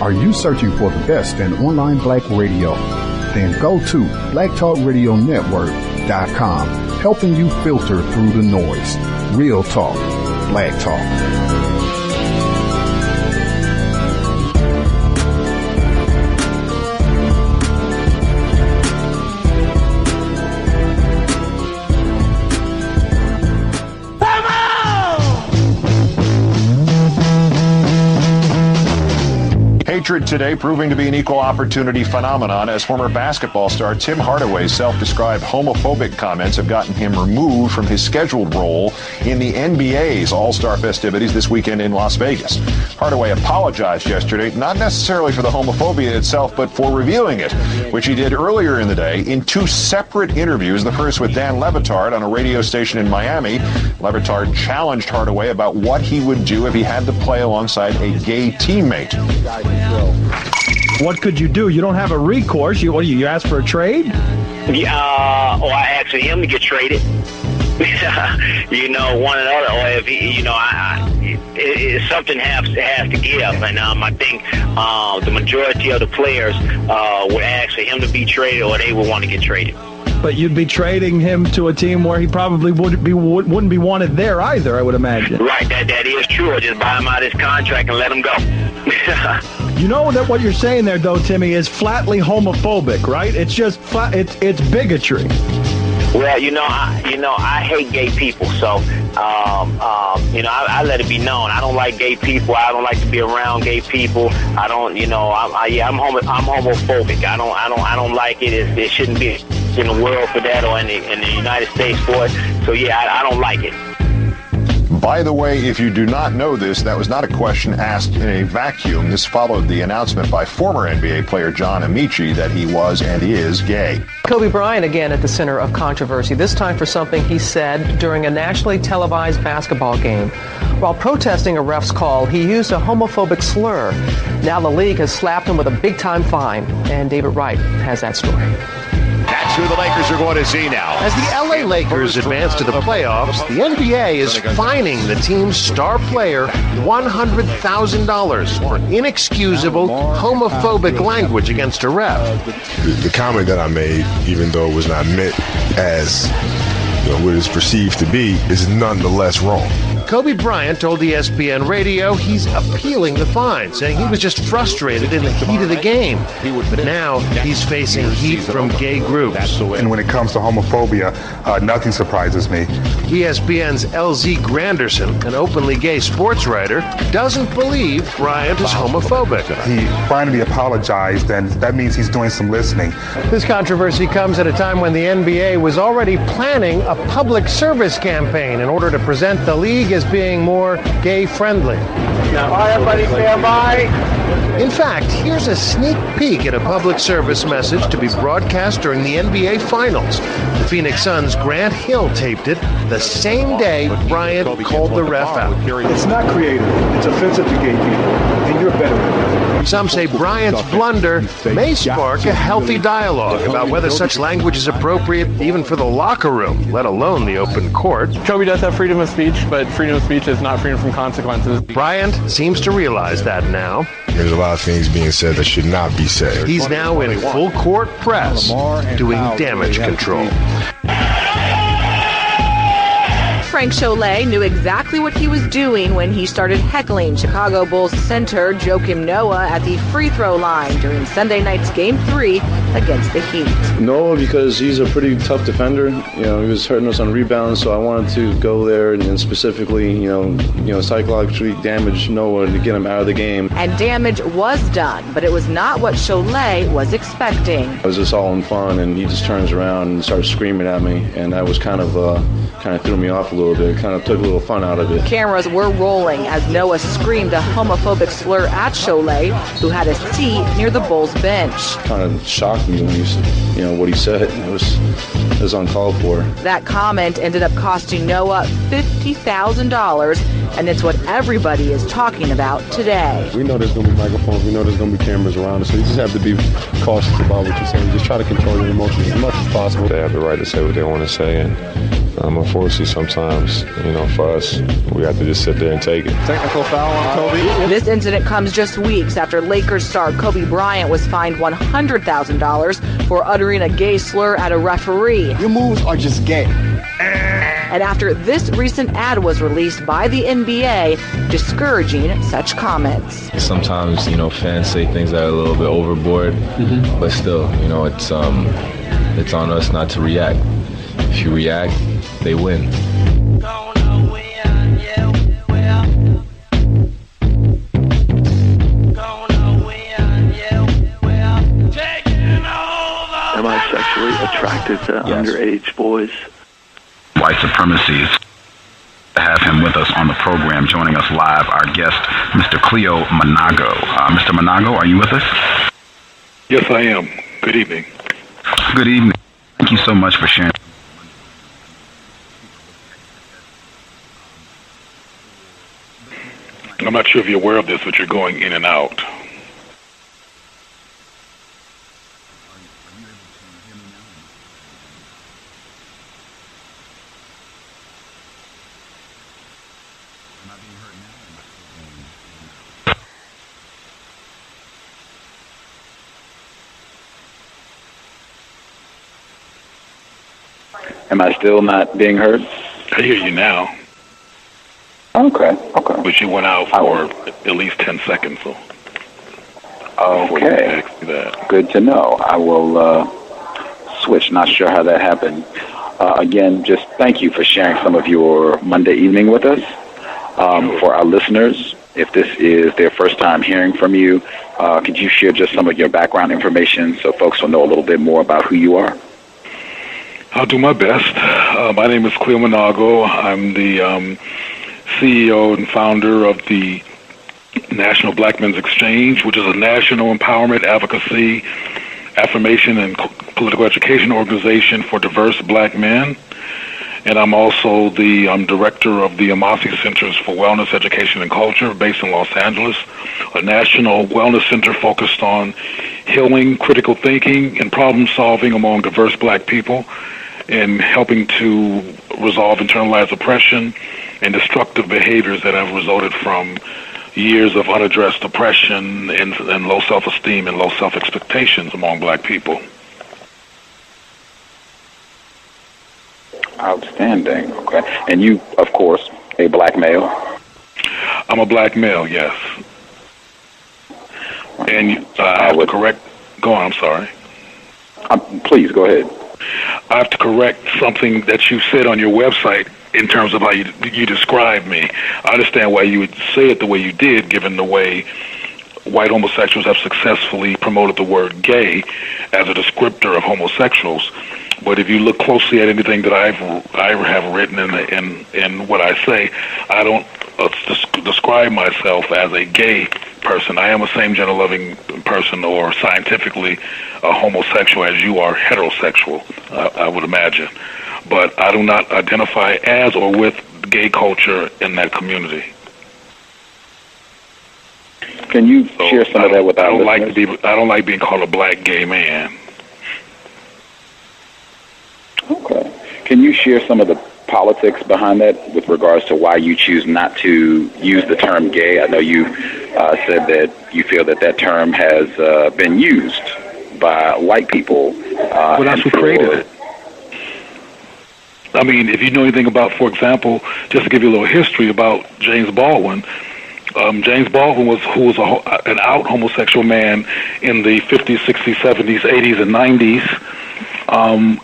Are you searching for the best in online black radio? Then go to blacktalkradionetwork.com, helping you filter through the noise. Real talk, black talk. Hatred today proving to be an equal opportunity phenomenon as former basketball star Tim Hardaway's self-described homophobic comments have gotten him removed from his scheduled role in the NBA's All-Star festivities this weekend in Las Vegas. Hardaway apologized yesterday, not necessarily for the homophobia itself, but for revealing it, which he did earlier in the day in two separate interviews, the first with Dan Le Batard on a radio station in Miami. Le Batard challenged Hardaway about what he would do if he had to play alongside a gay teammate. What could you do? You don't have a recourse. You ask for a trade? Yeah, or I asked for him to get traded. One or the other. Or if something has to give, and I think the majority of the players would ask for him to be traded, or they would want to get traded. But you'd be trading him to a team where he probably wouldn't be wanted there either, I would imagine. Right, that is true. Or just buy him out of his contract and let him go. You know that what you're saying there, though, Timmy, is flatly homophobic, right? It's just it's bigotry. Well, I hate gay people, so I let it be known. I don't like gay people. I don't like to be around gay people. I don't, I'm homophobic. I don't like it. It shouldn't be in the world for that, or in the United States for it. So I don't like it. By the way, if you do not know this, that was not a question asked in a vacuum. This followed the announcement by former NBA player John Amici that he was and is gay. Kobe Bryant again at the center of controversy, this time for something he said during a nationally televised basketball game. While protesting a ref's call, he used a homophobic slur. Now the league has slapped him with a big-time fine, and David Wright has that story. That's who the Lakers are going to see now. As the LA Lakers advance to the playoffs, the NBA is fining the team's star player $100,000 for inexcusable homophobic language against a ref. The comment that I made, even though it was not meant as what it's perceived to be, is nonetheless wrong. Kobe Bryant told ESPN Radio he's appealing the fine, saying he was just frustrated in the heat of the game. But now he's facing heat from gay groups. And when it comes to homophobia, nothing surprises me. ESPN's LZ Granderson, an openly gay sports writer, doesn't believe Bryant is homophobic. He finally apologized, and that means he's doing some listening. This controversy comes at a time when the NBA was already planning a public service campaign in order to present the league as being more gay-friendly. Now, everybody stand by. In fact, here's a sneak peek at a public service message to be broadcast during the NBA Finals. The Phoenix Suns' Grant Hill taped it the same day Bryant called the ref out. It's not creative. It's offensive to gay people, and you're better than that. Some say Bryant's blunder may spark a healthy dialogue about whether such language is appropriate even for the locker room, let alone the open court. Kobe does have freedom of speech, but freedom of speech is not freedom from consequences. Bryant seems to realize that now. There's a lot of things being said that should not be said. He's now in full court press doing damage control. Frank Cholet knew exactly what he was doing when he started heckling Chicago Bulls center Joakim Noah at the free throw line during Sunday night's Game 3 against the Heat. Noah, because he's a pretty tough defender. He was hurting us on rebounds, so I wanted to go there and specifically, psychologically damage Noah to get him out of the game. And damage was done, but it was not what Cholet was expecting. It was just all in fun, and he just turns around and starts screaming at me, and that was kind of threw me off a little bit. Kind of took a little fun out of it. Cameras were rolling as Noah screamed a homophobic slur at Cholet, who had a seat near the Bulls bench. Kind of shocked me when what he said. It was uncalled for. That comment ended up costing Noah $50,000, and it's what everybody is talking about today. We know there's going to be microphones. We know there's going to be cameras around us, so you just have to be cautious about what you're saying. Just try to control your emotions as much as possible. They have the right to say what they want to say, and Unfortunately, sometimes, for us, we have to just sit there and take it. Technical foul on Kobe. This incident comes just weeks after Lakers star Kobe Bryant was fined $100,000 for uttering a gay slur at a referee. Your moves are just gay. And after this recent ad was released by the NBA discouraging such comments. Sometimes, fans say things that are a little bit overboard, but still, it's on us not to react. If you react, they win. Am I sexually attracted to underage boys? White Supremacy. To have him with us on the program, joining us live, our guest, Mr. Cleo Manago. Mr. Manago, are you with us? Yes, I am. Good evening. Good evening. Thank you so much for sharing. I'm not sure if you're aware of this, but you're going in and out. Am I still not being heard? I hear you now. Okay. But you went out for at least 10 seconds, so. Okay. Good to know. I will switch. Not sure how that happened. Again, just thank you for sharing some of your Monday evening with us. For our listeners, if this is their first time hearing from you, could you share just some of your background information so folks will know a little bit more about who you are? I'll do my best. My name is Cleo Manago. I'm the CEO and founder of the National Black Men's Xchange, which is a national empowerment, advocacy, affirmation, and political education organization for diverse black men. And I'm also the director of the Amasi Centers for Wellness, Education, and Culture based in Los Angeles, a national wellness center focused on healing, critical thinking, and problem solving among diverse black people, and helping to resolve internalized oppression and destructive behaviors that have resulted from years of unaddressed oppression and low self-esteem and low self-expectations among black people. Outstanding. Okay. And you, of course, a black male? I'm a black male, yes. And I have to correct... Go on, I'm sorry. Please, go ahead. I have to correct something that you said on your website in terms of how you described me. I understand why you would say it the way you did, given the way white homosexuals have successfully promoted the word gay as a descriptor of homosexuals. But if you look closely at anything that I have written in what I say, I don't describe myself as a gay person. I am a same-gender loving person, or scientifically a homosexual, as you are heterosexual, I would imagine. But I do not identify as or with gay culture in that community. Can you share some of that with our listeners? I don't like being called a black gay man. Okay. Can you share some of the politics behind that with regards to why you choose not to use the term gay? I know you said that you feel that term has been used by white people. Well, that's who created it. I mean, if you know anything about, for example, just to give you a little history about James Baldwin, James Baldwin was an out homosexual man in the 50s, 60s, 70s, 80s, and 90s,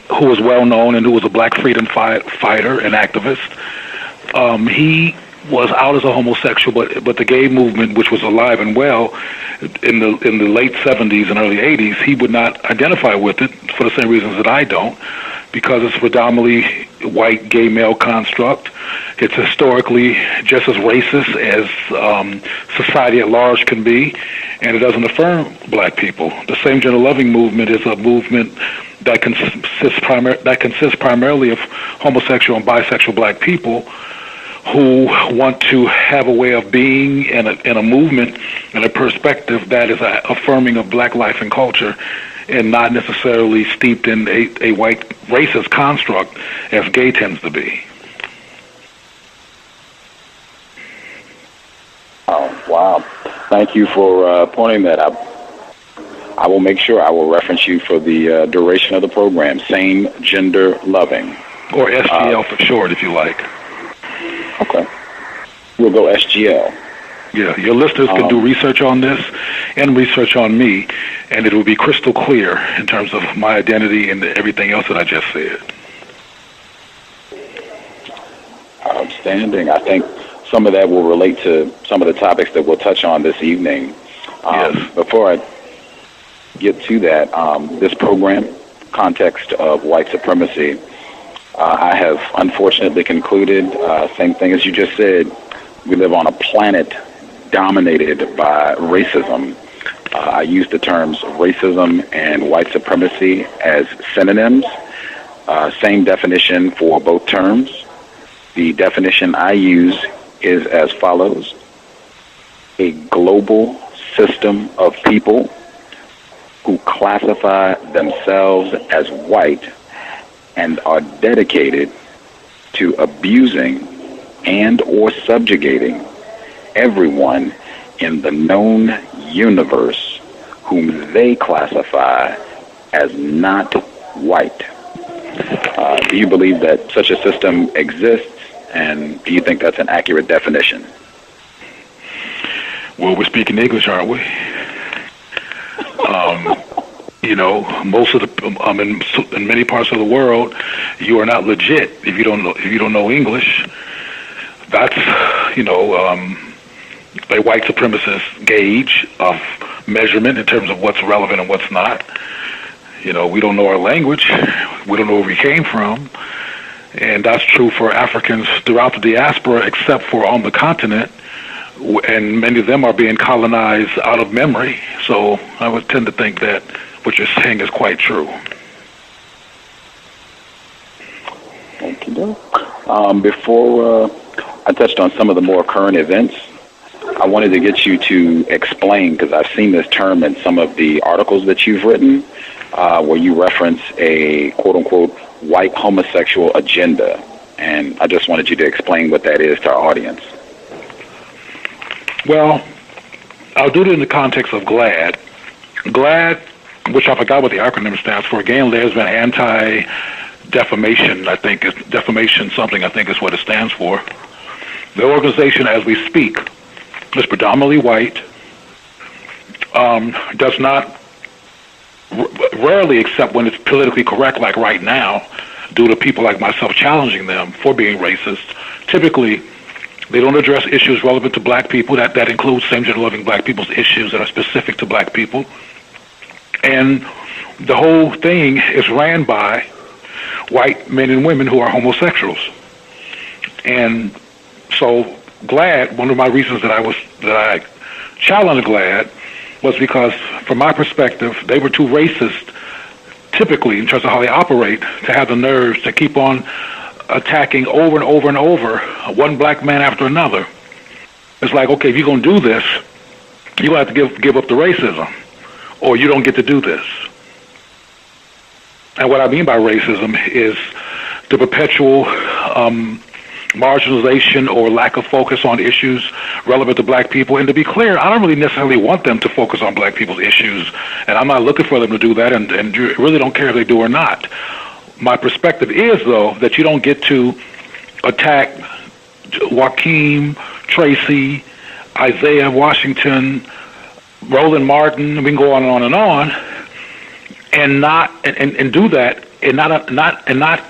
who was well known and who was a black freedom fighter and activist. He was out as a homosexual, but the gay movement, which was alive and well in the late 70s and early 80s, he would not identify with it for the same reasons that I don't, because it's predominantly white gay male construct. It's historically just as racist as society at large can be, and it doesn't affirm black people. The same gender loving movement is a movement that consists primarily of homosexual and bisexual black people who want to have a way of being and a movement and a perspective that is affirming of black life and culture and not necessarily steeped in a white racist construct as gay tends to be. Oh, wow. Thank you for pointing that out. I will make sure I will reference you for the duration of the program. Same gender loving. Or SGL for short, if you like. Okay. We'll go SGL. Yeah, your listeners can do research on this and research on me, and it will be crystal clear in terms of my identity and everything else that I just said. Outstanding. I think some of that will relate to some of the topics that we'll touch on this evening. Yes. Before I get to that, this program, Context of White Supremacy, I have unfortunately concluded, same thing as you just said, we live on a planet dominated by racism. I use the terms racism and white supremacy as synonyms. Same definition for both terms. The definition I use is as follows: a global system of people who classify themselves as white and are dedicated to abusing and or subjugating everyone in the known universe whom they classify as not white. Do you believe that such a system exists, and do you think that's an accurate definition? Well, we're speaking English, aren't we? You know, most of the in many parts of the world, you are not legit if you don't know English. That's a white supremacist gauge of measurement in terms of what's relevant and what's not. You know, we don't know our language. We don't know where we came from. And that's true for Africans throughout the diaspora, except for on the continent. And many of them are being colonized out of memory. So I would tend to think that what you're saying is quite true. Thank you. Before I touched on some of the more current events, I wanted to get you to explain, because I've seen this term in some of the articles that you've written, where you reference a quote-unquote white homosexual agenda. And I just wanted you to explain what that is to our audience. Well, I'll do it in the context of GLAAD. GLAAD, which I forgot what the acronym stands for, Gay and Lesbian Anti-Defamation, I think, is defamation something, I think is what it stands for. The organization, as we speak, is predominantly white, does not, rarely, except when it's politically correct, like right now, due to people like myself challenging them for being racist, typically they don't address issues relevant to black people. That includes same-gender-loving black people's issues that are specific to black people. And the whole thing is ran by white men and women who are homosexuals. And so GLAAD, one of my reasons that I challenged GLAAD was because, from my perspective, they were too racist, typically, in terms of how they operate, to have the nerves to keep on attacking over and over and over one black man after another. It's like, okay, if you're going to do this, you're going to have to give up the racism, or you don't get to do this. And what I mean by racism is the perpetual marginalization or lack of focus on issues relevant to black people. And to be clear, I don't really necessarily want them to focus on black people's issues, and I'm not looking for them to do that, and really don't care if they do or not. My perspective is, though, that you don't get to attack Joaquin, Tracy, Isaiah Washington, Roland Martin, we can go on and on, and do that, and not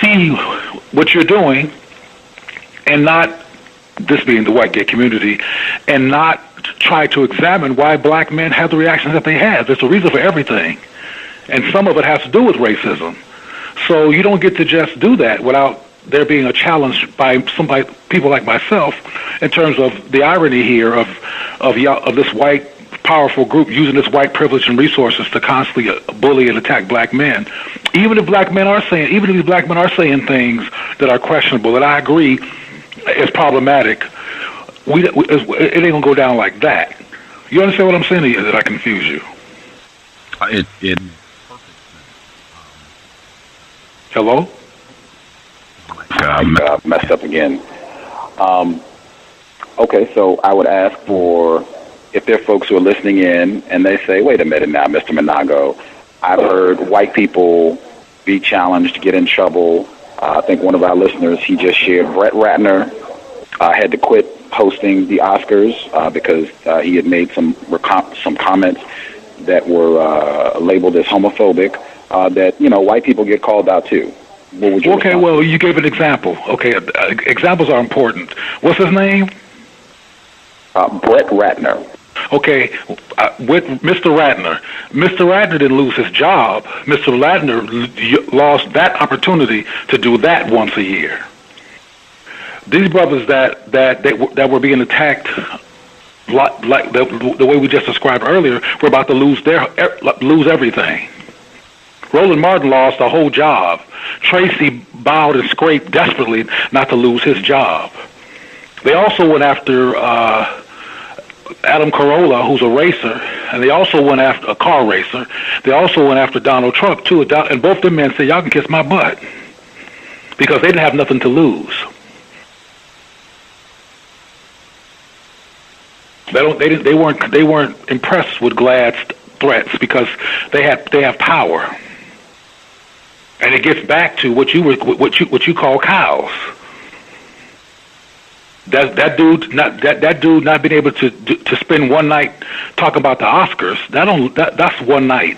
see what you're doing, and not, this being the white gay community, and not try to examine why black men have the reactions that they have. There's a reason for everything. And some of it has to do with racism. So you don't get to just do that without there being a challenge by people like myself, in terms of the irony here of this white powerful group using this white privilege and resources to constantly bully and attack black men. Even if these black men are saying things that are questionable, that I agree is problematic, it ain't gonna go down like that. You understand what I'm saying? Or did I confuse you? It Hello? Messed up again. Okay, so I would ask for, if there are folks who are listening in and they say, wait a minute now, Mr. Manago, I've heard white people be challenged, get in trouble. I think one of our listeners, he just shared Brett Ratner had to quit hosting the Oscars because he had made some comments that were labeled as homophobic, that, white people get called out too. Okay, well, you gave an example. Okay, examples are important. What's his name? Brett Ratner. Okay, with Mr. Ratner. Mr. Ratner didn't lose his job. Mr. Ratner lost that opportunity to do that once a year. These brothers that were being attacked, like the way we just described earlier, were about to lose everything. Roland Martin lost a whole job. Tracy bowed and scraped desperately not to lose his job. They also went after Adam Carolla, who's a racer, and they also went after a car racer. They also went after Donald Trump, too, and both them men said, y'all can kiss my butt, because they didn't have nothing to lose. They weren't impressed with GLAAD's threats because they have power. And it gets back to what you call cows. That dude not being able to spend one night talking about the Oscars. That's one night.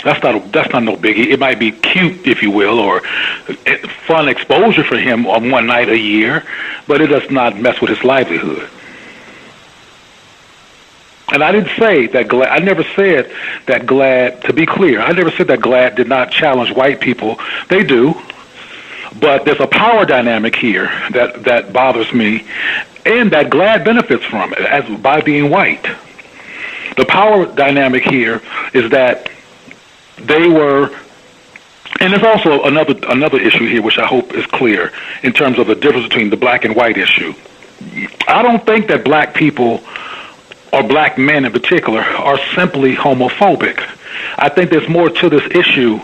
That's not no biggie. It might be cute, if you will, or fun exposure for him on one night a year, but it does not mess with his livelihood. And I didn't say that GLAAD, I never said that GLAAD, to be clear, I never said that GLAAD did not challenge white people. They do. But there's a power dynamic here that bothers me, and that GLAAD benefits from it by being white. The power dynamic here is that they were, and there's also another issue here which I hope is clear in terms of the difference between the black and white issue. I don't think that black people, or black men in particular, are simply homophobic. I think there's more to this issue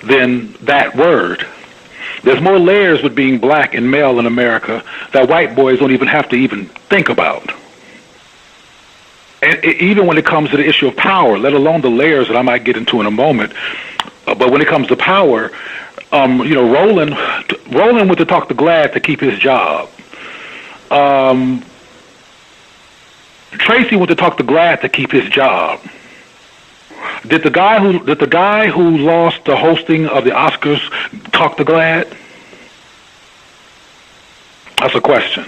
than that word. There's more layers with being black and male in America that white boys don't even have to even think about. And even when it comes to the issue of power, let alone the layers that I might get into in a moment, but when it comes to power, Roland went to talk to GLAAD to keep his job. Tracy went to talk to GLAAD to keep his job. Did the guy who lost the hosting of the Oscars talk to GLAAD? That's a question.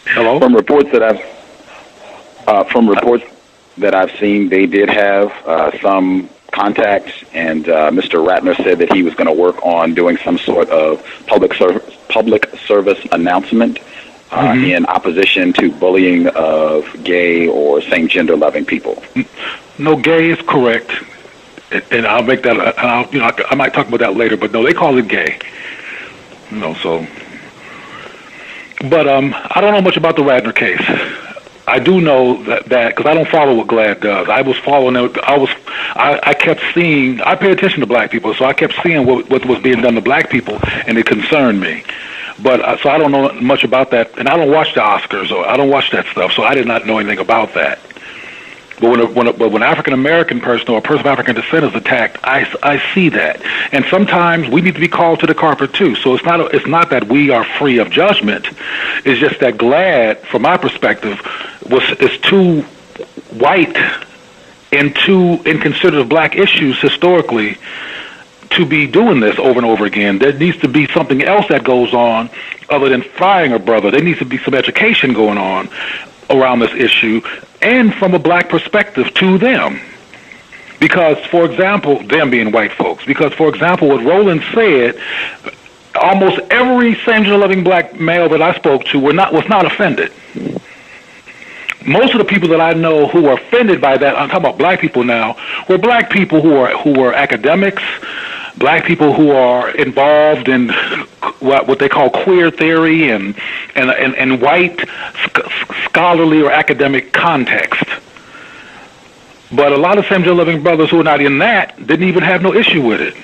Hello? From reports that I've seen, they did have some contacts, and Mr. Ratner said that he was going to work on doing some sort of public service announcement in opposition to bullying of gay or same-gender loving people. No, gay is correct, and I'll make that. I might talk about that later, but no, they call it gay. So. But I don't know much about the Ratner case. I do know that because I don't follow what GLAAD does. I was following it. I kept seeing. I pay attention to black people, so I kept seeing what was being done to black people, and it concerned me. But so I don't know much about that, and I don't watch the Oscars, or I don't watch that stuff, so I did not know anything about that. But when an African American person or a person of African descent is attacked, I see that, and sometimes we need to be called to the carpet too. So it's not that we are free of judgment. It's just that GLAAD, from my perspective, is too white and too inconsiderate of black issues historically to be doing this over and over again. There needs to be something else that goes on other than firing a brother. There needs to be some education going on around this issue, and from a black perspective to them. Because, for example, them being white folks, because, for example, what Roland said, almost every same-gender-loving black male that I spoke to was not offended. Most of the people that I know who were offended by that, I'm talking about black people now, were black people who were academics, black people who are involved in what they call queer theory and white scholarly or academic context. But a lot of same-gender loving brothers who are not in that didn't even have no issue with it.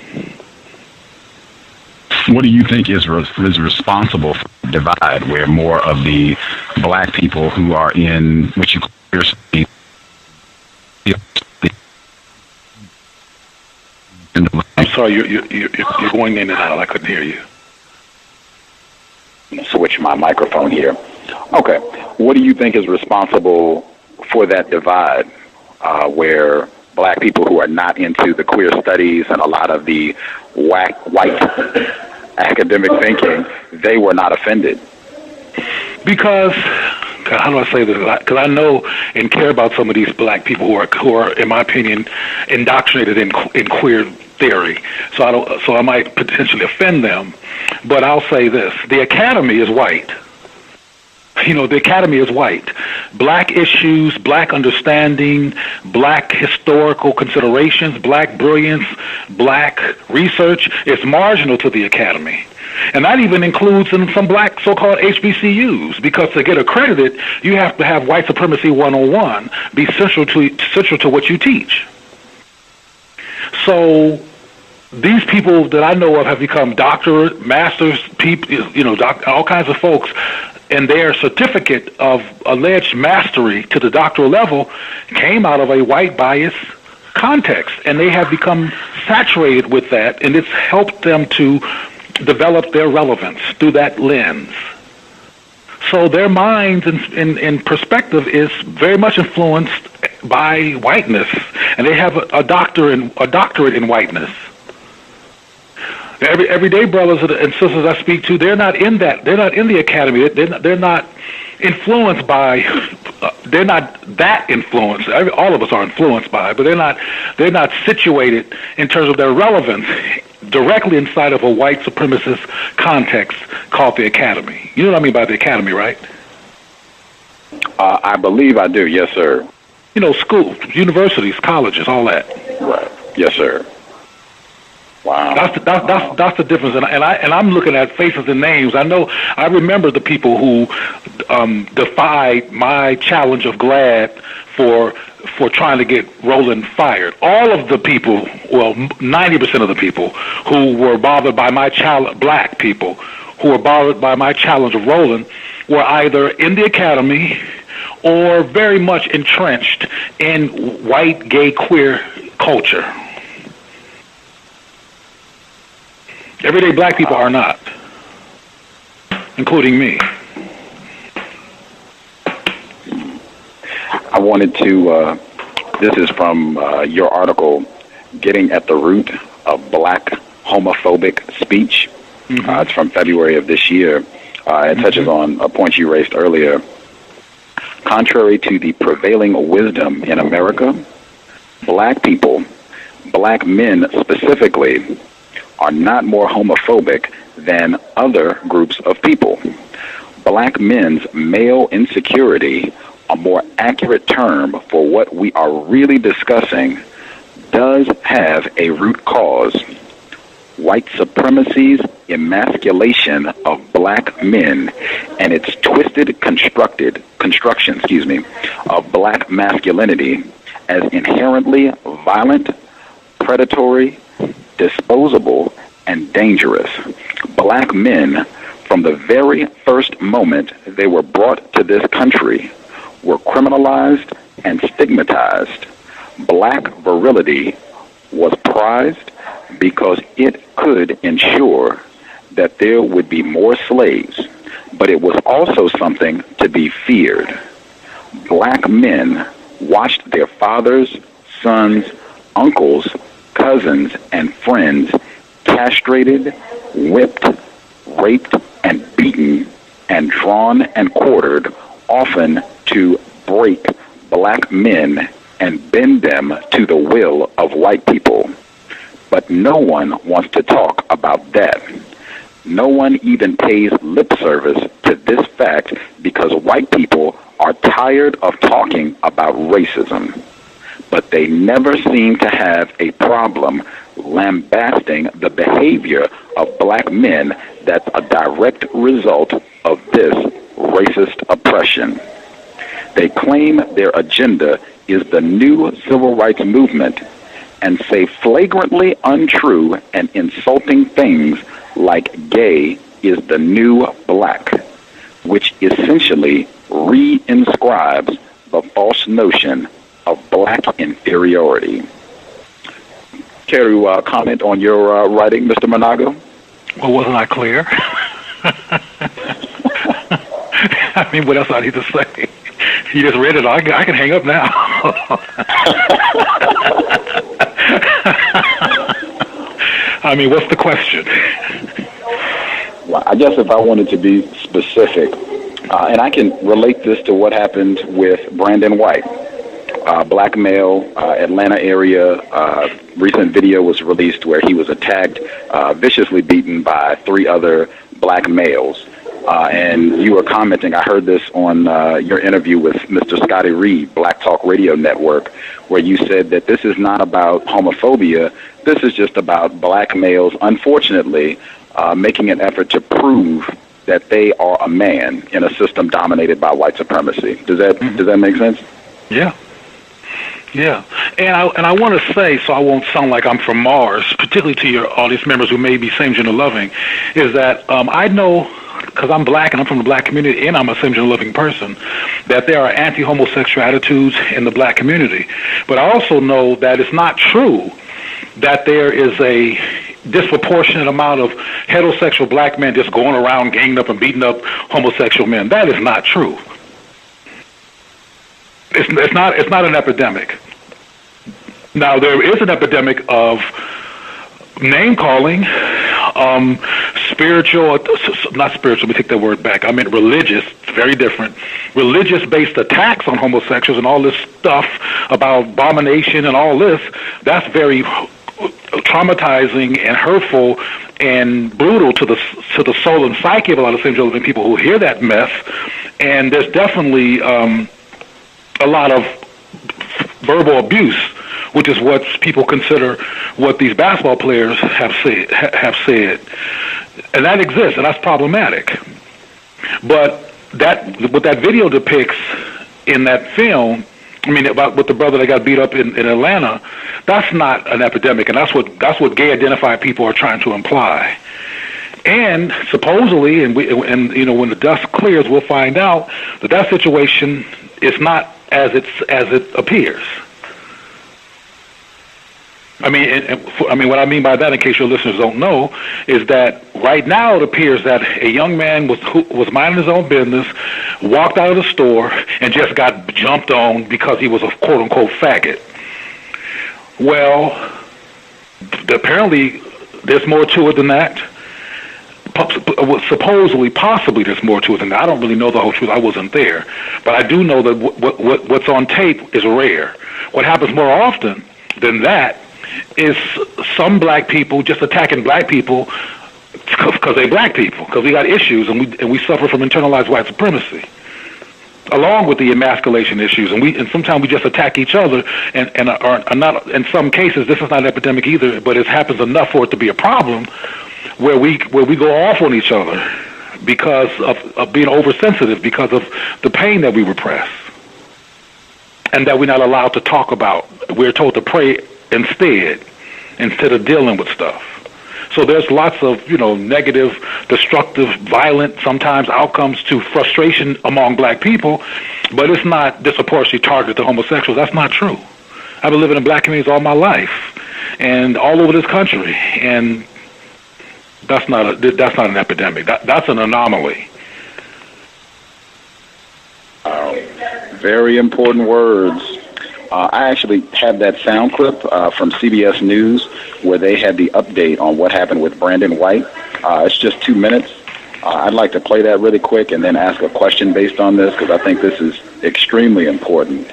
What do you think is responsible for the divide where more of the black people who are in what you call I'm sorry, you're going in and out. I couldn't hear you. Switch my microphone here. Okay. What do you think is responsible for that divide where black people who are not into the queer studies and a lot of the white academic thinking, they were not offended? Because, how do I say this? Because I know and care about some of these black people who are, in my opinion, indoctrinated in queer theory. So I might potentially offend them. But I'll say this: the Academy is white. The Academy is white. Black issues, black understanding, black historical considerations, black brilliance, black research is marginal to the Academy. And that even includes in some black so-called HBCUs, because to get accredited, you have to have White Supremacy 101 be central to what you teach. So these people that I know of have become doctorate, masters, people, all kinds of folks, and their certificate of alleged mastery to the doctoral level came out of a white bias context, and they have become saturated with that, and it's helped them to develop their relevance through that lens. So their minds and perspective is very much influenced by whiteness, and they have a doctorate in whiteness. Everyday brothers and sisters I speak to, they're not in that. They're not in the Academy. They're not influenced by. They're not that influenced. All of us are influenced by it, but they're not situated in terms of their relevance directly inside of a white supremacist context called the Academy. You know what I mean by the Academy, right? I believe I do. Yes, sir. Schools, universities, colleges, all that. Right. Yes, sir. Wow. That's the difference, and I'm looking at faces and names. I remember the people who defied my challenge of GLAAD for trying to get Roland fired. All of the people, 90% of the people who were bothered by my challenge, black people who were bothered by my challenge of Roland, were either in the Academy or very much entrenched in white, gay, queer culture. Everyday black people are not, including me. I wanted to, this is from your article, Getting at the Root of Black Homophobic Speech. Mm-hmm. It's from February of this year. It touches on a point you raised earlier. Contrary to the prevailing wisdom in America, black people, black men specifically, are not more homophobic than other groups of people. Black men's male insecurity, a more accurate term for what we are really discussing, does have a root cause. White supremacy's emasculation of black men and its twisted construction of black masculinity as inherently violent, predatory, disposable, and dangerous. Black men, from the very first moment they were brought to this country, were criminalized and stigmatized. Black virility was prized because it could ensure that there would be more slaves, but it was also something to be feared. Black men watched their fathers, sons, uncles, cousins, and friends castrated, whipped, raped, and beaten, and drawn and quartered, often to break black men and bend them to the will of white people. But no one wants to talk about that. No one even pays lip service to this fact because white people are tired of talking about racism. But they never seem to have a problem lambasting the behavior of black men that's a direct result of this racist oppression. They claim their agenda is the new civil rights movement and say flagrantly untrue and insulting things like gay is the new black, which essentially re-inscribes the false notion of black inferiority. Care to comment on your writing, Mr. Manago? Well, wasn't I clear? I mean, what else I need to say? You just read it. I can hang up now. I mean, what's the question? Well, I guess if I wanted to be specific, and I can relate this to what happened with Brandon White, black male, Atlanta area. Recent video was released where he was attacked, viciously beaten by 3 other black males. And you were commenting, I heard this on your interview with Mr. Scotty Reed, Black Talk Radio Network, where you said that this is not about homophobia, this is just about black males, unfortunately, making an effort to prove that they are a man in a system dominated by white supremacy. Does that make sense? Yeah. Yeah, and I want to say, so I won't sound like I'm from Mars, particularly to your audience members who may be same-gender loving, is that I know, because I'm black and I'm from the black community and I'm a same-gender loving person, that there are anti-homosexual attitudes in the black community. But I also know that it's not true that there is a disproportionate amount of heterosexual black men just going around ganging up and beating up homosexual men. That is not true. It's not an epidemic. Now, there is an epidemic of name-calling, not spiritual, let me take that word back. I meant religious, very different. Religious-based attacks on homosexuals and all this stuff about abomination and all this, that's very traumatizing and hurtful and brutal to the soul and psyche of a lot of same-gender living people who hear that mess. And there's definitely a lot of verbal abuse, which is what people consider what these basketball players have said, and that exists, and that's problematic. But what that video depicts in that film, I mean, about with the brother that got beat up in Atlanta, that's not an epidemic, and that's what gay identified people are trying to imply. And supposedly, and you know, when the dust clears, we'll find out that situation is not as it appears. I mean, what I mean by that, in case your listeners don't know, is that right now it appears that a young man was minding his own business, walked out of the store, and just got jumped on because he was a quote-unquote faggot. Well, apparently there's more to it than that. Supposedly, possibly there's more to it than that. I don't really know the whole truth. I wasn't there. But I do know that what's on tape is rare. What happens more often than that is some black people just attacking black people because they're black people, because we got issues and we suffer from internalized white supremacy, along with the emasculation issues, and sometimes we just attack each other and are not. In some cases, this is not an epidemic either, but it happens enough for it to be a problem, where we go off on each other because of being oversensitive, because of the pain that we repress, and that we're not allowed to talk about. We're told to pray instead of dealing with stuff. So there's lots of, negative, destructive, violent, sometimes outcomes to frustration among black people, but it's not disproportionately targeted to homosexuals. That's not true. I've been living in black communities all my life and all over this country, and that's not an epidemic. That's an anomaly. Very important words. I actually have that sound clip from CBS News where they had the update on what happened with Brandon White. It's just 2 minutes. I'd like to play that really quick and then ask a question based on this, because I think this is extremely important.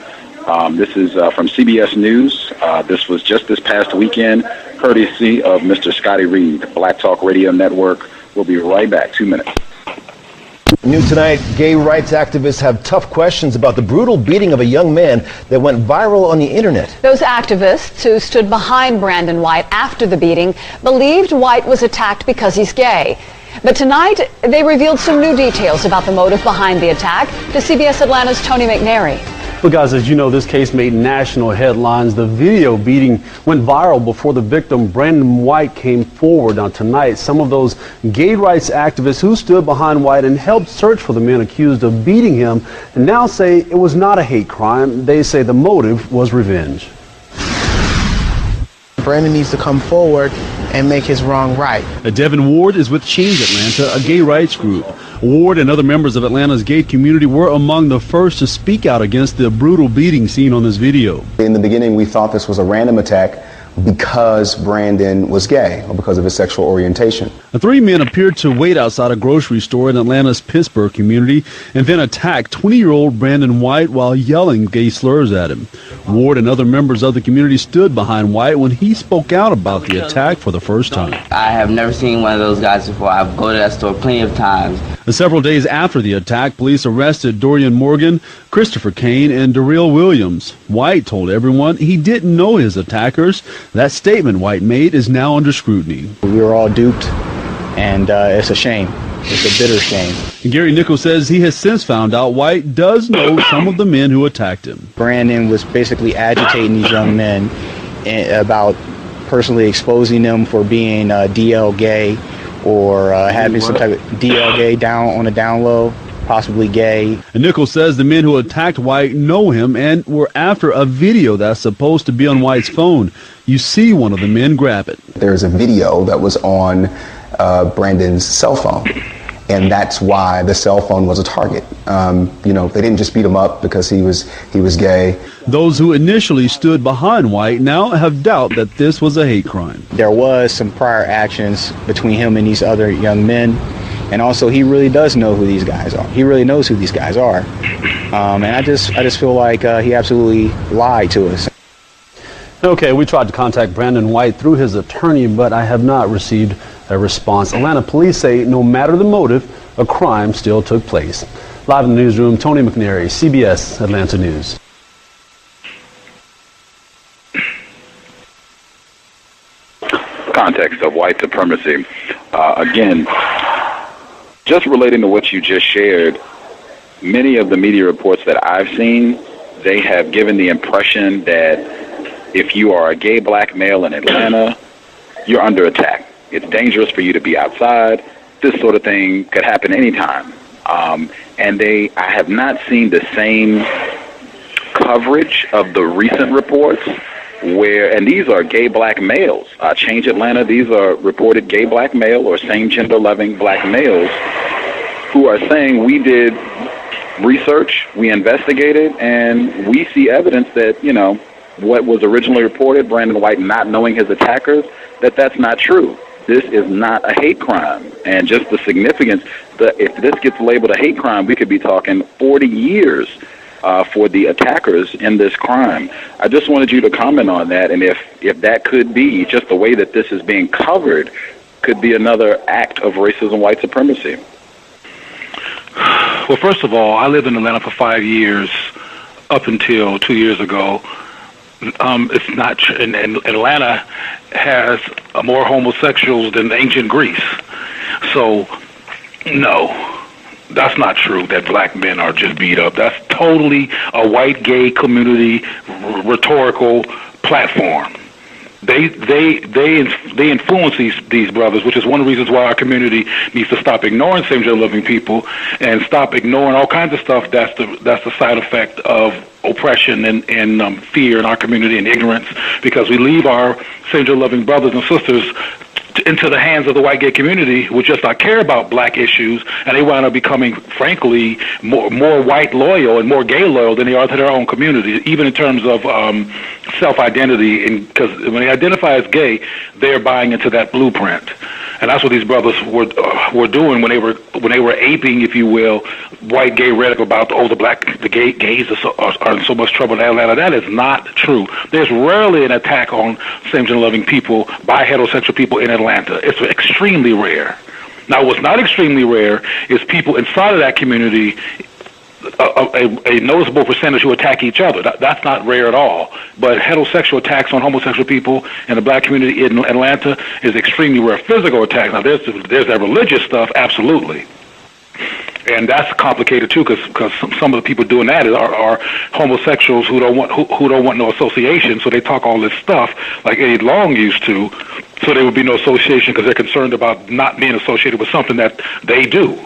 This is from CBS News. This was just this past weekend, courtesy of Mr. Scotty Reed, Black Talk Radio Network. We'll be right back. 2 minutes. New tonight, gay rights activists have tough questions about the brutal beating of a young man that went viral on the internet. Those activists who stood behind Brandon White after the beating believed White was attacked because he's gay. But tonight, they revealed some new details about the motive behind the attack to CBS Atlanta's Tony McNary. Well, guys, as you know, this case made national headlines. The video beating went viral before the victim, Brandon White, came forward. Now, tonight, some of those gay rights activists who stood behind White and helped search for the men accused of beating him and now say it was not a hate crime. They say the motive was revenge. Brandon needs to come forward and make his wrong right. Devin Ward is with Change Atlanta, a gay rights group. Ward and other members of Atlanta's gay community were among the first to speak out against the brutal beating seen on this video. In the beginning, we thought this was a random attack because Brandon was gay or because of his sexual orientation. The three men appeared to wait outside a grocery store in Atlanta's Pittsburgh community and then attacked 20-year-old Brandon White while yelling gay slurs at him. Ward and other members of the community stood behind White when he spoke out about the attack for the first time. I have never seen one of those guys before. I've gone to that store plenty of times. Several days after the attack, police arrested Dorian Morgan, Christopher Kane, and Darrell Williams. White told everyone he didn't know his attackers. That statement White made is now under scrutiny. We were all duped, and it's a shame. It's a bitter shame. And Gary Nichols says he has since found out White does know some of the men who attacked him. Brandon was basically agitating these young men about personally exposing them for being DL gay or having some type of DL gay down on the down low, possibly gay. And Nichols says the men who attacked White know him and were after a video that's supposed to be on White's phone. You see one of the men grab it. There's a video that was on Brandon's cell phone, and that's why the cell phone was a target. They didn't just beat him up because he was gay. Those who initially stood behind White now have doubt that this was a hate crime. There was some prior actions between him and these other young men, and also he really does know who these guys are. He really knows who these guys are, and I just feel like he absolutely lied to us. Okay, we tried to contact Brandon White through his attorney, but I have not received a response. Atlanta police say no matter the motive, a crime still took place. Live in the newsroom, Tony McNary, CBS Atlanta News. Context of white supremacy. Again, just relating to what you just shared, many of the media reports that I've seen, they have given the impression that if you are a gay black male in Atlanta, you're under attack. It's dangerous for you to be outside. This sort of thing could happen anytime. And I have not seen the same coverage of the recent reports and these are gay black males. Change Atlanta, these are reported gay black male or same gender loving black males who are saying we did research, we investigated, and we see evidence that, what was originally reported, Brandon White not knowing his attackers, that's not true. This is not a hate crime. And just the significance, if this gets labeled a hate crime, we could be talking 40 years for the attackers in this crime. I just wanted you to comment on that, and if that could be, just the way that this is being covered, could be another act of racism, white supremacy. Well, first of all, I lived in Atlanta for 5 years, up until 2 years ago. It's not, and Atlanta has more homosexuals than ancient Greece. So, no, that's not true that black men are just beat up. That's totally a white gay community rhetorical platform. They influence these brothers, which is one of the reasons why our community needs to stop ignoring same-gender loving people and stop ignoring all kinds of stuff. That's the side effect of oppression and fear in our community and ignorance, because we leave our same-gender loving brothers and sisters into the hands of the white gay community, who just not care about black issues, and they wind up becoming, frankly, more white loyal and more gay loyal than they are to their own community, even in terms of self-identity. And because when they identify as gay, they're buying into that blueprint, and that's what these brothers were doing when they were aping, if you will, white gay rhetoric about the gays are in so much trouble in Atlanta. That is not true. There's rarely an attack on same-gender loving people by heterosexual people in Atlanta. It's extremely rare. Now, what's not extremely rare is people inside of that community, a noticeable percentage who attack each other. That's not rare at all. But heterosexual attacks on homosexual people in the black community in Atlanta is extremely rare. Physical attacks, now there's that religious stuff, absolutely. And that's complicated too, because some of the people doing that are homosexuals who don't want no association. So they talk all this stuff like Eddie Long used to. So there would be no association because they're concerned about not being associated with something that they do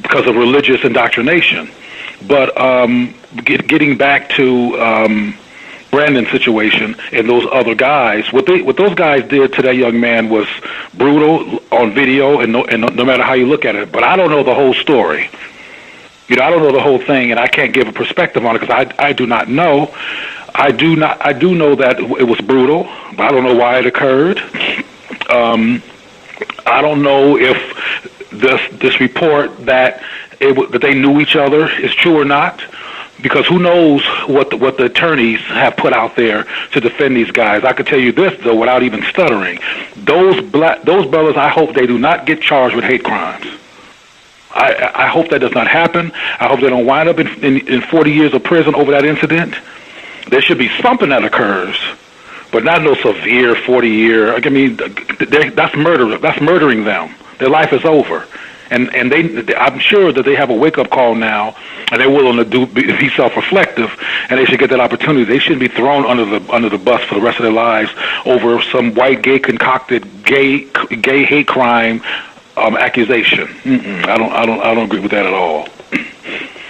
because of religious indoctrination. But getting back to Brandon's situation and those other guys, what those guys did to that young man was brutal on video, and no matter how you look at it. But I don't know the whole story. I don't know the whole thing, and I can't give a perspective on it because I do not know. I do know that it was brutal, but I don't know why it occurred. I don't know if this report that they knew each other is true or not, because who knows what the attorneys have put out there to defend these guys. I could tell you this though, without even stuttering, those brothers, I hope they do not get charged with hate crimes. I hope that does not happen. I hope they don't wind up in 40 years of prison over that incident. There should be something that occurs, but not no severe 40-year. I mean, that's murder. That's murdering them. Their life is over, and I'm sure that they have a wake-up call now, and they're willing to be self-reflective, and they should get that opportunity. They shouldn't be thrown under the bus for the rest of their lives over some white gay concocted gay hate crime accusation. I don't agree with that at all.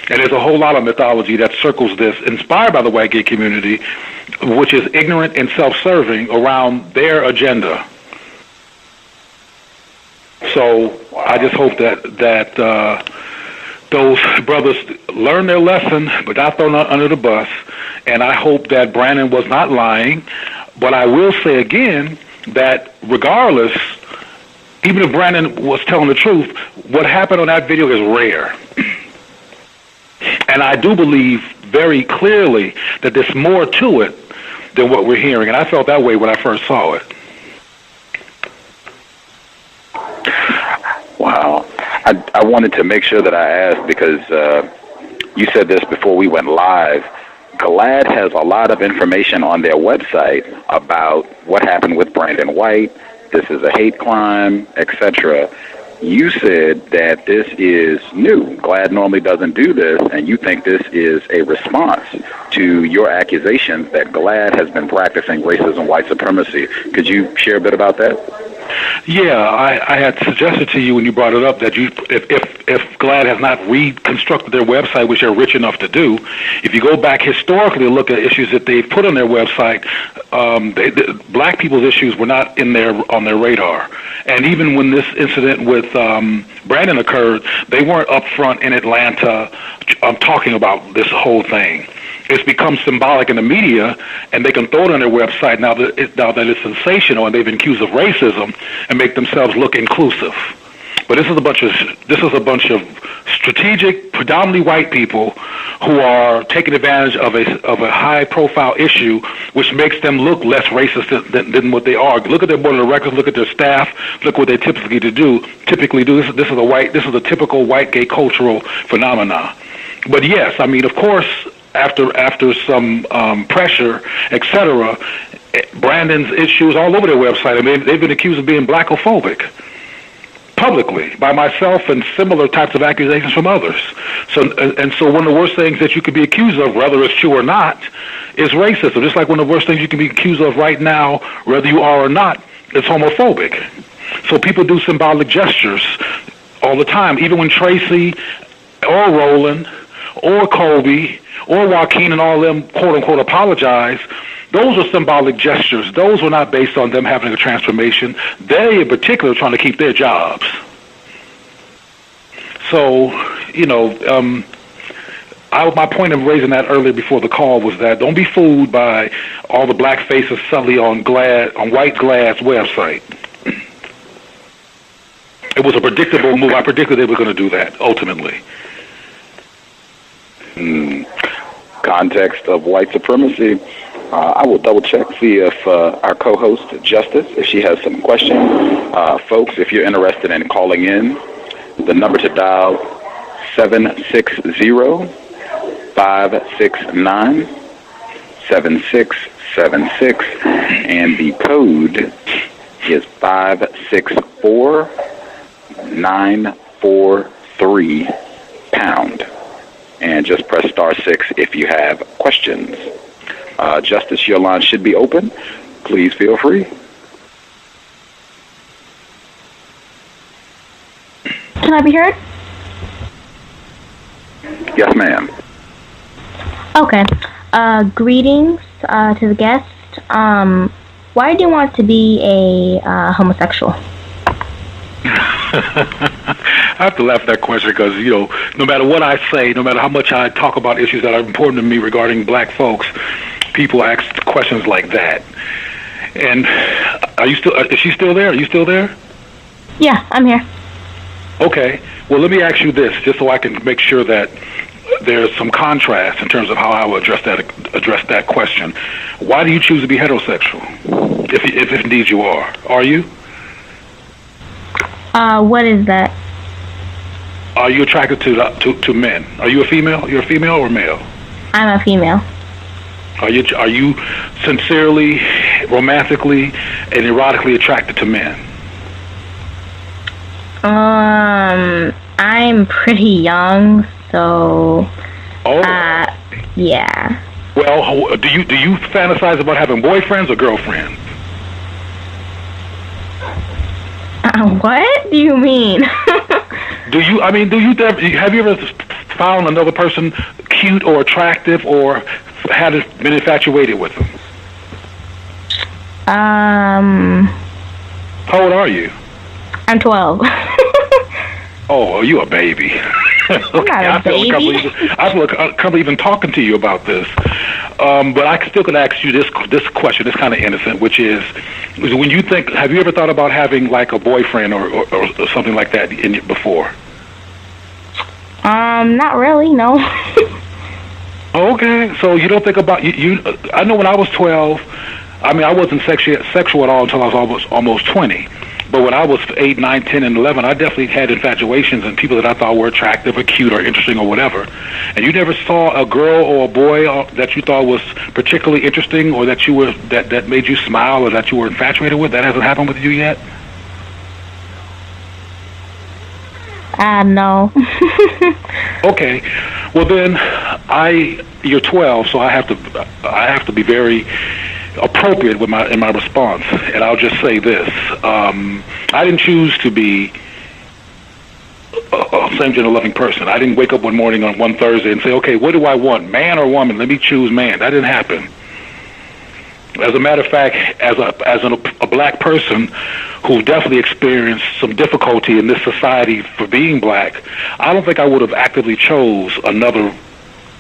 And there's a whole lot of mythology that circles this, inspired by the white gay community, which is ignorant and self-serving around their agenda. So I just hope that those brothers learn their lesson, but not thrown under the bus. And I hope that Brandon was not lying. But I will say again that regardless, even if Brandon was telling the truth, what happened on that video is rare. And I do believe very clearly that there's more to it than what we're hearing. And I felt that way when I first saw it. Wow. I wanted to make sure that I asked because you said this before we went live. GLAAD has a lot of information on their website about what happened with Brandon White. This is a hate crime, etc. You said that this is new. GLAAD normally doesn't do this, and you think this is a response to your accusations that GLAAD has been practicing racism, white supremacy. Could you share a bit about that? Yeah, I had suggested to you when you brought it up that if GLAAD has not reconstructed their website, which they're rich enough to do, if you go back historically and look at issues that they've put on their website, black people's issues were not on their radar. And even when this incident with Brandon occurred, they weren't up front in Atlanta talking about this whole thing. It's become symbolic in the media, and they can throw it on their website now that it's sensational, and they've been accused of racism and make themselves look inclusive. But this is a bunch of strategic, predominantly white people who are taking advantage of a high-profile issue, which makes them look less racist than what they are. Look at their board of records. Look at their staff. Look what they typically do. This is a typical white gay cultural phenomena. But yes, I mean, of course, after some pressure, etc., Brandon's issues all over their website. I mean, they've been accused of being blackaphobic publicly by myself and similar types of accusations from others. So one of the worst things that you could be accused of, whether it's true or not, is racism. Just like one of the worst things you can be accused of right now, whether you are or not, is homophobic. So people do symbolic gestures all the time. Even when Tracy or Roland or Kobe or Joaquin and all of them, quote-unquote, apologize, those are symbolic gestures. Those were not based on them having a transformation. They, in particular, are trying to keep their jobs. So, my point of raising that earlier before the call was that don't be fooled by all the black faces suddenly on White GLAAD's website. It was a predictable move. I predicted they were going to do that, ultimately. Context of white supremacy. I will double check, see if our co-host, Justice, if she has some questions. Folks, if you're interested in calling in, the number to dial 760-569-7676, and the code is 564-943#. And just press *6 if you have questions. Justice, your line should be open. Please feel free. Can I be heard? Yes, ma'am. Okay. Greetings to the guest. Why do you want to be a homosexual? I have to laugh at that question because, no matter what I say, no matter how much I talk about issues that are important to me regarding black folks, people ask questions like that. And is she still there? Are you still there? Yeah, I'm here. Okay. Well, let me ask you this, just so I can make sure that there's some contrast in terms of how I will address that question. Why do you choose to be heterosexual, if indeed you are? Are you? What is that? Are you attracted to men? Are you a female? You're a female or male? I'm a female. Are you sincerely, romantically, and erotically attracted to men? I'm pretty young, so. Oh. Yeah. Well, do you fantasize about having boyfriends or girlfriends? What do you mean? Have you ever found another person cute or attractive or been infatuated with them? How old are you? I'm 12. Oh, are you a baby? I'm not a baby. I feel uncomfortable even talking to you about this. But I still could ask you this question. It's kind of innocent, which is when you think, have you ever thought about having like a boyfriend or something like that before? Not really, no. Okay, so you don't think about you. I know when I was 12, I wasn't sexual at all until I was almost 20. But when I was 8, 9, 10, and 11, I definitely had infatuations and people that I thought were attractive or cute or interesting or whatever. And you never saw a girl or a boy that you thought was particularly interesting or that that made you smile or that you were infatuated with? That hasn't happened with you yet? No. Okay. Well then, you're 12, so I have to be very appropriate in my response, and I'll just say this: I didn't choose to be a same-gender loving person. I didn't wake up one morning on one Thursday and say, "Okay, what do I want, man or woman? Let me choose man." That didn't happen. As a matter of fact, as a black person who definitely experienced some difficulty in this society for being black, I don't think I would have actively chose another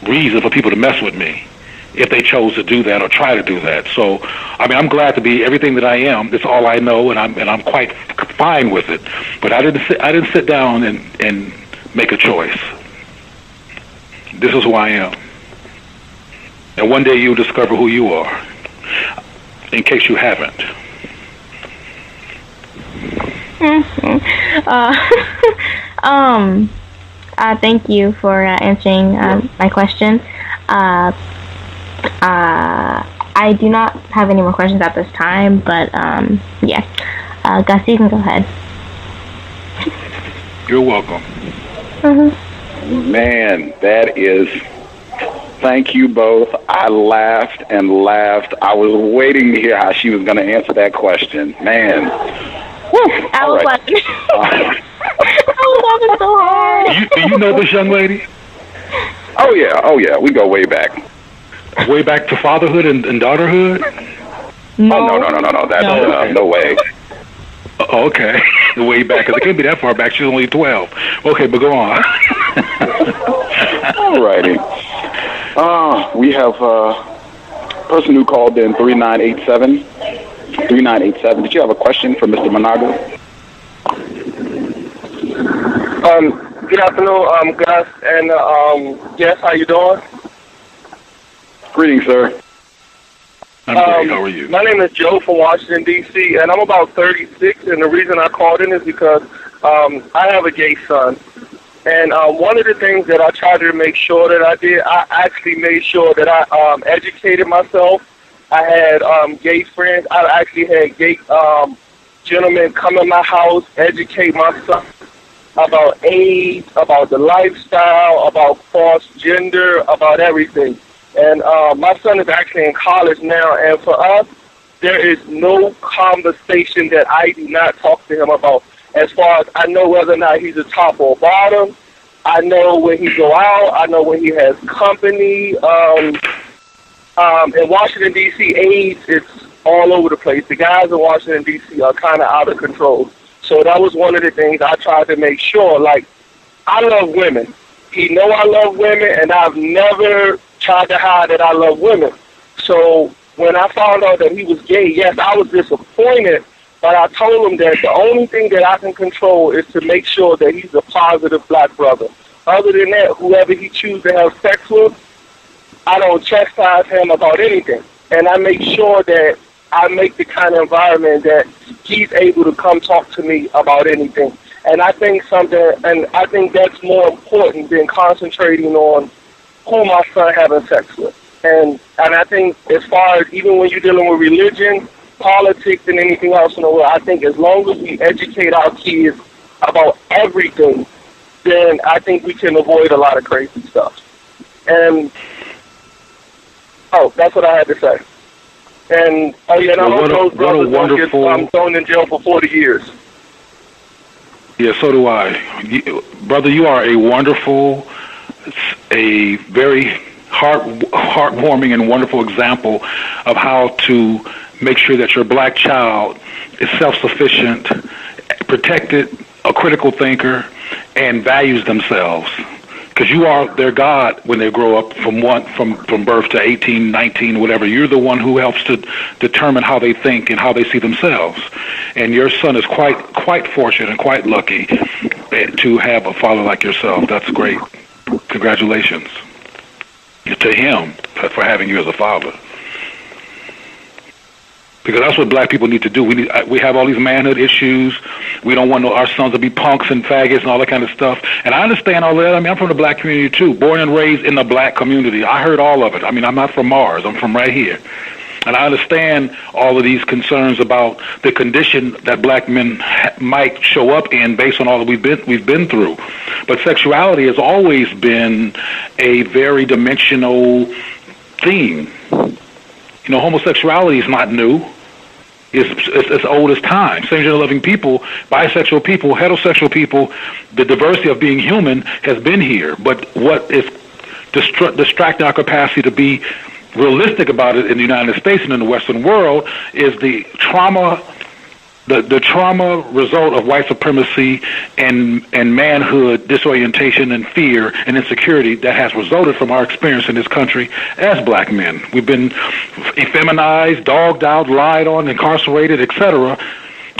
reason for people to mess with me if they chose to do that or try to do that. So, I'm glad to be everything that I am. It's all I know, and I'm quite fine with it. But I didn't sit down and make a choice. This is who I am. And one day you'll discover who you are, in case you haven't. Thank you for answering my question. I do not have any more questions at this time, but yeah. Gus, you can go ahead. You're welcome. Mm-hmm. Man, that is... Thank you both. I laughed and laughed. I was waiting to hear how she was going to answer that question. Man. I was laughing. I was laughing so hard. Do you know this young lady? Oh, yeah. We go way back. Way back to fatherhood and daughterhood? No. Oh, no. That's no way. Okay. Way back, because it can't be that far back. She's only 12. Okay, but go on. All righty. We have a person who called in 3987. 3987. Did you have a question for Mr. Manago? Good afternoon, Gus, and yes, how you doing? Greetings, sir. I'm great. How are you? My name is Joe from Washington, D.C., and I'm about 36, and the reason I called in is because I have a gay son. And one of the things that I tried to make sure that I did, I actually made sure that I educated myself. I had gay friends. I actually had gay gentlemen come in my house, educate my son about AIDS, about the lifestyle, about false gender, about everything. And my son is actually in college now, and for us, there is no conversation that I do not talk to him about. As far as I know whether or not he's a top or bottom, I know when he go out, I know when he has company. In Washington, D.C., AIDS, it's all over the place. The guys in Washington, D.C. are kind of out of control. So that was one of the things I tried to make sure. Like, I love women. He know I love women, and I've never tried to hide that I love women. So when I found out that he was gay, yes, I was disappointed. But I told him that the only thing that I can control is to make sure that he's a positive black brother. Other than that, whoever he chooses to have sex with, I don't chastise him about anything. And I make sure that I make the kind of environment that he's able to come talk to me about anything. And I think that's more important than concentrating on who my son having sex with. And I think as far as even when you're dealing with religion, politics, and anything else in the world, I think as long as we educate our kids about everything, then I think we can avoid a lot of crazy stuff. And that's what I had to say. And I hope those brothers don't get thrown in jail for 40 years. Yeah, so do I. Brother, you are a wonderful, a very heartwarming and wonderful example of how to make sure that your black child is self-sufficient, protected, a critical thinker, and values themselves. Because you are their God when they grow up from birth to 18, 19, whatever. You're the one who helps to determine how they think and how they see themselves. And your son is quite fortunate and quite lucky to have a father like yourself. That's great. Congratulations to him for having you as a father. Because that's what black people need to do. We have all these manhood issues. We don't want our sons to be punks and faggots and all that kind of stuff. And I understand all that. I mean, I'm from the black community too, born and raised in the black community. I heard all of it. I mean, I'm not from Mars. I'm from right here. And I understand all of these concerns about the condition that black men might show up in based on all that we've been through. But sexuality has always been a very dimensional theme. You know, homosexuality is not new. It's as old as time. Same-gender loving people, bisexual people, heterosexual people, the diversity of being human has been here. But what is distracting our capacity to be realistic about it in the United States and in the Western world is the trauma, the trauma result of white supremacy and manhood disorientation and fear and insecurity that has resulted from our experience in this country as black men. We've been effeminized, dogged out, lied on, incarcerated, etc.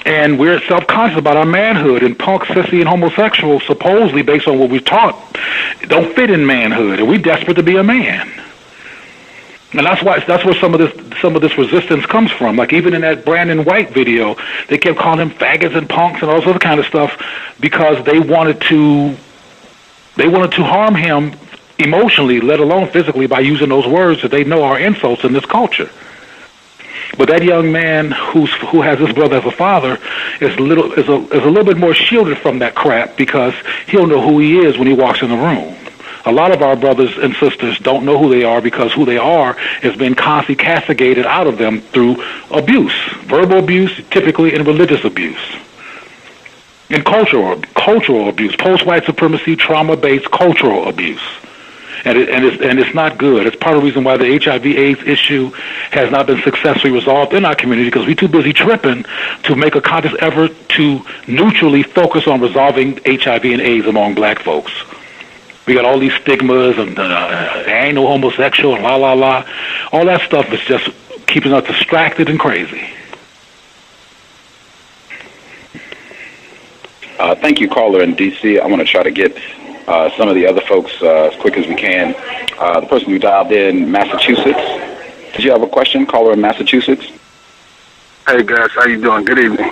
And we're self-conscious about our manhood, and punk, sissy, and homosexual, supposedly based on what we've taught, don't fit in manhood, and we're desperate to be a man. And that's where some of this resistance comes from. Like even in that Brandon White video, they kept calling him faggots and punks and all this other kind of stuff because they wanted to harm him emotionally, let alone physically, by using those words that they know are insults in this culture. But that young man who has his brother as a father is a little bit more shielded from that crap because he'll know who he is when he walks in the room. A lot of our brothers and sisters don't know who they are because who they are has been constantly castigated out of them through abuse, verbal abuse, typically, and religious abuse. And cultural abuse, post-white supremacy, trauma-based cultural abuse. And it's not good. It's part of the reason why the HIV/AIDS issue has not been successfully resolved in our community because we're too busy tripping to make a conscious effort to neutrally focus on resolving HIV and AIDS among black folks. We got all these stigmas and I ain't no homosexual and la la la. All that stuff is just keeping us distracted and crazy. Thank you, caller in D.C. I want to try to get some of the other folks as quick as we can. The person who dialed in, Massachusetts. Did you have a question, caller in Massachusetts? Hey, guys, how you doing? Good evening.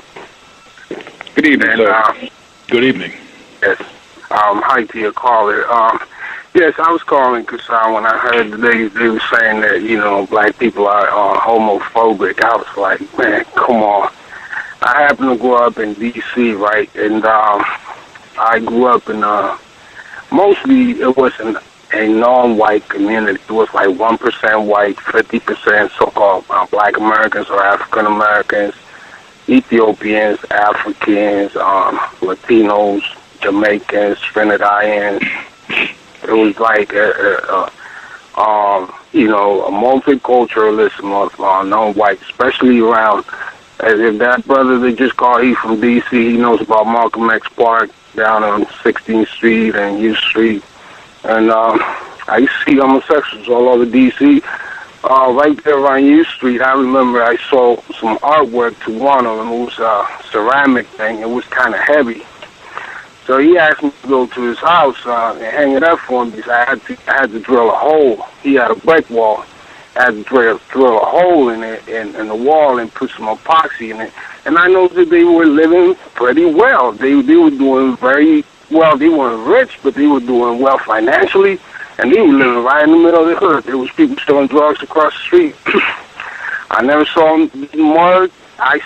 Good evening, sir. Good evening. Yes. Hi to your caller. Yes, I was calling because when I heard they were saying that, you know, black people are homophobic, I was like, man, come on. I happen to grow up in D.C., right? And I grew up in mostly it wasn't a non-white community. It was like 1% white, 50% so-called black Americans or African Americans, Ethiopians, Africans, Latinos, Jamaicans, Trinidadians. It was like you know, a multiculturalism of non-white, especially around. If that brother that just called, he's from D.C., he knows about Malcolm X Park down on 16th Street and U Street. And I used to see homosexuals all over D.C. Right there around U Street, I remember I saw some artwork to one of them. It was a ceramic thing. It was kind of heavy. So he asked me to go to his house and hang it up for him because I had to drill a hole. He had a brick wall. I had to drill a hole in it in the wall and put some epoxy in it. And I know that they were living pretty well. They were doing very well. They weren't rich, but they were doing well financially. And they were living right in the middle of the hood. There was people selling drugs across the street. I never saw them more. I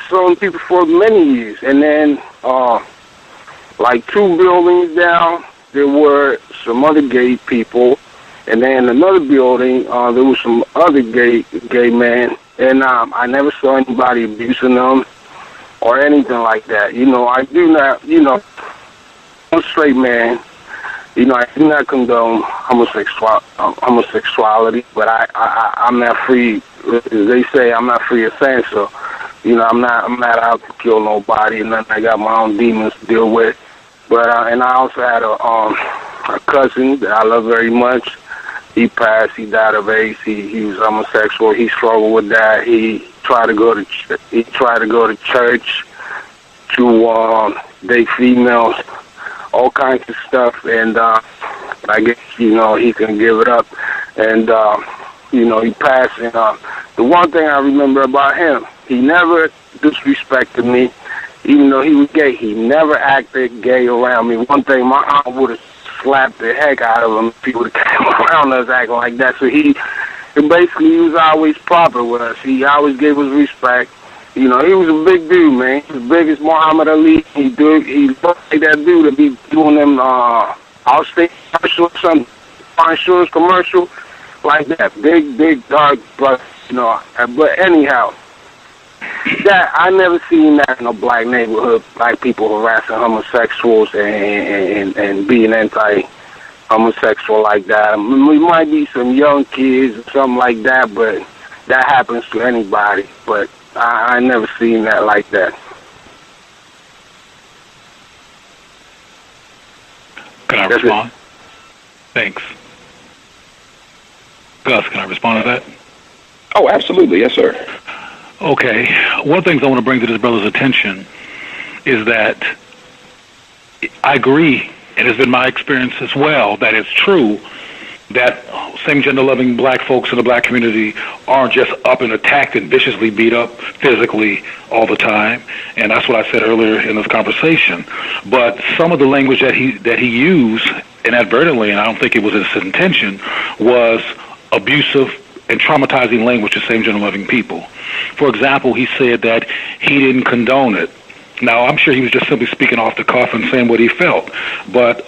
saw them people for many years. And then like 2 buildings down, there were some other gay people. And then another building, there was some other gay men. And I never saw anybody abusing them or anything like that. You know, I do not, you know, I'm a straight man. You know, I do not condone homosexuality, but I'm not free. As they say, I'm not free of saying so. You know, I'm not out to kill nobody and nothing. I got my own demons to deal with. But and I also had a cousin that I love very much. He passed. He died of AIDS. He was homosexual. He struggled with that. He tried to go to church to date females, all kinds of stuff. And I guess, you know, he couldn't give it up. And you know, he passed. And the one thing I remember about him, he never disrespected me, even though he was gay. He never acted gay around me. One thing, my aunt would have slapped the heck out of him if he would have came around us acting like that. So he was always proper with us. He always gave us respect. You know, he was a big dude, man. He was big as Muhammad Ali. He looked like that dude to be doing them Allstate commercial or some insurance commercial like that. Big, dark, but you know. But anyhow, that I never seen that in a black neighborhood. Black people harassing homosexuals and being anti-homosexual like that. We might be some young kids or something like that, but that happens to anybody. But I never seen that like that. Can I respond? Thanks. Gus, can I respond to that? Oh, absolutely. Yes, sir. Okay. One of the things I want to bring to this brother's attention is that I agree, and it's been my experience as well, that it's true that same-gender loving black folks in the black community aren't just up and attacked and viciously beat up physically all the time. And that's what I said earlier in this conversation. But some of the language that he used inadvertently, and I don't think it was his intention, was abusive and traumatizing language to same-gender loving people. For example, he said that he didn't condone it. Now, I'm sure he was just simply speaking off the cuff and saying what he felt. But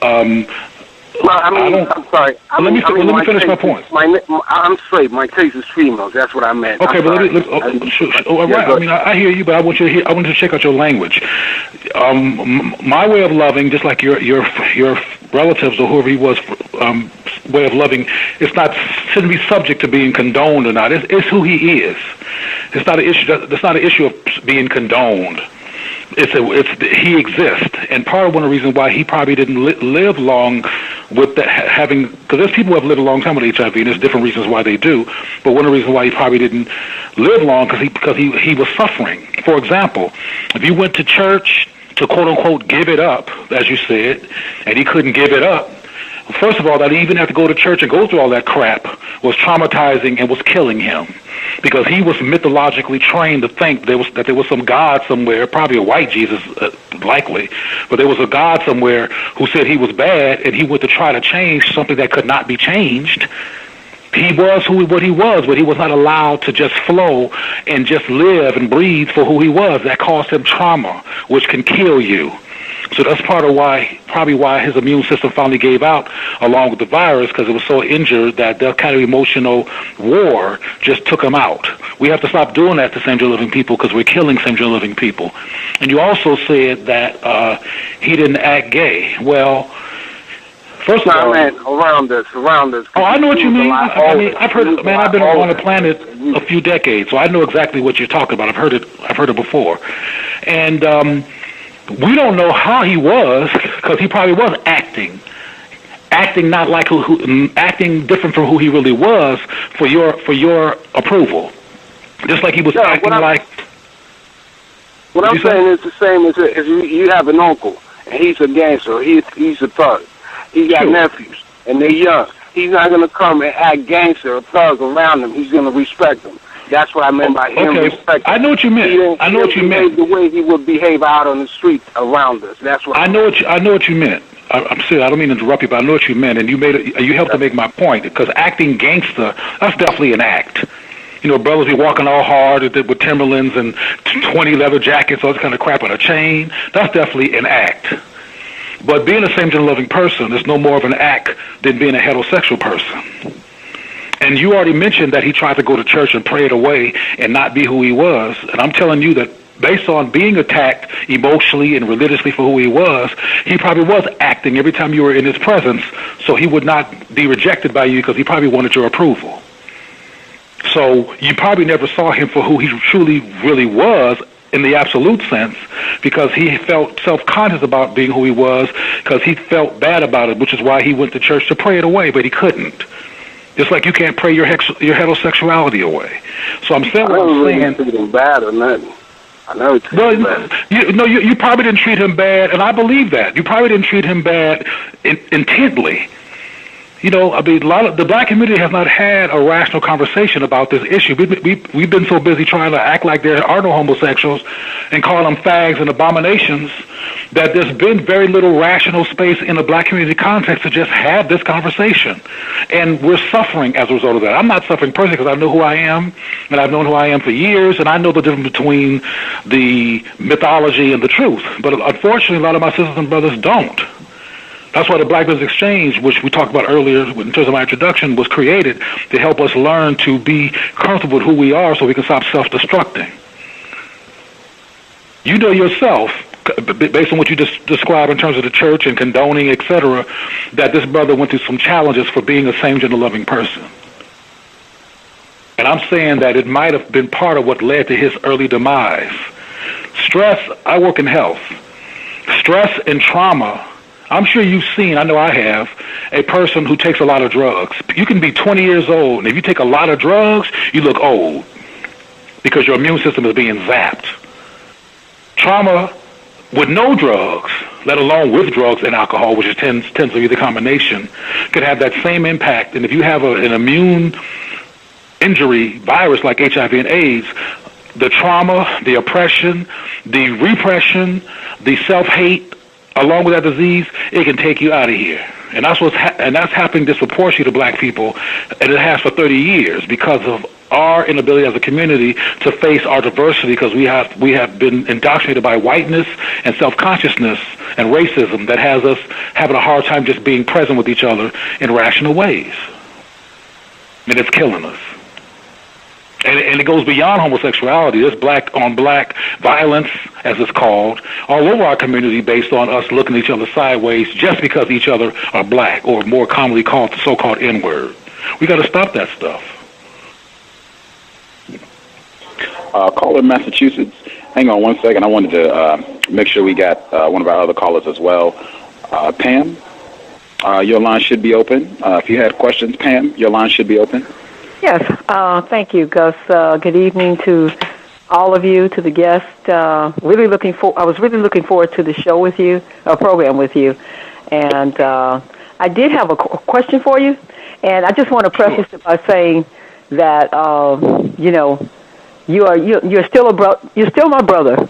well, I'm sorry. Let me finish my point. I'm straight. My case is females. That's what I meant. Okay, but right. I mean, I hear you, but I want you to check out your language. My way of loving, just like your relatives or whoever he was, way of loving, shouldn't be subject to being condoned or not. It's who he is. It's not an issue. That's not an issue of being condoned. He exists, and part of one of the reasons why he probably didn't live long with because there's people who have lived a long time with HIV, and there's different reasons why they do. But one of the reasons why he probably didn't live long because he was suffering. For example, if you went to church to quote unquote give it up, as you said, and he couldn't give it up. First of all, that he even have to go to church and go through all that crap was traumatizing and was killing him, because he was mythologically trained to think that there was some God somewhere, probably a white Jesus, likely, but there was a God somewhere who said he was bad, and he went to try to change something that could not be changed. He was what he was, but he was not allowed to just flow and just live and breathe for who he was. That caused him trauma, which can kill you. So that's probably why his immune system finally gave out along with the virus, because it was so injured that that kind of emotional war just took him out. We have to stop doing that to same-gender living people, because we're killing same-gender living people. And you also said that he didn't act gay. Well, first of all, man, around this. Oh, I know what you mean. I've heard it, man. I've been on the planet a few decades, so I know exactly what you're talking about. I've heard it before, and we don't know how he was, because he probably was acting not like acting different from who he really was for your approval, just like he was acting like. What I'm saying is the same as you have an uncle and he's a gangster, he's a thug. He got nephews, and they're young. He's not going to come and act gangster or thug around them. He's going to respect them. That's what I meant by him respecting. I know what you meant. I know what you meant. The way he would behave out on the street around us. That's what I know what you meant. I'm serious. I don't mean to interrupt you, but I know what you meant, and you helped to make my point. Because acting gangster, that's definitely an act. You know, brothers be walking all hard with Timberlands and 20 leather jackets, all this kind of crap on a chain. That's definitely an act. But being a same-gender loving person is no more of an act than being a heterosexual person. And you already mentioned that he tried to go to church and pray it away and not be who he was. And I'm telling you that based on being attacked emotionally and religiously for who he probably was acting every time you were in his presence, so he would not be rejected by you, because he probably wanted your approval. So you probably never saw him for who he truly really was in the absolute sense, because he felt self-conscious about being who he was, because he felt bad about it, which is why he went to church to pray it away, but he couldn't. Just like you can't pray your heterosexuality away. So I'm saying what I'm saying. I don't really treat him bad or nothing. I never treat him bad. You probably didn't treat him bad, and I believe that. You probably didn't treat him bad intently. You know, I mean, a lot of the black community has not had a rational conversation about this issue. We've been so busy trying to act like there are no homosexuals and call them fags and abominations that there's been very little rational space in the black community context to just have this conversation. And we're suffering as a result of that. I'm not suffering personally, because I know who I am, and I've known who I am for years, and I know the difference between the mythology and the truth. But unfortunately, a lot of my sisters and brothers don't. That's why the Black Business Exchange, which we talked about earlier in terms of my introduction, was created to help us learn to be comfortable with who we are, so we can stop self-destructing. You know yourself, based on what you just described in terms of the church and condoning, etc., that this brother went through some challenges for being a same-gender loving person. And I'm saying that it might have been part of what led to his early demise. Stress, I work in health. Stress and trauma, I'm sure you've seen, I know I have, a person who takes a lot of drugs. You can be 20 years old, and if you take a lot of drugs, you look old, because your immune system is being zapped. Trauma with no drugs, let alone with drugs and alcohol, which tends to be the combination, could have that same impact. And if you have an immune injury virus like HIV and AIDS, the trauma, the oppression, the repression, the self-hate, along with that disease, it can take you out of here. And that's that's happening disproportionately to black people, and it has for 30 years, because of our inability as a community to face our diversity, because we have been indoctrinated by whiteness and self-consciousness and racism that has us having a hard time just being present with each other in rational ways. And it's killing us. And it goes beyond homosexuality. There's black-on-black violence, as it's called, all over our community, based on us looking at each other sideways just because each other are black, or more commonly called the so-called N-word. We got to stop that stuff. Caller in Massachusetts, hang on one second. I wanted to make sure we got one of our other callers as well. Pam, your line should be open. If you had questions, Pam, your line should be open. Yes, thank you, Gus. Good evening to all of you, to the guest. I was really looking forward to the show with you, program with you, and I did have a question for you. And I just want to preface it by saying that you're still my brother,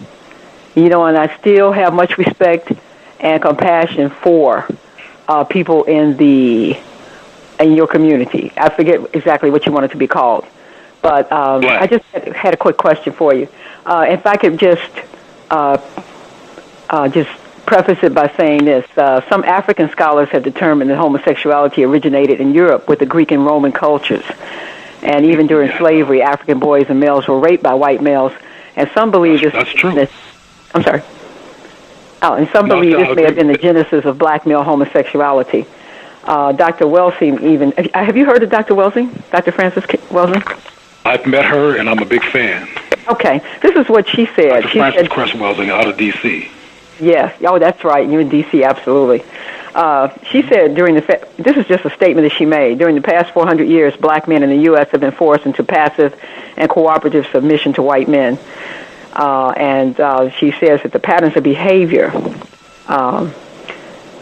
and I still have much respect and compassion for people in your community. I forget exactly what you want it to be called, but I just had a quick question for you. If I could just preface it by saying this. Some African scholars have determined that homosexuality originated in Europe with the Greek and Roman cultures. And even during slavery, African boys and males were raped by white males. And some believe that's true. I'm sorry. Oh, and some believe this may have been the genesis of black male homosexuality. Dr. Welsing even... Have you heard of Dr. Welsing? Dr. Frances Welsing? I've met her, and I'm a big fan. Okay. This is what she said. Dr. Frances Cress Welsing out of D.C. Yes. Oh, that's right. You're in D.C., absolutely. She said this is just a statement that she made, during the past 400 years, black men in the U.S. have been forced into passive and cooperative submission to white men. And she says that the patterns of behavior,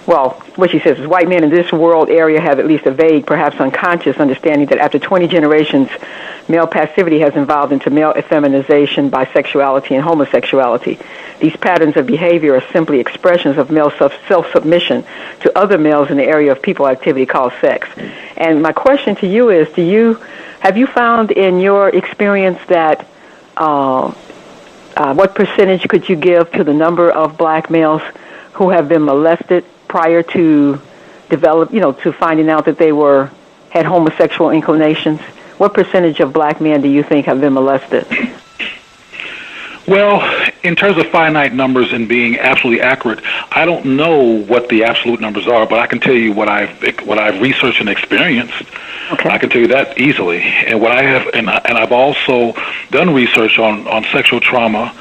what she says is white men in this world area have at least a vague, perhaps unconscious understanding that after 20 generations, male passivity has evolved into male effeminization, bisexuality, and homosexuality. These patterns of behavior are simply expressions of male self-submission to other males in the area of people activity called sex. And my question to you is, have you found in your experience that what percentage could you give to the number of black males who have been molested prior to to finding out that they had homosexual inclinations? What percentage of black men do you think have been molested? Well, in terms of finite numbers and being absolutely accurate, I don't know what the absolute numbers are, but I can tell you what I've researched and experienced. Okay. I can tell you that easily. And what I have, and I've also done research on sexual trauma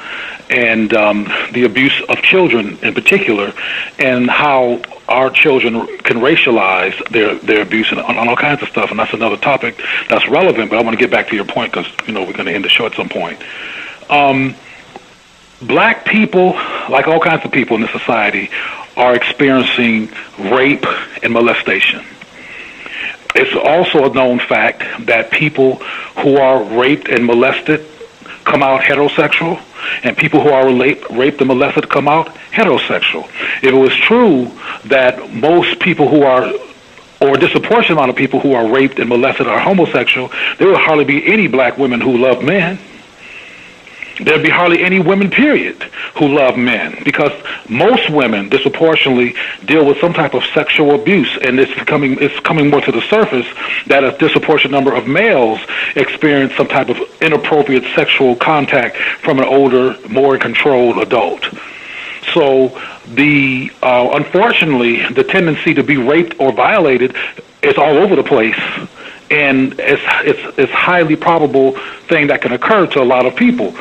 and the abuse of children in particular, and how our children can racialize their abuse and on all kinds of stuff. And that's another topic that's relevant. But I want to get back to your point because we're going to end the show at some point. Black people, like all kinds of people in this society, are experiencing rape and molestation. It's also a known fact that people who are raped and molested come out heterosexual, and people who are raped and molested come out heterosexual. If it was true that most people who are, or a disproportionate amount of people who are raped and molested are homosexual, there would hardly be any black women who love men. There'd be hardly any women, period, who love men, because most women disproportionately deal with some type of sexual abuse, and it's coming more to the surface that a disproportionate number of males experience some type of inappropriate sexual contact from an older, more controlled adult. So unfortunately, the tendency to be raped or violated is all over the place. And it's highly probable thing that can occur to a lot of people,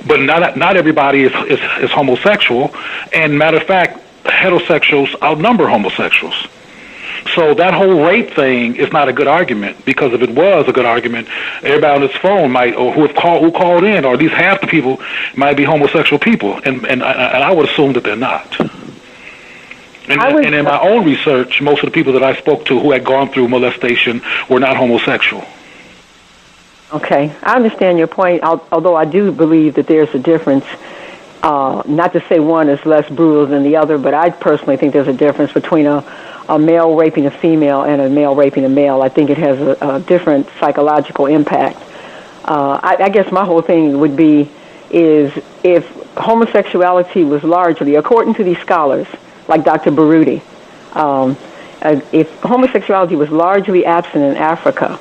but not everybody is homosexual. And matter of fact, heterosexuals outnumber homosexuals. So that whole rape thing is not a good argument, because if it was a good argument, everybody on this phone might, or who called in, or at least half the people might be homosexual people, and I would assume that they're not. And in my own research, most of the people that I spoke to who had gone through molestation were not homosexual. Okay, I understand your point, although I do believe that there's a difference. Not to say one is less brutal than the other, but I personally think there's a difference between a male raping a female and a male raping a male. I think it has a different psychological impact. I guess my whole thing would be is if homosexuality was largely, according to these scholars, like Dr. Baruti, if homosexuality was largely absent in Africa,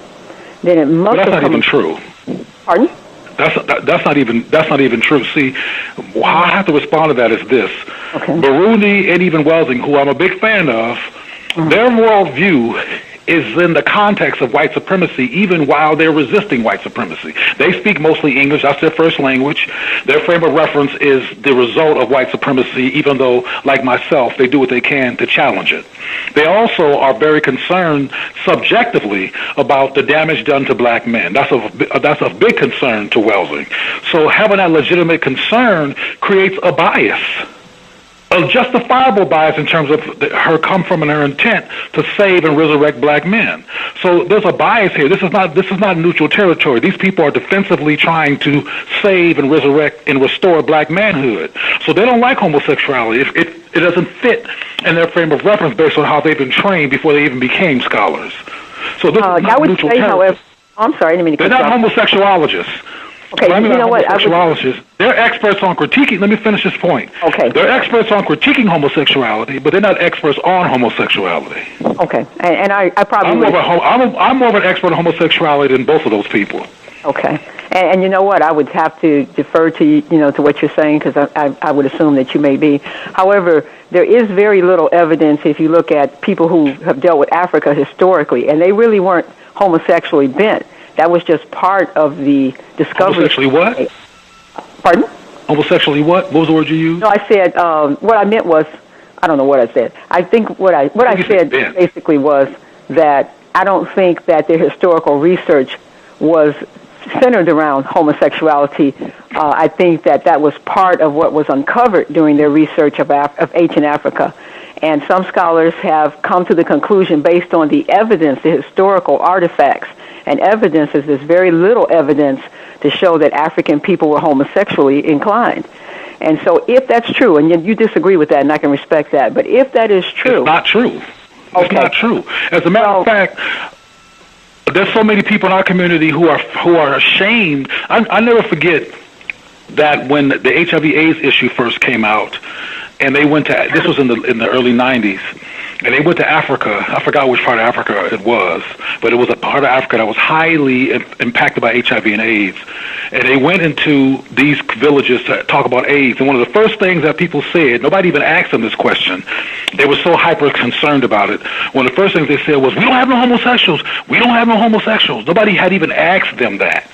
then it must have come... That's not even true. Pardon? That's not even true. See, how I have to respond to that is this. Okay. Baruti and even Welsing, who I'm a big fan of, their worldview is in the context of white supremacy, even while they're resisting white supremacy. They speak mostly English. That's their first language. Their frame of reference is the result of white supremacy, even though, like myself, they do what they can to challenge it. They also are very concerned subjectively about the damage done to black men. That's a big concern to Welsing. So having that legitimate concern creates a bias a justifiable bias in terms of her come from and her intent to save and resurrect black men. So there's a bias here. This is not neutral territory. These people are defensively trying to save and resurrect and restore black manhood. So they don't like homosexuality. It doesn't fit in their frame of reference based on how they've been trained before they even became scholars. So this is not neutral territory. However, I'm sorry, I didn't mean to They're not homosexualologists. Okay, you know what? Homosexuologists, they're experts on critiquing. Let me finish this point. Okay. They're experts on critiquing homosexuality, but they're not experts on homosexuality. Okay, and I probably I'm more of an expert on homosexuality than both of those people. Okay, and you know what? I would have to defer to to what you're saying because I would assume that you may be. However, there is very little evidence if you look at people who have dealt with Africa historically, and they really weren't homosexually bent. That was just part of the discovery. Homosexually what? Pardon? Homosexually what? What was the word you used? No, I said what I meant was, I don't know what I said. I think what I said basically was that I don't think that their historical research was centered around homosexuality. I think that was part of what was uncovered during their research of ancient Africa. And some scholars have come to the conclusion based on the evidence, the historical artifacts, and evidence is there's very little evidence to show that African people were homosexually inclined. And so if that's true, and you disagree with that, and I can respect that, but if that is true... It's not true. It's not true. As a matter of fact, there's so many people in our community who are ashamed. I never forget that when the HIV/AIDS issue first came out, and they went to, this was in the early 90s, and they went to Africa. I forgot which part of Africa it was, but it was a part of Africa that was highly impacted by HIV and AIDS. And they went into these villages to talk about AIDS. And one of the first things that people said, nobody even asked them this question. They were so hyper concerned about it. One of the first things they said was, "We don't have no homosexuals. We don't have no homosexuals." Nobody had even asked them that.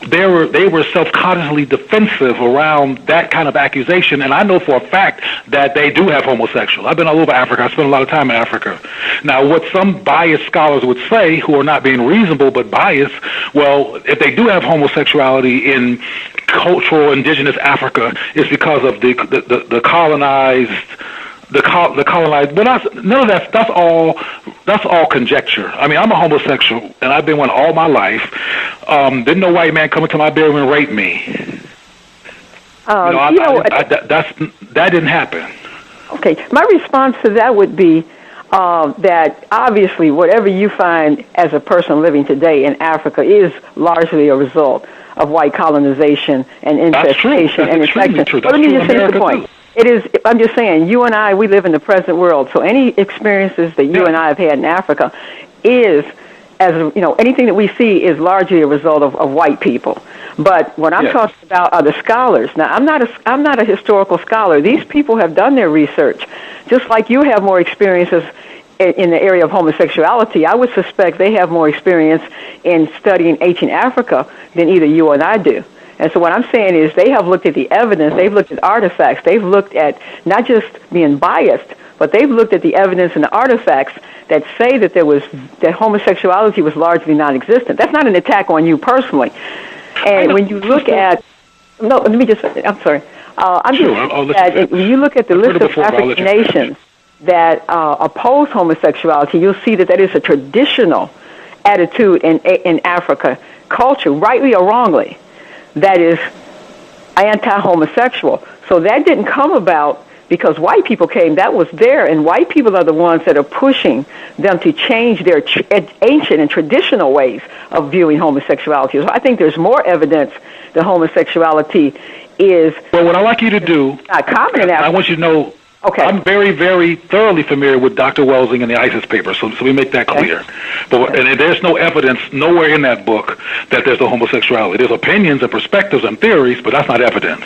They were self-consciously defensive around that kind of accusation, and I know for a fact that they do have homosexuals. I've been all over Africa. I spent a lot of time in Africa. Now, what some biased scholars would say, who are not being reasonable but biased, well, if they do have homosexuality in cultural indigenous Africa, it's because of the colonized. The colonized, but none of that. That's all conjecture. I mean, I'm a homosexual, and I've been one all my life. Didn't no white man come into my bedroom and rape me. That didn't happen. Okay, my response to that would be that obviously whatever you find as a person living today in Africa is largely a result of white colonization and infestation and infection. Let me just finish the point. It is. I'm just saying, you and I, we live in the present world. So any experiences that you and I have had in Africa is, as anything that we see is largely a result of white people. But what I'm talking about are the scholars. Now, I'm not a historical scholar. These people have done their research, just like you have more experiences in the area of homosexuality. I would suspect they have more experience in studying ancient Africa than either you and I do. And so what I'm saying is they have looked at the evidence, they've looked at artifacts, they've looked at not just being biased, but they've looked at the evidence and the artifacts that say that that homosexuality was largely non-existent. That's not an attack on you personally. And when you look at, I'm sorry. When you look at the list of African nations that oppose homosexuality, you'll see that is a traditional attitude in Africa culture, rightly or wrongly, that is anti-homosexual. So that didn't come about because white people came. That was there, and white people are the ones that are pushing them to change their ancient and traditional ways of viewing homosexuality. So I think there's more evidence that homosexuality is... Well, what I'd like you to do... not common in Africa. I want you to know... Okay. I'm very, very thoroughly familiar with Dr. Welsing and the ISIS paper, so we make that clear. But and there's no evidence nowhere in that book that there's no homosexuality. There's opinions and perspectives and theories, but that's not evidence.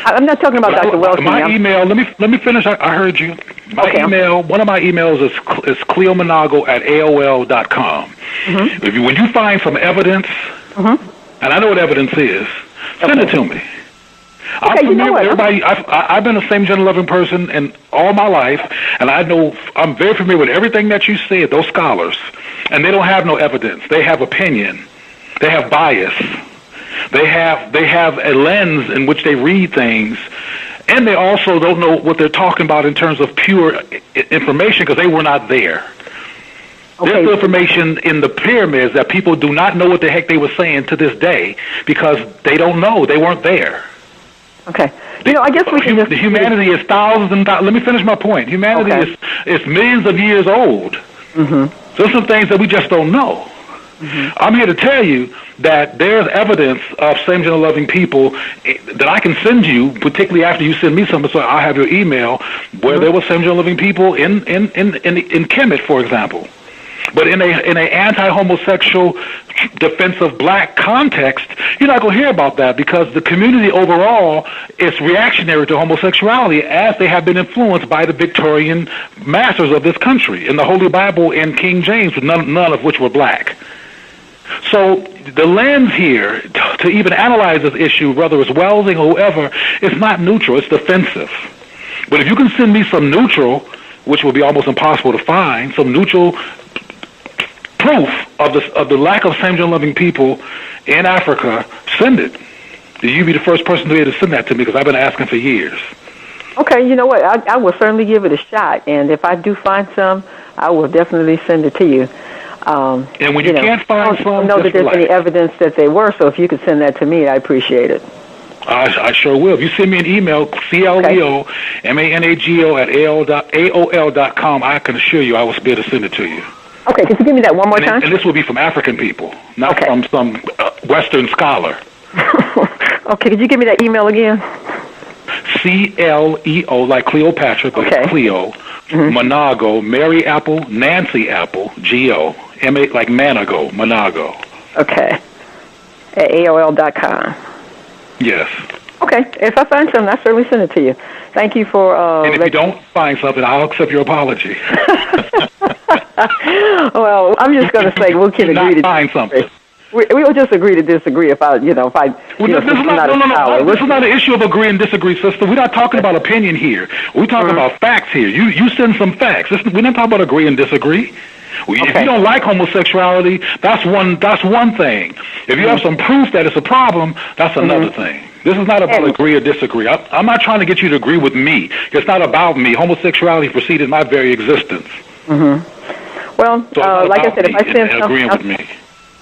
I'm not talking about Dr. Welsing. My email. Let me finish. I heard you. My email. One of my emails is Cleo Manago at AOL.com. Mm-hmm. When you find some evidence, and I know what evidence is, send it to me. Okay, everybody. I've been the same gender-loving person in all my life, and I'm very familiar with everything that you said. Those scholars, and they don't have no evidence. They have opinion. They have bias. They have a lens in which they read things, And they also don't know what they're talking about in terms of pure information because they were not there. Okay. There's information in the pyramids that people do not know what the heck they were saying to this day because they don't know. They weren't there. Okay. I guess we can humanity is thousands and thousands. Let me finish my point. Humanity is millions of years old. Mm-hmm. So there's some things that we just don't know. Mm-hmm. I'm here to tell you that there's evidence of same-gender loving people that I can send you, particularly after you send me something, so I have your email, where there were same-gender loving people in Kemet, for example. But in a anti-homosexual defense of black context, you're not going to hear about that because the community overall is reactionary to homosexuality as they have been influenced by the Victorian masters of this country in the Holy Bible and King James, none of which were black. So the lens here to even analyze this issue, whether it's Welsing or whoever, is not neutral, it's defensive. But if you can send me some neutral, which will be almost impossible to find, some neutral proof of the lack of same-gender loving people in Africa, send it. You be the first person to be able to send that to me because I've been asking for years. Okay, you know what? I will certainly give it a shot, and if I do find some, I will definitely send it to you. And when you can't find some, I don't know that there's any evidence that they were, so if you could send that to me, I appreciate it. I sure will. If you send me an email, CLEOMANAGO@AOL.com, I can assure you I will be able to send it to you. Okay, could you give me that one more time? And this will be from African people, not from some Western scholar. Okay, could you give me that email again? CLEO, like Cleopatra, but it's Cleo, Manago, Mary Apple, Nancy Apple, G-O, M-A, like Manago, Manago. Okay, at AOL.com. Yes. Okay, if I find something, I'll certainly send it to you. Thank you for... and if you don't find something, I'll accept your apology. Well, I'm just going to say we can agree to find something. We will just agree to disagree this is not an issue of agree and disagree, sister. We're not talking about opinion here. We're talking about facts here. You send some facts. We're not talking about agree and disagree. If you don't like homosexuality, that's one thing. If you have some proof that it's a problem, that's another thing. This is not about agree or disagree. I'm not trying to get you to agree with me. It's not about me. Homosexuality preceded my very existence. Mm-hmm. Well, so like I said, if I send something, with me.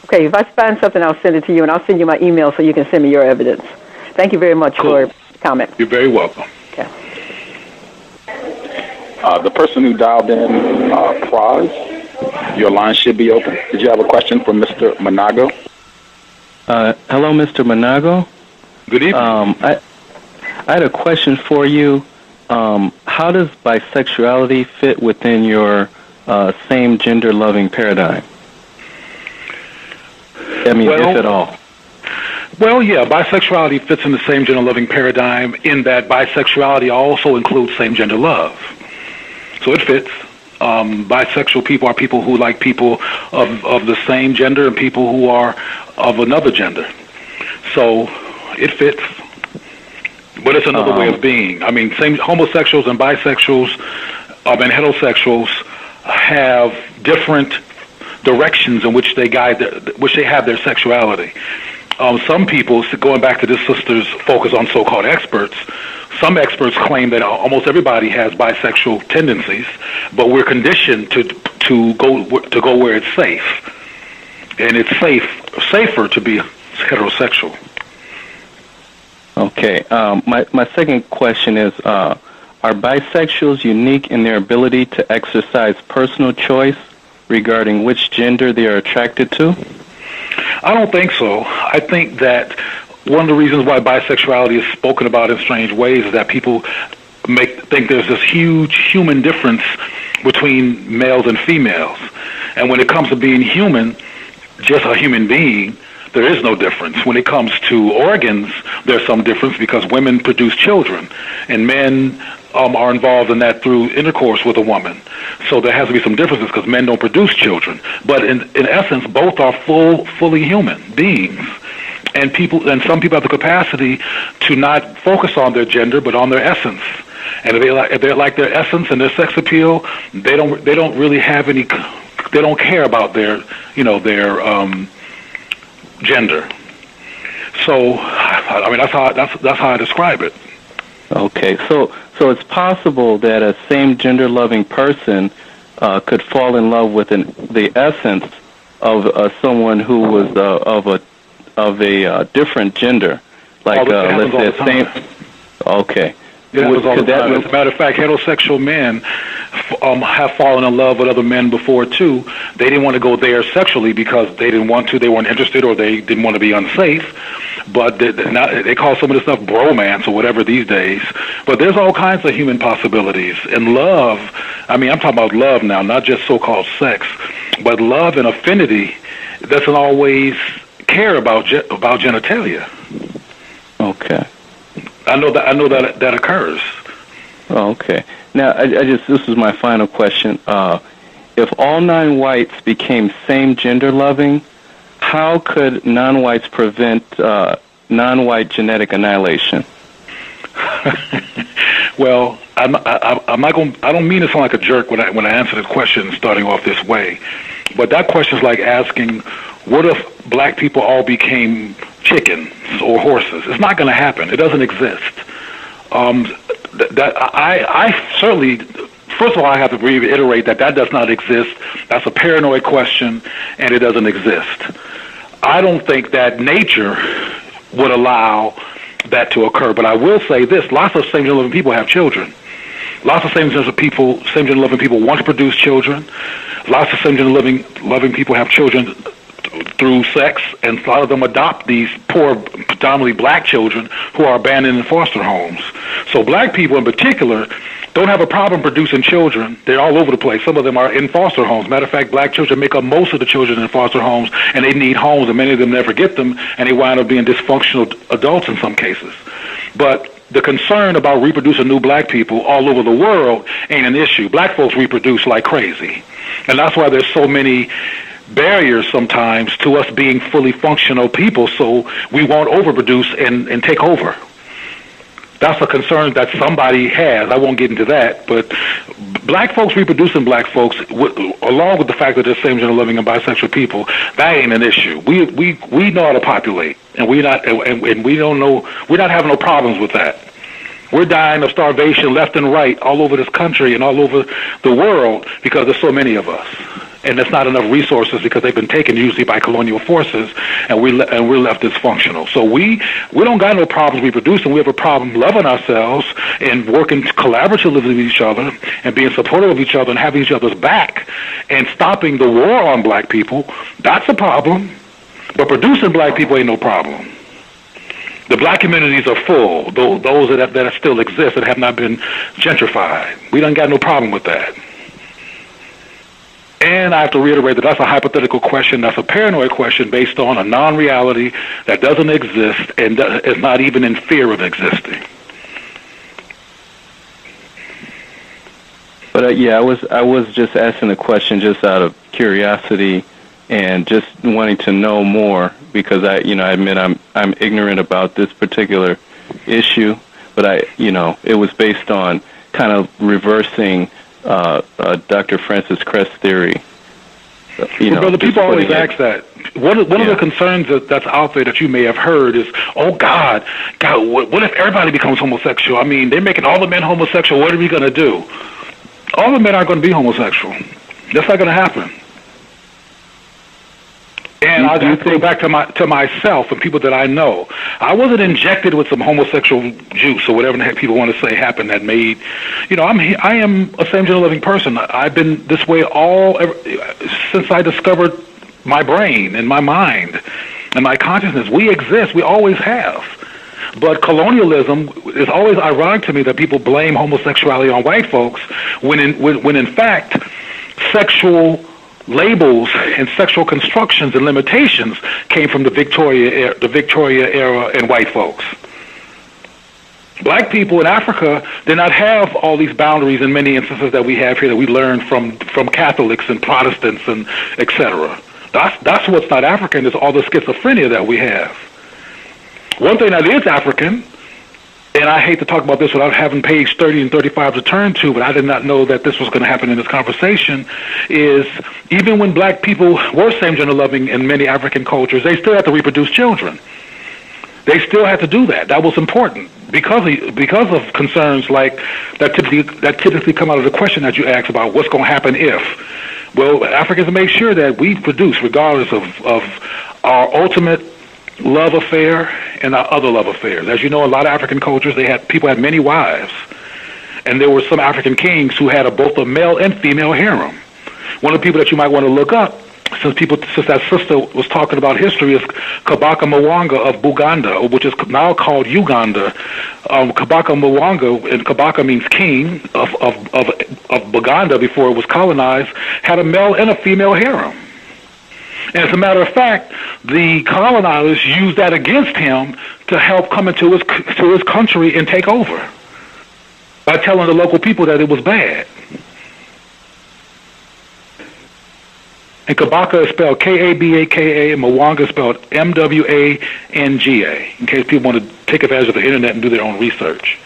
Okay, if I find something, I'll send it to you, and I'll send you my email so you can send me your evidence. Thank you very much for the comment. You're very welcome. Okay. The person who dialed in, Praz, your line should be open. Did you have a question for Mr. Manago? Hello, Mr. Manago. Good evening. I had a question for you. How does bisexuality fit within your same gender-loving paradigm? I mean, if at all. Well, yeah, bisexuality fits in the same gender-loving paradigm in that bisexuality also includes same-gender love. So it fits. Bisexual people are people who like people of the same gender and people who are of another gender. So it fits. But it's another way of being. I mean, same homosexuals and bisexuals and heterosexuals have different directions in which they have their sexuality. Some people, going back to this sister's focus on so-called experts, some experts claim that almost everybody has bisexual tendencies, but we're conditioned to go where it's safe, and it's safer to be heterosexual. Okay. My second question is: are bisexuals unique in their ability to exercise personal choice regarding which gender they are attracted to? I don't think so. I think that one of the reasons why bisexuality is spoken about in strange ways is that people think there's this huge human difference between males and females. And when it comes to being human, just a human being, there is no difference. When it comes to organs, there's some difference because women produce children, and men are involved in that through intercourse with a woman. So there has to be some differences because men don't produce children. But in essence, both are fully human beings. And some people have the capacity to not focus on their gender, but on their essence. And if they like their essence and their sex appeal, they don't really have any. They don't care about their gender. So I mean that's how I describe it. Okay, so it's possible that a same gender loving person could fall in love with the essence of someone who was of a different gender, like let's say a same. Okay. Yeah, as a matter of fact, heterosexual men have fallen in love with other men before too. They didn't want to go there sexually because they didn't want to, they weren't interested, or they didn't want to be unsafe. But they call some of this stuff bromance or whatever these days. But there's all kinds of human possibilities. And love, I mean, I'm talking about love now, not just so-called sex, but love and affinity doesn't always care about genitalia. Okay. I know that occurs. Oh, okay. Now, this is my final question. If all non-whites became same gender loving, how could non-whites prevent non-white genetic annihilation? Well, I'm not going. I don't mean to sound like a jerk when I answer this question, starting off this way. But that question is like asking, what if black people all became chickens or horses? It's not going to happen. It doesn't exist. I certainly, first of all, I have to reiterate that does not exist. That's a paranoid question, and it doesn't exist. I don't think that nature would allow that to occur. But I will say this: lots of same gender-loving people have children. Lots of same gender-loving people want to produce children. Lots of same gender-loving people have children through sex, and a lot of them adopt these poor, predominantly black children who are abandoned in foster homes. So black people in particular don't have a problem producing children. They're all over the place. Some of them are in foster homes. Matter of fact, black children make up most of the children in foster homes, and they need homes, and many of them never get them, and they wind up being dysfunctional adults in some cases. But the concern about reproducing new black people all over the world ain't an issue. Black folks reproduce like crazy. And that's why there's so many barriers sometimes to us being fully functional people, so we won't overproduce and take over. That's a concern that somebody has. I won't get into that, but black folks reproducing black folks, along with the fact that they're same gender loving and bisexual people, that ain't an issue. We know how to populate, and we don't know, we're not having no problems with that. We're dying of starvation left and right all over this country and all over the world because there's so many of us. And there's not enough resources because they've been taken usually by colonial forces, and we're left dysfunctional. So we don't got no problems reproducing. We have a problem loving ourselves and working collaboratively with each other and being supportive of each other and having each other's back and stopping the war on black people. That's a problem. But producing black people ain't no problem. The black communities are full, those that still exist that have not been gentrified. We don't got no problem with that. And I have to reiterate that that's a hypothetical question. That's a paranoid question based on a non-reality that doesn't exist and is not even in fear of existing. But I was just asking the question just out of curiosity and just wanting to know more because I admit I'm ignorant about this particular issue, but it was based on kind of reversing Dr. Francis Crest's theory. Brother, people always ask that. One of the concerns that's out there that you may have heard is, oh God, what if everybody becomes homosexual? I mean, they're making all the men homosexual. What are we going to do? All the men aren't going to be homosexual. That's not going to happen. And I'll have to go back to myself and people that I know. I wasn't injected with some homosexual juice or whatever the heck people want to say happened that made, I am a same gender loving person. I've been this way since I discovered my brain and my mind and my consciousness. We exist. We always have. But colonialism is always ironic to me that people blame homosexuality on white folks when in fact sexual labels and sexual constructions and limitations came from the Victoria era and white folks. Black people in Africa did not have all these boundaries in many instances that we have here that we learned from Catholics and Protestants and etc. That's what's not African is all the schizophrenia that we have. One thing that is African, and I hate to talk about this without having page 30 and 35 to turn to, but I did not know that this was going to happen in this conversation, is even when black people were same-gender loving in many African cultures, they still have to reproduce children. They still had to do that. That was important because of concerns like that typically come out of the question that you asked about what's going to happen if. Well, Africans make sure that we produce regardless of our ultimate love affair and our other love affairs. As you know, a lot of African cultures, people had many wives. And there were some African kings who had both a male and female harem. One of the people that you might want to look up, since that sister was talking about history, is Kabaka Mwanga of Buganda, which is now called Uganda. Kabaka Mwanga, and Kabaka means king of Buganda before it was colonized, had a male and a female harem. And as a matter of fact, the colonizers used that against him to help come into his country and take over, by telling the local people that it was bad. And Kabaka is spelled Kabaka, and Mwanga is spelled Mwanga, in case people want to take advantage of the internet and do their own research.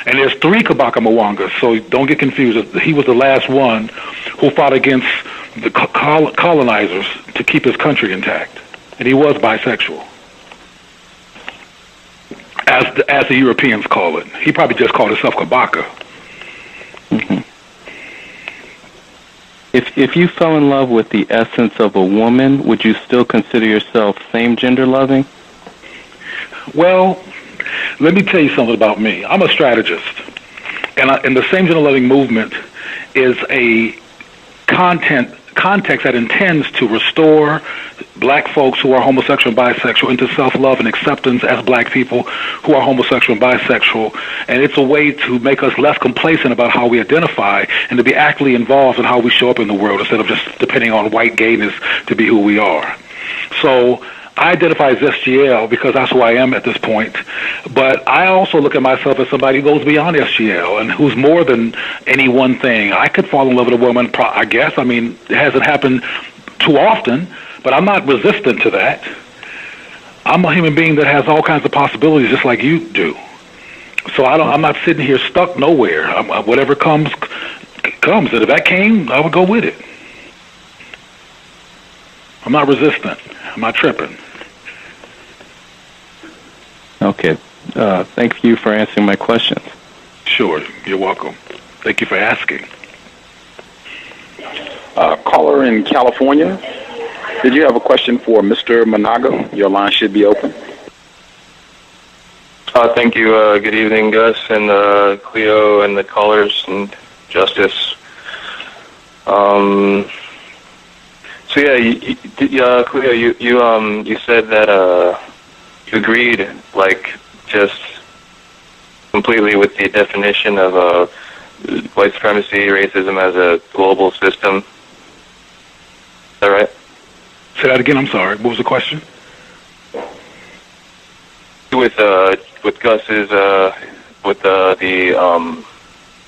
And there's 3 Kabaka Mwangas, so don't get confused. He was the last one who fought against the colonizers to keep his country intact. And he was bisexual, as the Europeans call it. He probably just called himself Kabaka. Mm-hmm. If you fell in love with the essence of a woman, would you still consider yourself same-gender loving? Well, let me tell you something about me. I'm a strategist, and the same-gender loving movement is a context that intends to restore black folks who are homosexual and bisexual into self-love and acceptance as black people who are homosexual and bisexual. And it's a way to make us less complacent about how we identify and to be actively involved in how we show up in the world instead of just depending on white gayness to be who we are. So I identify as SGL because that's who I am at this point, but I also look at myself as somebody who goes beyond SGL and who's more than any one thing. I could fall in love with a woman, I guess. I mean, it hasn't happened too often, but I'm not resistant to that. I'm a human being that has all kinds of possibilities just like you do. So I'm not sitting here stuck nowhere. Whatever comes. And if that came, I would go with it. I'm not resistant. I'm not tripping. Okay. Thank you for answering my questions. Sure. You're welcome. Thank you for asking. Caller in California, did you have a question for Mr. Manago? Your line should be open. Thank you. Good evening, Gus and Cleo and the callers and Justice. So yeah, Cleo, you said that you agreed, like, just completely with the definition of white supremacy, racism as a global system. Is that right? Say that again. I'm sorry. What was the question? With Gus's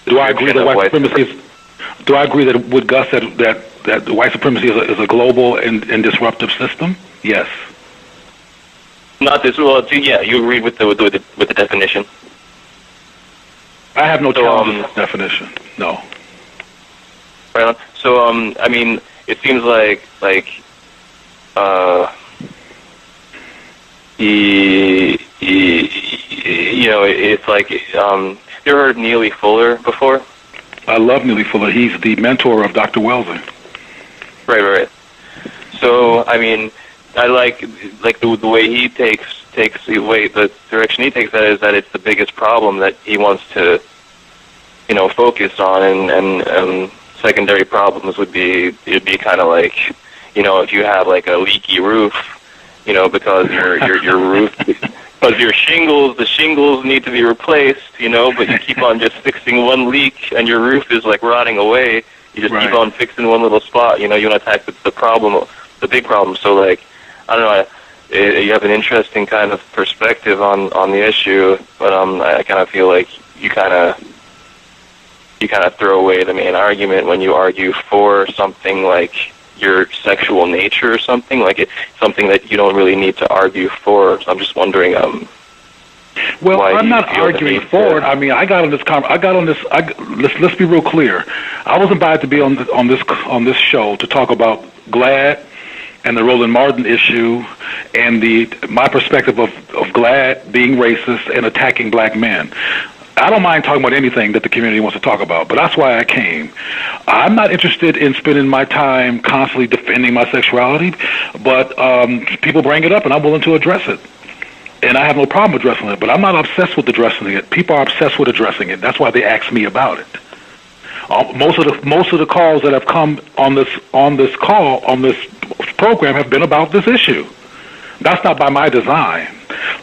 do I agree that white supremacy is? Do I agree that with Gus that white supremacy is a global and disruptive system? Yes. Not this. Well, yeah, you agreed with the definition. I have no challenge with the definition. No. Right on. So I mean, it seems like it's like you ever heard Neely Fuller before? I love Neely Fuller. He's the mentor of Dr. Wellesley. Right. So I mean, I like the way he takes the direction he takes that is that it's the biggest problem that he wants to focus on, and secondary problems would be kind of like if you have like a leaky roof, because your roof. Because the shingles need to be replaced, but you keep on just fixing one leak and your roof is like rotting away. You just keep on fixing one little spot, you want to attack the problem, the big problem. So like, I don't know, you have an interesting kind of perspective on the issue, but I kind of feel like you kind of throw away the main argument when you argue for something like your sexual nature or something like it's something that you don't really need to argue for. So I'm just wondering. Well, I'm not arguing for it. I mean, let's be real clear. I was invited to be on this show to talk about GLAAD and the Roland Martin issue, and my perspective of GLAAD being racist and attacking black men. I don't mind talking about anything that the community wants to talk about, but that's why I came. I'm not interested in spending my time constantly defending my sexuality, but people bring it up, and I'm willing to address it. And I have no problem addressing it, but I'm not obsessed with addressing it. People are obsessed with addressing it. That's why they ask me about it. Most of the calls that have come on this program have been about this issue. That's not by my design.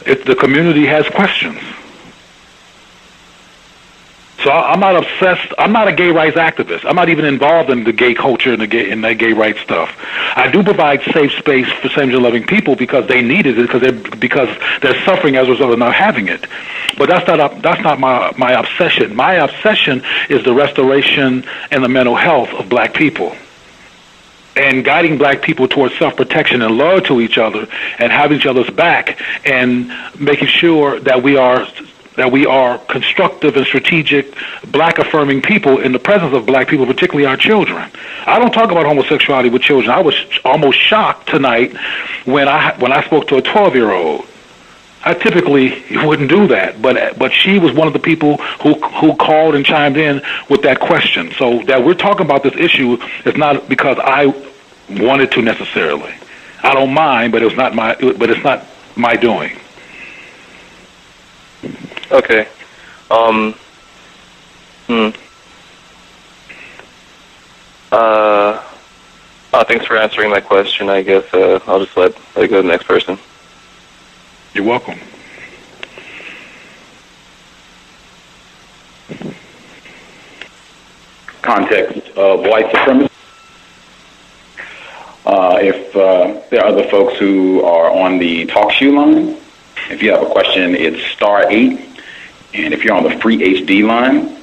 The community has questions. So I'm not obsessed. I'm not a gay rights activist. I'm not even involved in the gay culture and the gay rights stuff. I do provide safe space for same-gender-loving people because they need it, because they're suffering as a result of not having it. But that's not my obsession. My obsession is the restoration and the mental health of black people, and guiding black people towards self-protection and love to each other, and having each other's back, and making sure that we are constructive and strategic, black-affirming people in the presence of black people, particularly our children. I don't talk about homosexuality with children. I was almost shocked tonight when I spoke to a 12-year-old. I typically wouldn't do that, but she was one of the people who called and chimed in with that question. So that we're talking about this issue is not because I wanted to necessarily. I don't mind, but it's not my doing. Okay. Thanks for answering my question. I guess I'll just let it go to the next person. You're welcome. Context of white supremacy. If there are other folks who are on the talk shoe line, if you have a question, it's *8. And if you're on the free HD line,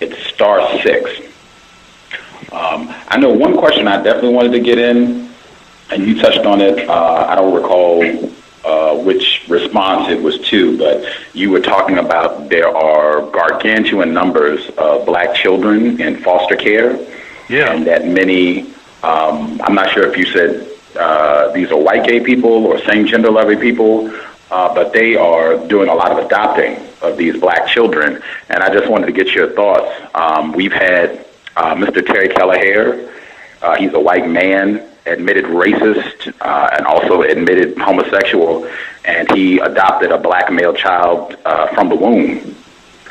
it's *6. I know one question I definitely wanted to get in, and you touched on it. I don't recall which response it was to, but you were talking about there are gargantuan numbers of black children in foster care. Yeah. And that many, I'm not sure if you said these are white gay people or same-gender loving people, but they are doing a lot of adopting of these black children. And I just wanted to get your thoughts. We've had Mr. Terry Kelleher. He's a white man, admitted racist, and also admitted homosexual, and he adopted a black male child from the womb.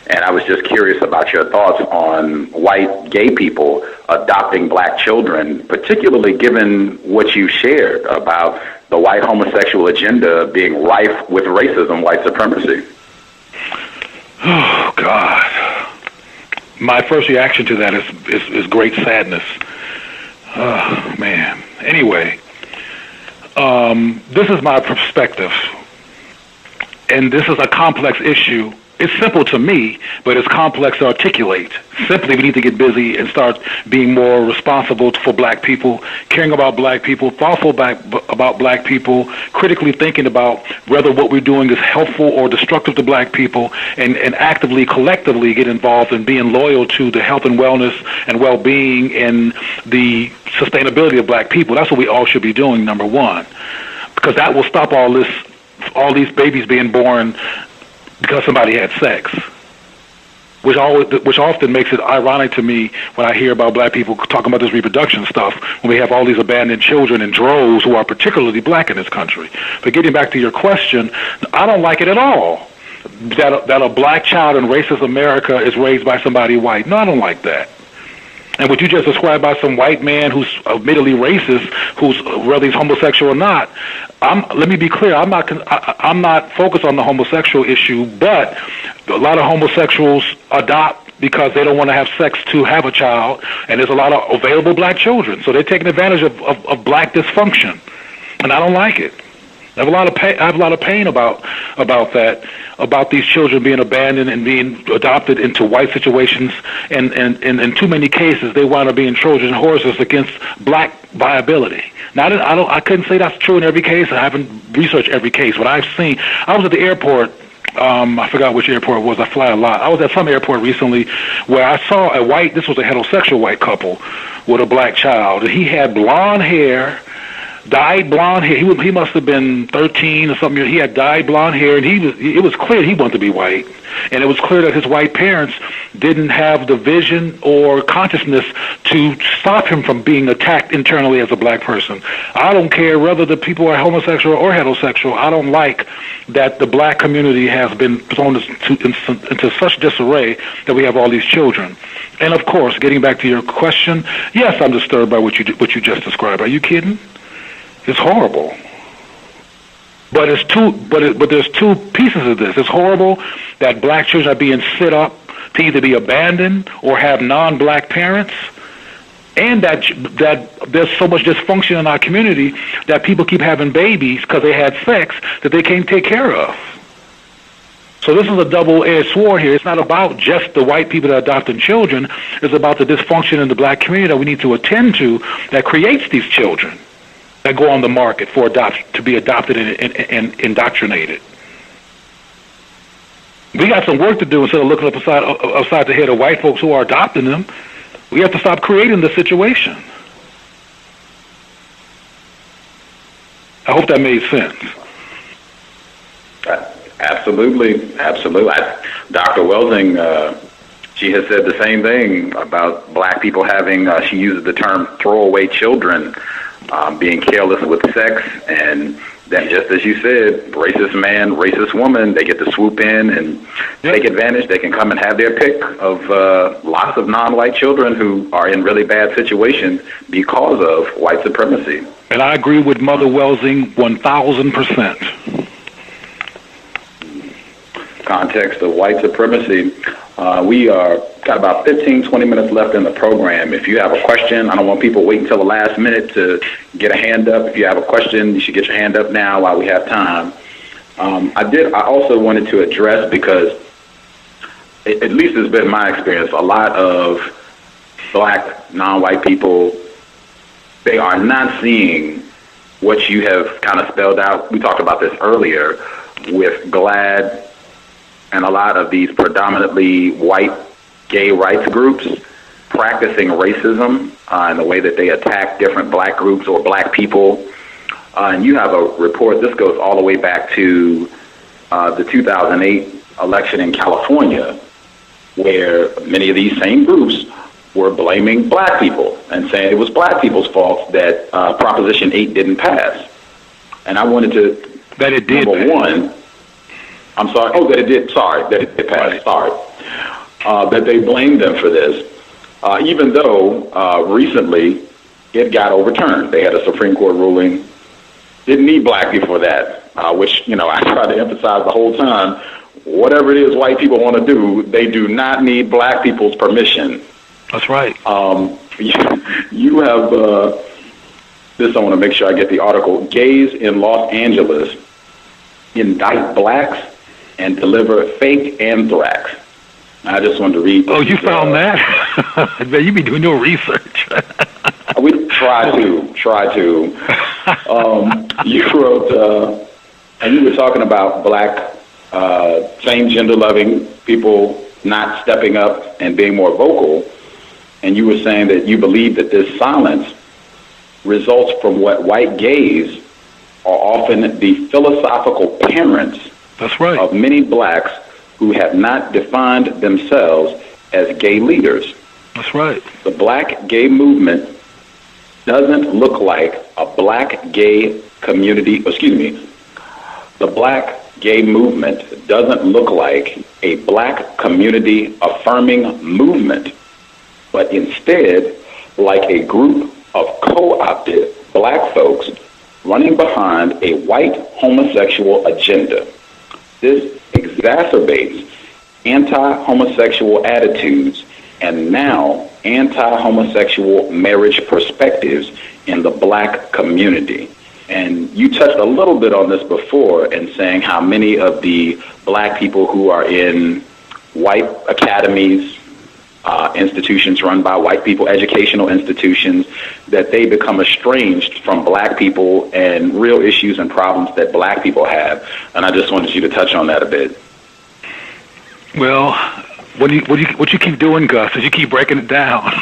And I was just curious about your thoughts on white gay people adopting black children, particularly given what you shared about the white homosexual agenda being rife with racism, white supremacy. Oh, God. My first reaction to that is great sadness. Oh, man. Anyway, this is my perspective, and this is a complex issue. It's simple to me, but it's complex to articulate. Simply, we need to get busy and start being more responsible for black people, caring about black people, thoughtful about black people, critically thinking about whether what we're doing is helpful or destructive to black people, and actively, collectively get involved in being loyal to the health and wellness and well-being and the sustainability of black people. That's what we all should be doing, number one, because that will stop all these babies being born because somebody had sex, which often makes it ironic to me when I hear about black people talking about this reproduction stuff, when we have all these abandoned children in droves who are particularly black in this country. But getting back to your question, I don't like it at all that a black child in racist America is raised by somebody white. No, I don't like that. And what you just described by some white man who's admittedly racist, whether he's homosexual or not, let me be clear, I'm not focused on the homosexual issue, but a lot of homosexuals adopt because they don't want to have sex to have a child, and there's a lot of available black children. So they're taking advantage of black dysfunction, and I don't like it. I have a lot of pain about that, about these children being abandoned and being adopted into white situations, and in too many cases they wind up being Trojan horses against black viability. Now I couldn't say that's true in every case. I haven't researched every case, but I've seen. I was at the airport. I forgot which airport it was. I fly a lot. I was at some airport recently where I saw this was a heterosexual white couple with a black child, and he had blonde hair, dyed blonde hair. He must have been 13 or something. He had dyed blonde hair, and it was clear he wanted to be white. And it was clear that his white parents didn't have the vision or consciousness to stop him from being attacked internally as a black person. I don't care whether the people are homosexual or heterosexual. I don't like that the black community has been thrown into such disarray that we have all these children. And of course, getting back to your question, yes, I'm disturbed by what you just described. Are you kidding? It's horrible. But there's two pieces of this. It's horrible that black children are being set up to either be abandoned or have non-black parents, and that there's so much dysfunction in our community that people keep having babies because they had sex that they can't take care of. So this is a double-edged sword here. It's not about just the white people that are adopting children. It's about the dysfunction in the black community that we need to attend to that creates these children that go on the market for to be adopted and indoctrinated. We got some work to do instead of looking upside the head of white folks who are adopting them. We have to stop creating the situation. I hope that made sense. Absolutely. Dr. Welsing, she has said the same thing about black people having, she uses the term throwaway children, being careless with sex, and then just as you said, racist man, racist woman, they get to swoop in and take advantage. They can come and have their pick of lots of non-white children who are in really bad situations because of white supremacy. And I agree with Mother Welsing 1,000%. Context of white supremacy. We are got about 15, 20 minutes left in the program. If you have a question, I don't want people waiting until the last minute to get a hand up. If you have a question, you should get your hand up now while we have time. I also wanted to address, because at least it's been my experience, a lot of black non-white people, they are not seeing what you have kind of spelled out. We talked about this earlier with GLAAD and a lot of these predominantly white gay rights groups practicing racism in the way that they attack different black groups or black people. And you have a report, this goes all the way back to the 2008 election in California, where many of these same groups were blaming black people and saying it was black people's fault that Proposition 8 didn't pass. And I wanted to... That it did. Number one, I'm sorry. Oh, that it did. Sorry, that it did pass. Right. Sorry. That they blamed them for this, even though recently it got overturned. They had a Supreme Court ruling. Didn't need black people for that, which, I try to emphasize the whole time. Whatever it is white people want to do, they do not need black people's permission. That's right. You have this. I want to make sure I get the article. Gays in Los Angeles indict blacks and deliver fake anthrax. I just wanted to read this. Oh, you found that? Man, you be doing your research. We try to. You wrote, and you were talking about black, same gender-loving people not stepping up and being more vocal, and you were saying that you believe that this silence results from what white gays are often the philosophical parents of many blacks who have not defined themselves as gay leaders. That's right. The black gay movement doesn't look like a black gay community, the black gay movement doesn't look like a black community affirming movement, but instead like a group of co-opted black folks running behind a white homosexual agenda. This exacerbates anti-homosexual attitudes and now anti-homosexual marriage perspectives in the black community. And you touched a little bit on this before in saying how many of the black people who are in white academies, institutions run by white people, educational institutions, that they become estranged from black people and real issues and problems that black people have. And I just wanted you to touch on that a bit. Well, what you keep doing, Gus, is you keep breaking it down.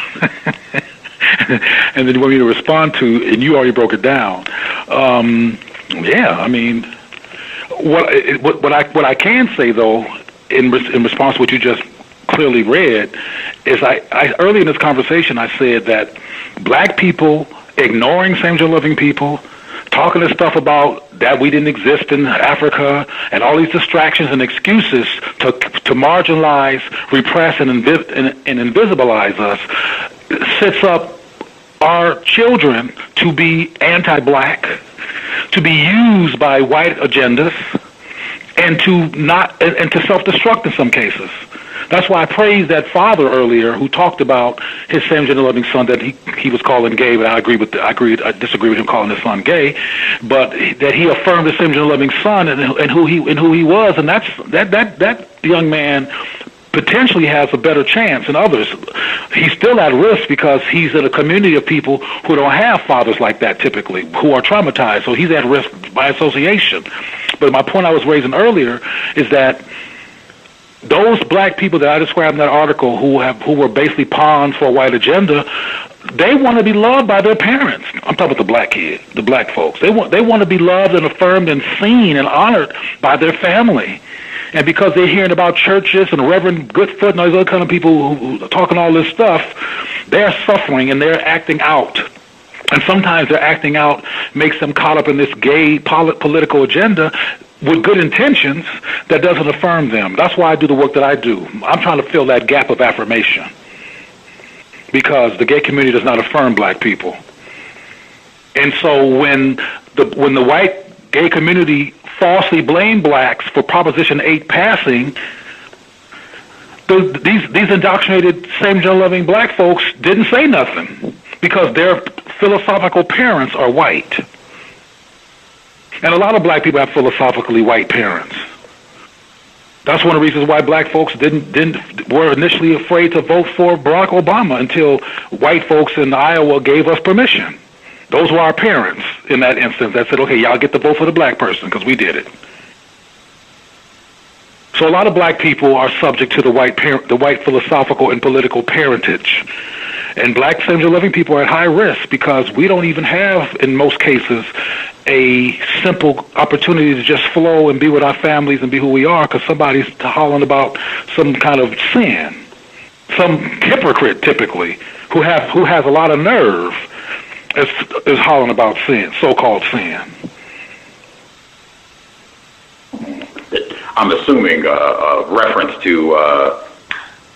And then you want me to respond to, and you already broke it down. Yeah, I mean, what I can say though, in response to what you just clearly read, is I early in this conversation I said that black people ignoring same-gender loving people, talking this stuff about that we didn't exist in Africa, and all these distractions and excuses to marginalize, repress, and invisibilize us, sets up our children to be anti-black, to be used by white agendas, and to self-destruct in some cases. That's why I praised that father earlier who talked about his same-gender loving son that he was calling gay, but I disagree with him calling his son gay, but that he affirmed his same-gender loving son and who he was, and that young man potentially has a better chance than others. He's still at risk because he's in a community of people who don't have fathers like that typically, who are traumatized, so he's at risk by association. But my point I was raising earlier is that those black people that I described in that article who were basically pawns for a white agenda, they want to be loved by their parents. I'm talking about the black kids, the black folks. They want to be loved and affirmed and seen and honored by their family. And because they're hearing about churches and Reverend Goodfoot and all these other kind of people who are talking all this stuff, they're suffering and they're acting out. And sometimes their acting out makes them caught up in this gay political agenda with good intentions that doesn't affirm them. That's why I do the work that I do. I'm trying to fill that gap of affirmation because the gay community does not affirm black people. And so when the white gay community falsely blame blacks for Proposition 8 passing, these indoctrinated same-gender loving black folks didn't say nothing because their philosophical parents are white. And a lot of black people have philosophically white parents. That's one of the reasons why black folks were initially afraid to vote for Barack Obama until white folks in Iowa gave us permission. Those were our parents in that instance that said, okay, y'all get to vote for the black person because we did it. So a lot of black people are subject to the white philosophical and political parentage. And black same-gender loving people are at high risk because we don't even have, in most cases, a simple opportunity to just flow and be with our families and be who we are because somebody's hollering about some kind of sin. Some hypocrite, typically, who has a lot of nerve is hollering about sin, so-called sin. I'm assuming a reference to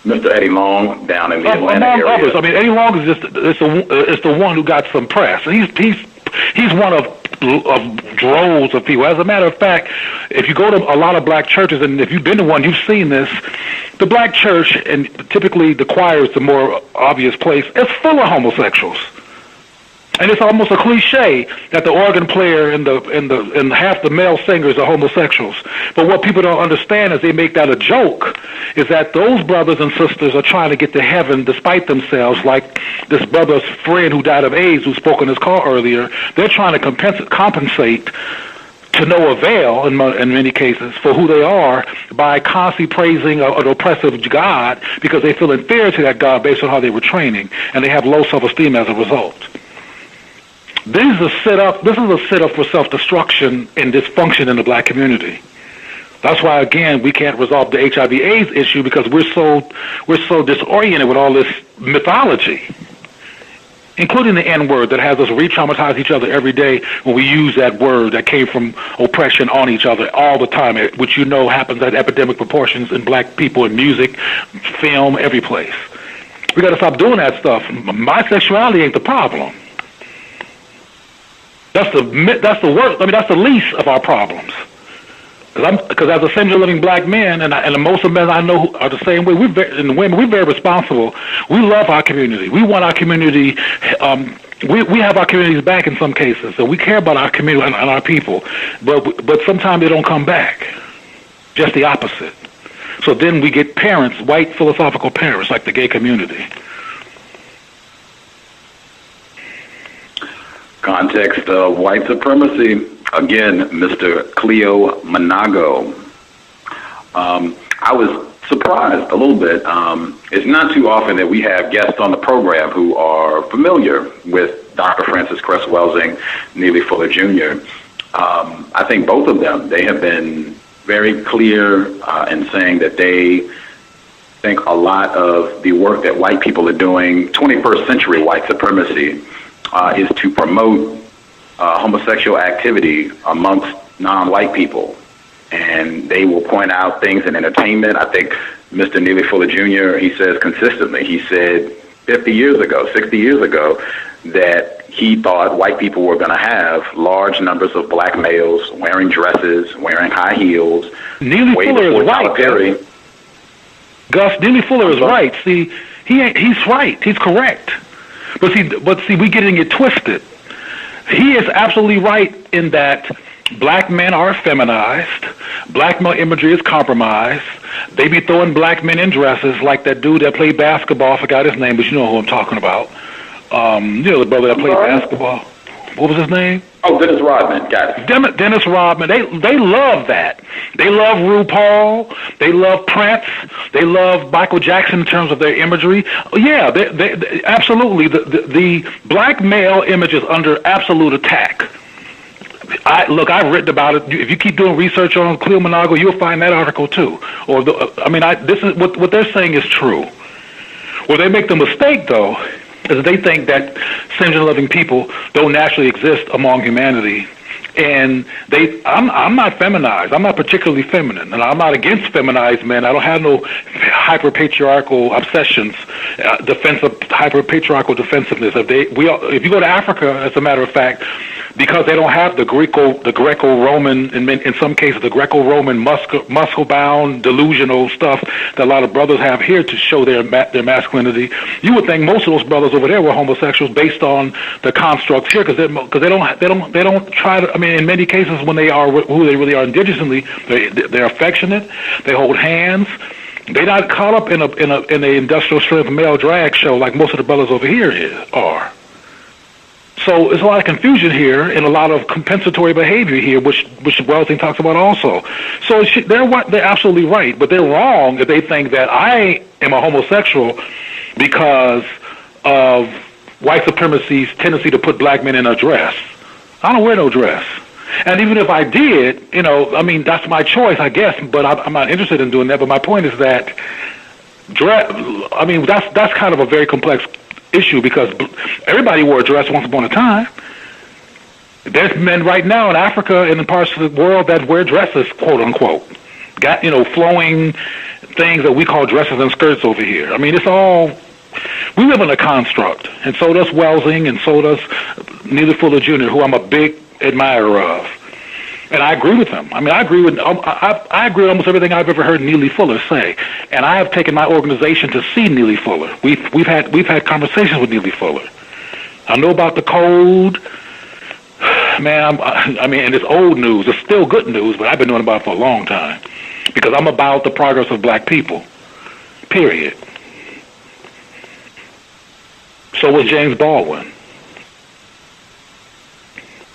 Mr. Eddie Long down in the Atlanta area. Others. I mean, Eddie Long is just the one who got some press. He's one of droves of people. As a matter of fact, if you go to a lot of black churches, and if you've been to one, you've seen this. The black church, and typically the choir is the more obvious place, it's full of homosexuals. And it's almost a cliche that the organ player and half the male singers are homosexuals. But what people don't understand is they make that a joke, is that those brothers and sisters are trying to get to heaven despite themselves, like this brother's friend who died of AIDS who spoke on his call earlier. They're trying to compensate to no avail in many cases for who they are by constantly praising an oppressive God because they feel inferior to that God based on how they were training, and they have low self-esteem as a result. This is a sit-up for self-destruction and dysfunction in the black community. That's why, again, we can't resolve the HIV/AIDS issue because we're so disoriented with all this mythology, including the N-word that has us re-traumatize each other every day when we use that word that came from oppression on each other all the time, which happens at epidemic proportions in black people in music, film, every place. We got to stop doing that stuff. My sexuality ain't the problem. That's the worst. I mean, that's the least of our problems. Because as a same-gender living black man, and most of the men I know are the same way. We're very responsible. We love our community. We want our community. We have our communities back in some cases, so we care about our community and our people. But sometimes they don't come back. Just the opposite. So then we get parents, white philosophical parents, like the gay community. Context of White Supremacy. Again, Mr. Cleo Manago. I was surprised a little bit. It's not too often that we have guests on the program who are familiar with Dr. Francis Cress Welsing, Neely Fuller Jr. I think both of them, they have been very clear in saying that they think a lot of the work that white people are doing, 21st century white supremacy, is to promote homosexual activity amongst non-white people. And they will point out things in entertainment. I think Mr. Neely Fuller Jr., he says consistently, he said 50 years ago, 60 years ago, that he thought white people were going to have large numbers of black males wearing dresses, wearing high heels. Neely Fuller is right. Gus, Neely Fuller is right. See, he's right. He's correct. But see, we getting it twisted. He is absolutely right in that black men are feminized. Black male imagery is compromised. They be throwing black men in dresses like that dude that played basketball. I forgot his name, but you know who I'm talking about. The brother that played basketball. What was his name? Oh, Dennis Rodman. Got it. Dennis Rodman. They love that. They love RuPaul. They love Prince. They love Michael Jackson in terms of their imagery. Yeah, they absolutely. The black male image is under absolute attack. I've written about it. If you keep doing research on Cleo Manago, you'll find that article too. This is what they're saying is true. Where they make the mistake, though, is they think that same-gender-loving people don't naturally exist among humanity. And I'm not feminized. I'm not particularly feminine, and I'm not against feminized men. I don't have no hyper-patriarchal obsessions, hyper-patriarchal defensiveness. If you go to Africa, as a matter of fact, because they don't have the Greco-Roman, in some cases, the Greco-Roman muscle-bound, delusional stuff that a lot of brothers have here to show their masculinity. You would think most of those brothers over there were homosexuals based on the constructs here, because they don't try to. I mean, in many cases, when they are who they really are indigenously, they're affectionate. They hold hands. They're not caught up in an industrial strength male drag show like most of the brothers over here are. So there's a lot of confusion here and a lot of compensatory behavior here, which Welsing talks about also. So they're absolutely right, but they're wrong if they think that I am a homosexual because of white supremacy's tendency to put black men in a dress. I don't wear no dress. And even if I did, that's my choice, I guess, but I'm not interested in doing that. But my point is that that's kind of a very complex issue because everybody wore a dress once upon a time. There's men right now in Africa and in parts of the world that wear dresses, quote unquote. Got, flowing things that we call dresses and skirts over here. I mean, it's all, we live in a construct. And so does Welsing and so does Neely Fuller Jr., who I'm a big admirer of. And I agree with him. I mean, I agree with almost everything I've ever heard Neely Fuller say. And I have taken my organization to see Neely Fuller. We've had conversations with Neely Fuller. I know about the code. Man, and it's old news. It's still good news, but I've been knowing about it for a long time. Because I'm about the progress of black people. Period. So was James Baldwin.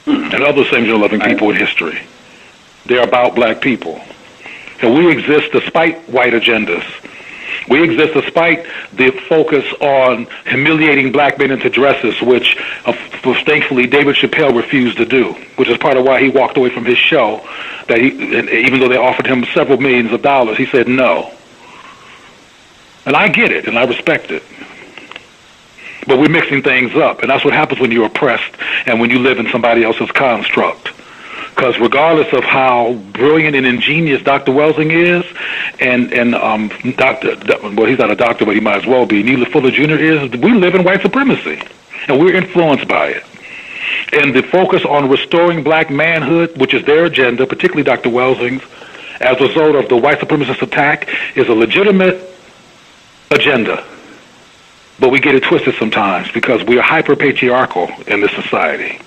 And other same-gender-loving people in history. They're about black people. And we exist despite white agendas. We exist despite the focus on humiliating black men into dresses, which thankfully David Chappelle refused to do, which is part of why he walked away from his show. Even though they offered him several millions of dollars, he said no. And I get it, and I respect it. But we're mixing things up, and that's what happens when you're oppressed and when you live in somebody else's construct. Because regardless of how brilliant and ingenious Dr. Welsing is, and he's not a doctor, but he might as well be, Neely Fuller Jr. is, we live in white supremacy, and we're influenced by it. And the focus on restoring black manhood, which is their agenda, particularly Dr. Welsing's, as a result of the white supremacist attack, is a legitimate agenda. But we get it twisted sometimes because we are hyper-patriarchal in this society.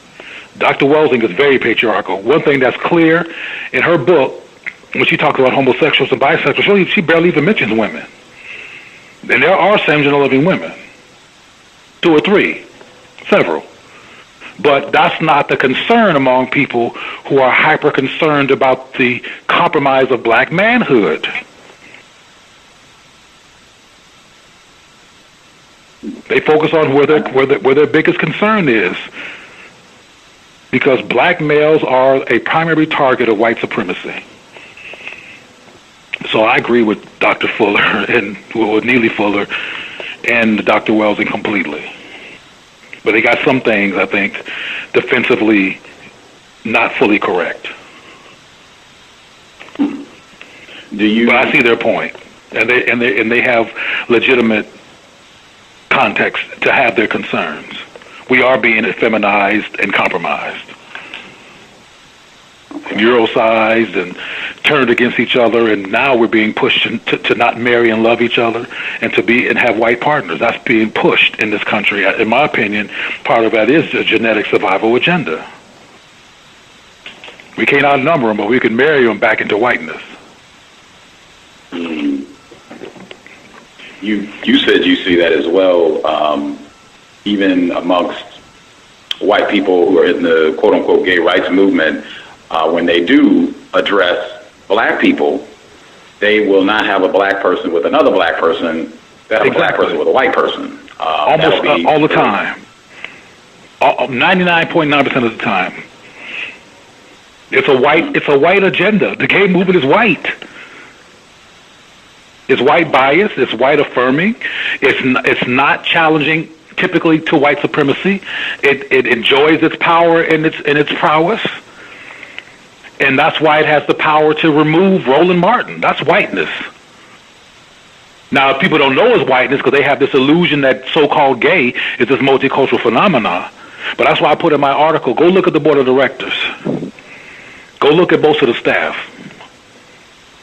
Dr. Welsing is very patriarchal. One thing that's clear in her book, when she talks about homosexuals and bisexuals, she barely even mentions women. And there are same-gender-loving women. 2 or 3. Several. But that's not the concern among people who are hyper-concerned about the compromise of black manhood. They focus on where their biggest concern is, because black males are a primary target of white supremacy. So I agree with Dr. Fuller and with Neely Fuller and Dr. Welsing completely. But they got some things, I think, defensively not fully correct. But I see their point, and they have legitimate context to have their concerns. We are being effeminized and compromised, and Eurocized and turned against each other, and now we're being pushed to not marry and love each other and to have white partners. That's being pushed in this country. In my opinion, part of that is the genetic survival agenda. We can't outnumber them, but we can marry them back into whiteness. You said you see that as well, even amongst white people who are in the quote-unquote gay rights movement. When they do address black people, they will not have a black person with another black person. They have a black person with a white person. Almost all the time. 99.9% of the time. It's a white agenda. The gay movement is white. It's white bias. It's white affirming. It's not challenging typically to white supremacy. It enjoys its power and its prowess, and that's why it has the power to remove Roland Martin. That's whiteness. Now, people don't know it's whiteness because they have this illusion that so-called gay is this multicultural phenomenon. But that's why I put in my article, go look at the board of directors. Go look at most of the staff.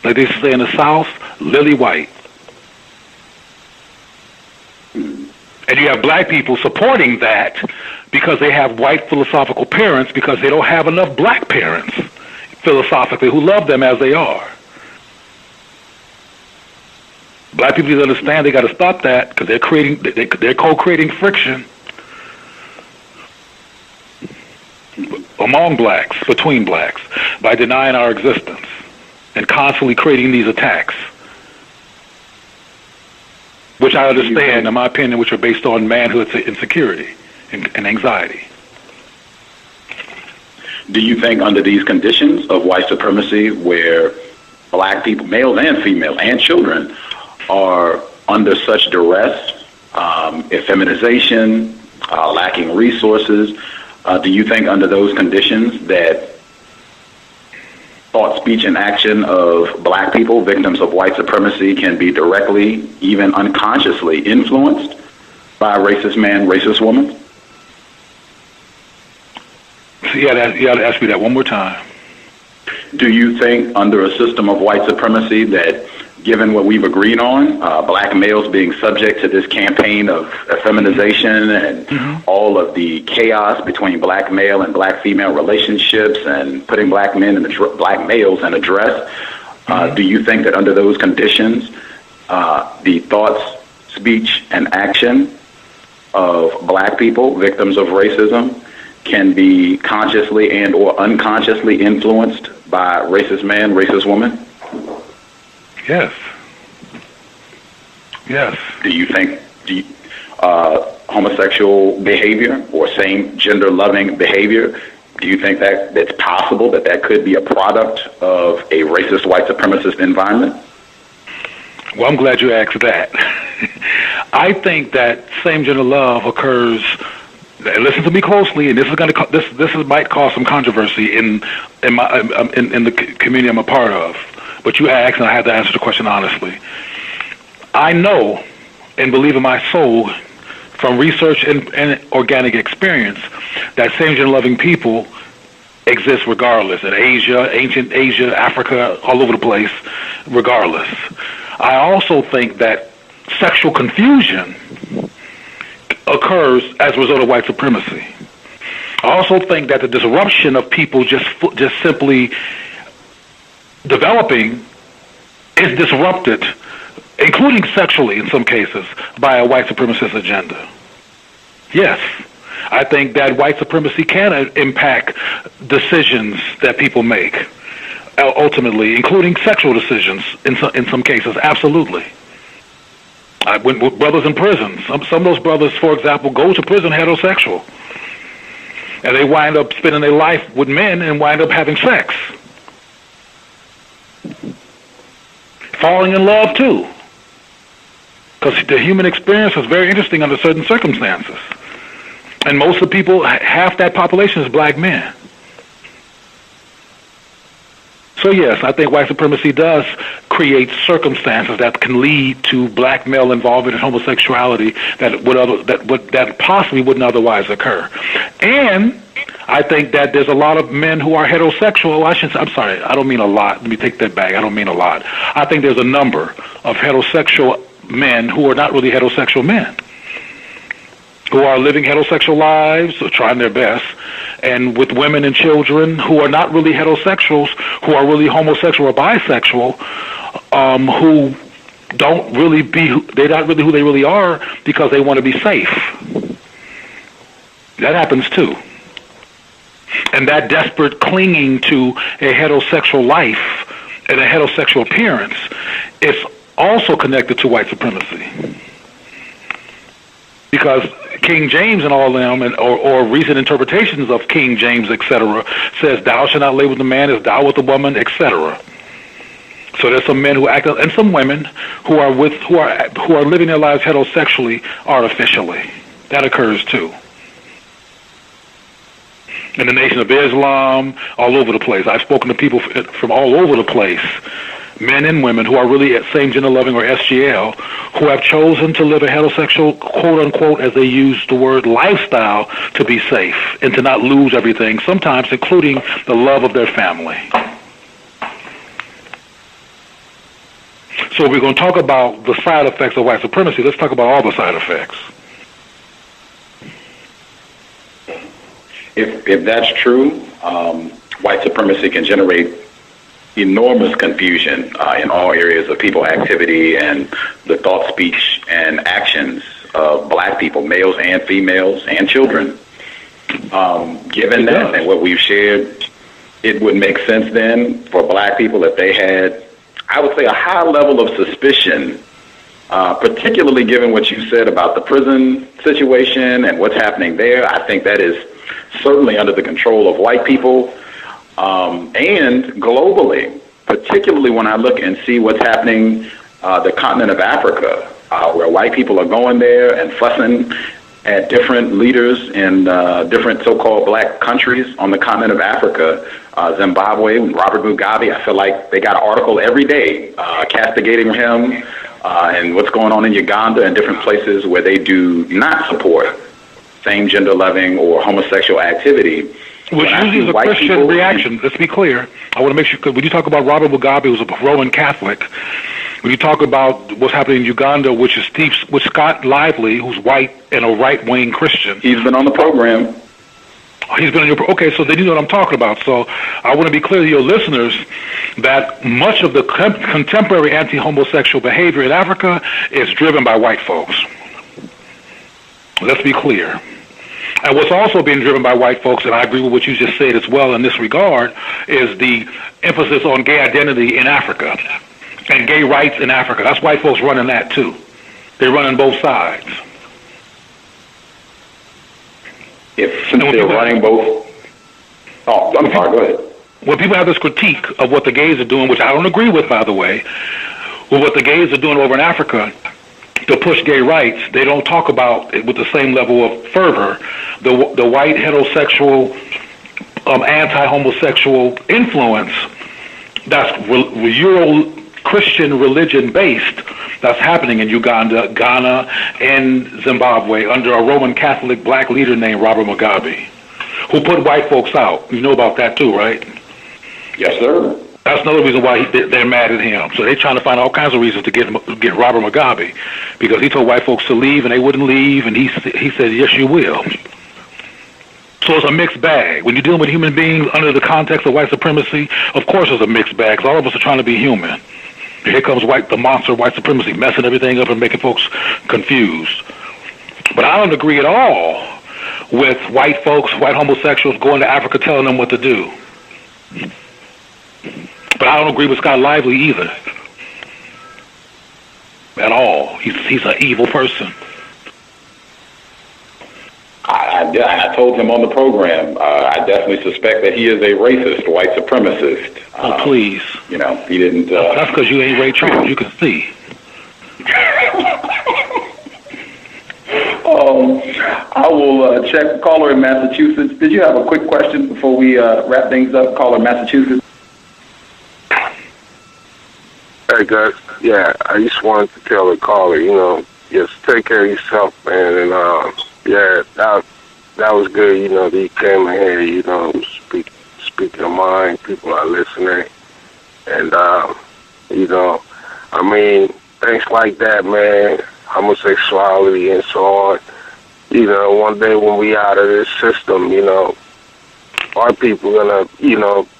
Like they say in the South, lily white. And you have black people supporting that because they have white philosophical parents, because they don't have enough black parents philosophically who love them as they are. Black people need to understand they got to stop that because they're co-creating friction among blacks, between blacks, by denying our existence and constantly creating these attacks, which I understand, in my opinion, which are based on manhood insecurity and anxiety. Do you think under these conditions of white supremacy, where black people, males and females and children, are under such duress, effeminization, lacking resources, do you think under those conditions that thought, speech, and action of black people, victims of white supremacy, can be directly, even unconsciously, influenced by a racist man, racist woman? You got to ask me that one more time. Do you think under a system of white supremacy that, given what we've agreed on, black males being subject to this campaign of effeminization and all of the chaos between black male and black female relationships and putting black men and black males in a dress, do you think that under those conditions, the thoughts, speech, and action of black people, victims of racism, can be consciously and or unconsciously influenced by racist man, racist woman? Yes. Yes. Do you think homosexual behavior or same gender loving behavior, do you think that it's possible that could be a product of a racist white supremacist environment? Well, I'm glad you asked that. I think that same gender love occurs. Listen to me closely, and this might cause some controversy in the community I'm a part of. But you asked, and I have to answer the question honestly. I know and believe in my soul, from research and organic experience, that same-gender-loving people exist regardless. In Asia, ancient Asia, Africa, all over the place, regardless. I also think that sexual confusion occurs as a result of white supremacy. I also think that the disruption of people just simply developing is disrupted, including sexually in some cases, by a white supremacist agenda. Yes, I think that white supremacy can impact decisions that people make, ultimately, including sexual decisions in some cases, absolutely. With brothers in prison. Some of those brothers, for example, go to prison heterosexual. And they wind up spending their life with men and wind up having sex. Falling in love, too. Because the human experience is very interesting under certain circumstances. And most of the people, half that population is black men. So yes, I think white supremacy does create circumstances that can lead to black male involvement in homosexuality that possibly wouldn't otherwise occur. And I think that there's a lot of men who are heterosexual. I'm sorry, I don't mean a lot. Let me take that back. I don't mean a lot. I think there's a number of heterosexual men who are not really heterosexual men, who are living heterosexual lives or trying their best, and with women and children who are not really heterosexuals, who are really homosexual or bisexual, who they're not really who they really are because they want to be safe. That happens too. And that desperate clinging to a heterosexual life and a heterosexual appearance is also connected to white supremacy. Because King James and all of them, or recent interpretations of King James, etc., says, "Thou shalt not lay with a man as thou with a woman," etc. So there's some men who act, and some women who are living their lives heterosexually artificially. That occurs too. In the Nation of Islam, all over the place. I've spoken to people from all over the place, men and women who are really at same gender loving or SGL, who have chosen to live a heterosexual, quote unquote, as they use the word, lifestyle to be safe and to not lose everything, sometimes including the love of their family. So if we're going to talk about the side effects of white supremacy, let's talk about all the side effects. If that's true, white supremacy can generate enormous confusion in all areas of people activity and the thought, speech, and actions of black people, males and females and children. Given that and what we've shared, it would make sense then for black people if they had, I would say, a high level of suspicion, particularly given what you said about the prison situation and what's happening there. I think that is certainly under the control of white people, and globally, particularly when I look and see what's happening the continent of Africa, where white people are going there and fussing at different leaders in different so-called black countries on the continent of Africa. Zimbabwe, Robert Mugabe, I feel like they got an article every day castigating him, and what's going on in Uganda and different places where they do not support same gender loving or homosexual activity. Which usually is a Christian reaction. Let's be clear. I want to make sure, because when you talk about Robert Mugabe, who's a Roman Catholic, when you talk about what's happening in Uganda, which is Scott Lively, who's white and a right-wing Christian. He's been on the program. He's been on your okay, so then you know what I'm talking about. So I want to be clear to your listeners that much of the contemporary anti-homosexual behavior in Africa is driven by white folks. Let's be clear. And what's also being driven by white folks, and I agree with what you just said as well in this regard, is the emphasis on gay identity in Africa and gay rights in Africa. That's white folks running that too. They're running both sides. Since they're running both... Oh, I'm sorry, go ahead. When people have this critique of what the gays are doing, which I don't agree with, by the way, with what the gays are doing over in Africa to push gay rights, they don't talk about it with the same level of fervor. The white heterosexual, anti-homosexual influence that's Euro-Christian religion-based that's happening in Uganda, Ghana, and Zimbabwe under a Roman Catholic black leader named Robert Mugabe, who put white folks out. You know about that too, right? Yes, sir. That's another reason why they're mad at him. So they're trying to find all kinds of reasons to get Robert Mugabe, because he told white folks to leave and they wouldn't leave, and he said, yes, you will. So it's a mixed bag. When you're dealing with human beings under the context of white supremacy, of course it's a mixed bag, because all of us are trying to be human. Here comes the monster of white supremacy, messing everything up and making folks confused. But I don't agree at all with white folks, white homosexuals going to Africa telling them what to do. But I don't agree with Scott Lively either. at all. He's an evil person. I told him on the program, I definitely suspect that he is a racist, white supremacist. Oh, please. You know, he didn't... That's because you ain't Ray Charles, you can see. I will check caller in Massachusetts. Did you have a quick question before we wrap things up? Caller in Massachusetts. Hey, guys. Yeah, I just wanted to tell the caller, just take care of yourself, man. And, yeah, that was good, that you came in here, speak your mind. People are listening. And, things like that, man, homosexuality and so on. One day when we out of this system, our people gonna,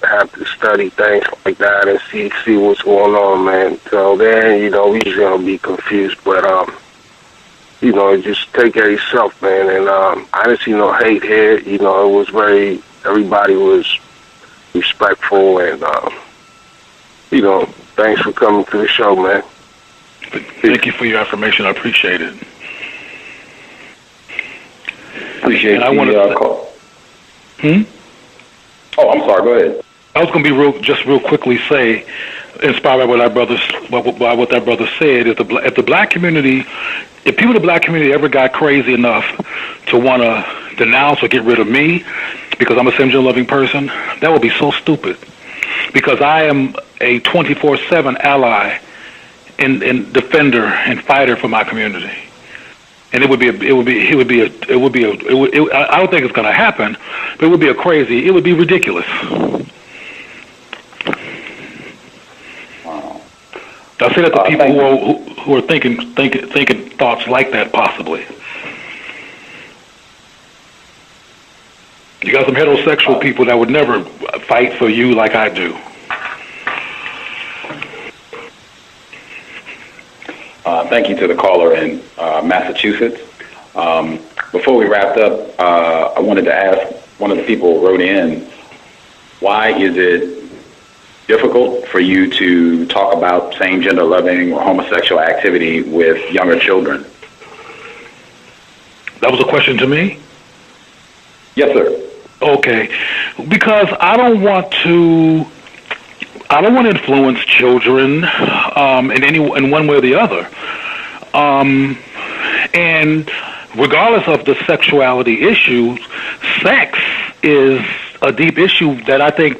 have to study things like that and see what's going on, man. So then, we just gonna be confused. But just take care of yourself, man. And I didn't see no hate here. It was everybody was respectful, and thanks for coming to the show, man. Thank you for your affirmation. I appreciate it. Appreciate and I want to call. Oh, I'm sorry. Go ahead. I was going to be real quickly say, inspired by what that brother said, if the black community, if people in the black community ever got crazy enough to want to denounce or get rid of me because I'm a same-gender loving person, that would be so stupid. Because I am a 24/7 ally and defender and fighter for my community. And I don't think it's going to happen, but it would be ridiculous. I say that to people who are thinking thoughts like that, possibly. You got some heterosexual people that would never fight for you like I do. Thank you to the caller in Massachusetts. Before we wrapped up, I wanted to ask, one of the people wrote in, why is it difficult for you to talk about same-gender loving or homosexual activity with younger children? That was a question to me? Yes, sir. Okay. Because I don't want to influence children in one way or the other. And regardless of the sexuality issues, sex is a deep issue that I think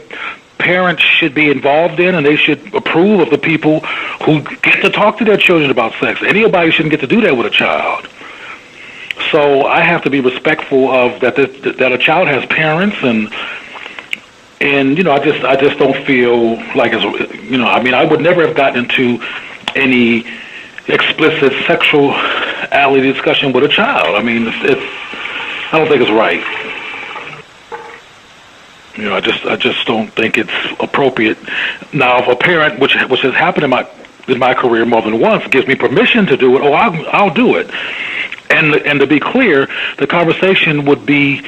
parents should be involved in, and they should approve of the people who get to talk to their children about sex. Anybody shouldn't get to do that with a child. So I have to be respectful of that a child has parents, and I just don't feel like I would never have gotten into any explicit sexuality discussion with a child. I don't think it's right. I just don't think it's appropriate. Now, if a parent, which has happened in my career more than once, gives me permission to do it, I'll do it. And to be clear, the conversation would be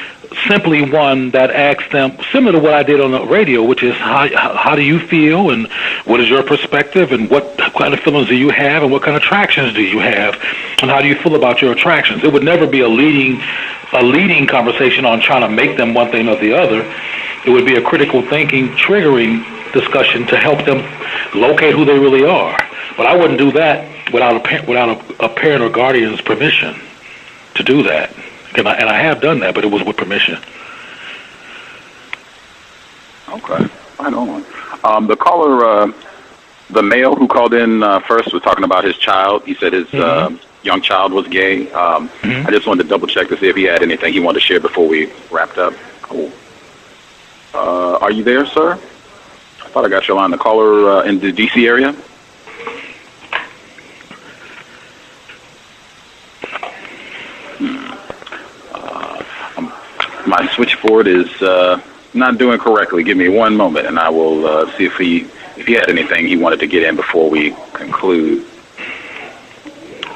simply one that asks them, similar to what I did on the radio, which is how do you feel, and what is your perspective, and what kind of feelings do you have, and what kind of attractions do you have, and how do you feel about your attractions. It would never be a leading conversation on trying to make them one thing or the other. It would be a critical thinking, triggering discussion to help them locate who they really are. But I wouldn't do that without a parent or guardian's permission to do that. And I have done that, but it was with permission. Okay, right on. The caller, the male who called in first, was talking about his child. He said his young child was gay. I just wanted to double check to see if he had anything he wanted to share before we wrapped up. Cool. Are you there, sir? I thought I got your line. The caller in the D.C. area. My switchboard is not doing correctly. Give me one moment, and I will see if he had anything he wanted to get in before we conclude.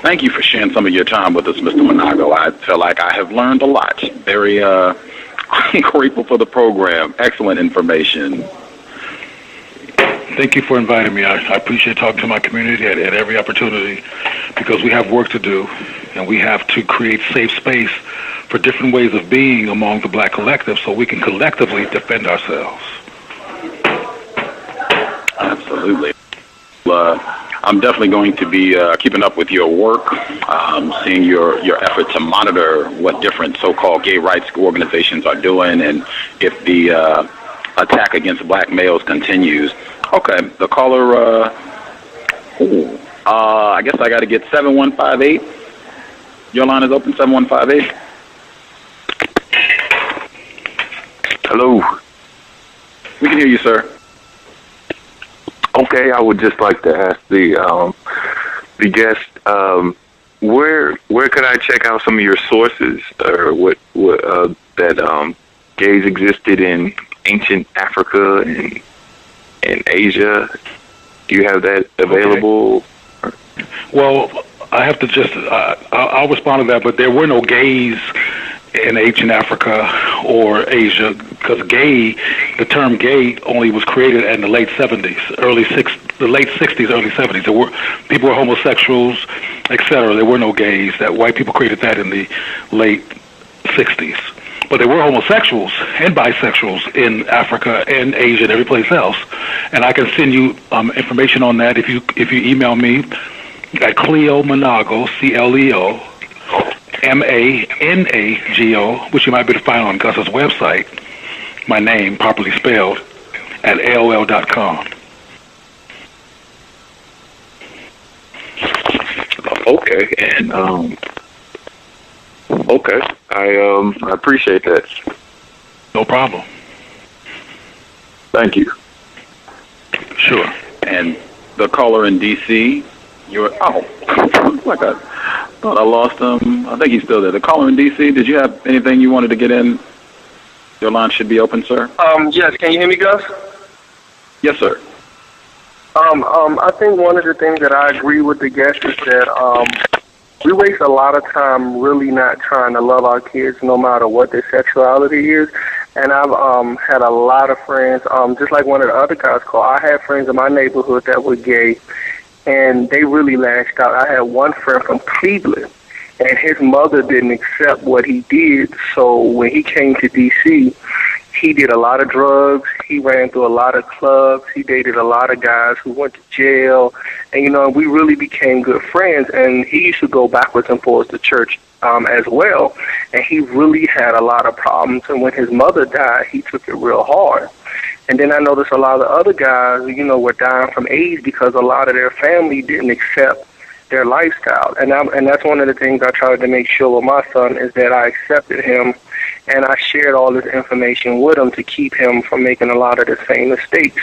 Thank you for sharing some of your time with us, Mr. Manago. I feel like I have learned a lot. Very grateful for the program. Excellent information. Thank you for inviting me. I appreciate talking to my community at every opportunity, because we have work to do, and we have to create safe space for different ways of being among the black collective so we can collectively defend ourselves. Absolutely. I'm definitely going to be keeping up with your work, seeing your effort to monitor what different so-called gay rights organizations are doing, and if the attack against black males continues. Okay, the caller, I guess I got to get 7158. Your line is open, 7158. Hello. We can hear you, sir. Okay, I would just like to ask the guest, where could I check out some of your sources, or what that gays existed in ancient Africa and Asia? Do you have that available? Okay. Well, I have to just I'll respond to that, but there were no gays in ancient Africa or Asia, because the term gay only was created in the late 70s, the late 60s, early 70s. People were homosexuals, etc. There were no gays. That white people created that in the late 60s. But there were homosexuals and bisexuals in Africa and Asia and every place else. And I can send you information on that if you email me at Cleo Manago, Cleo Manago, which you might be able to find on Gus's website, my name properly spelled, at AOL.com. Okay, and okay, I appreciate that. No problem. Thank you. Sure. And the caller in D.C., like I thought I lost him. I think he's still there. The caller in D.C., did you have anything you wanted to get in? Your line should be open, sir. Yes, can you hear me, Gus? Yes, sir. I think one of the things that I agree with the guest is that we waste a lot of time really not trying to love our kids no matter what their sexuality is. And I've had a lot of friends, just like one of the other guys called, I had friends in my neighborhood that were gay, and they really lashed out. I had one friend from Cleveland, and his mother didn't accept what he did, so when he came to D.C., he did a lot of drugs, he ran through a lot of clubs, he dated a lot of guys who went to jail, and, we really became good friends, and he used to go backwards and forwards to church as well, and he really had a lot of problems, and when his mother died, he took it real hard. And then I noticed a lot of other guys, were dying from AIDS because a lot of their family didn't accept their lifestyle. And that's one of the things I tried to make sure with my son is that I accepted him and I shared all this information with him to keep him from making a lot of the same mistakes.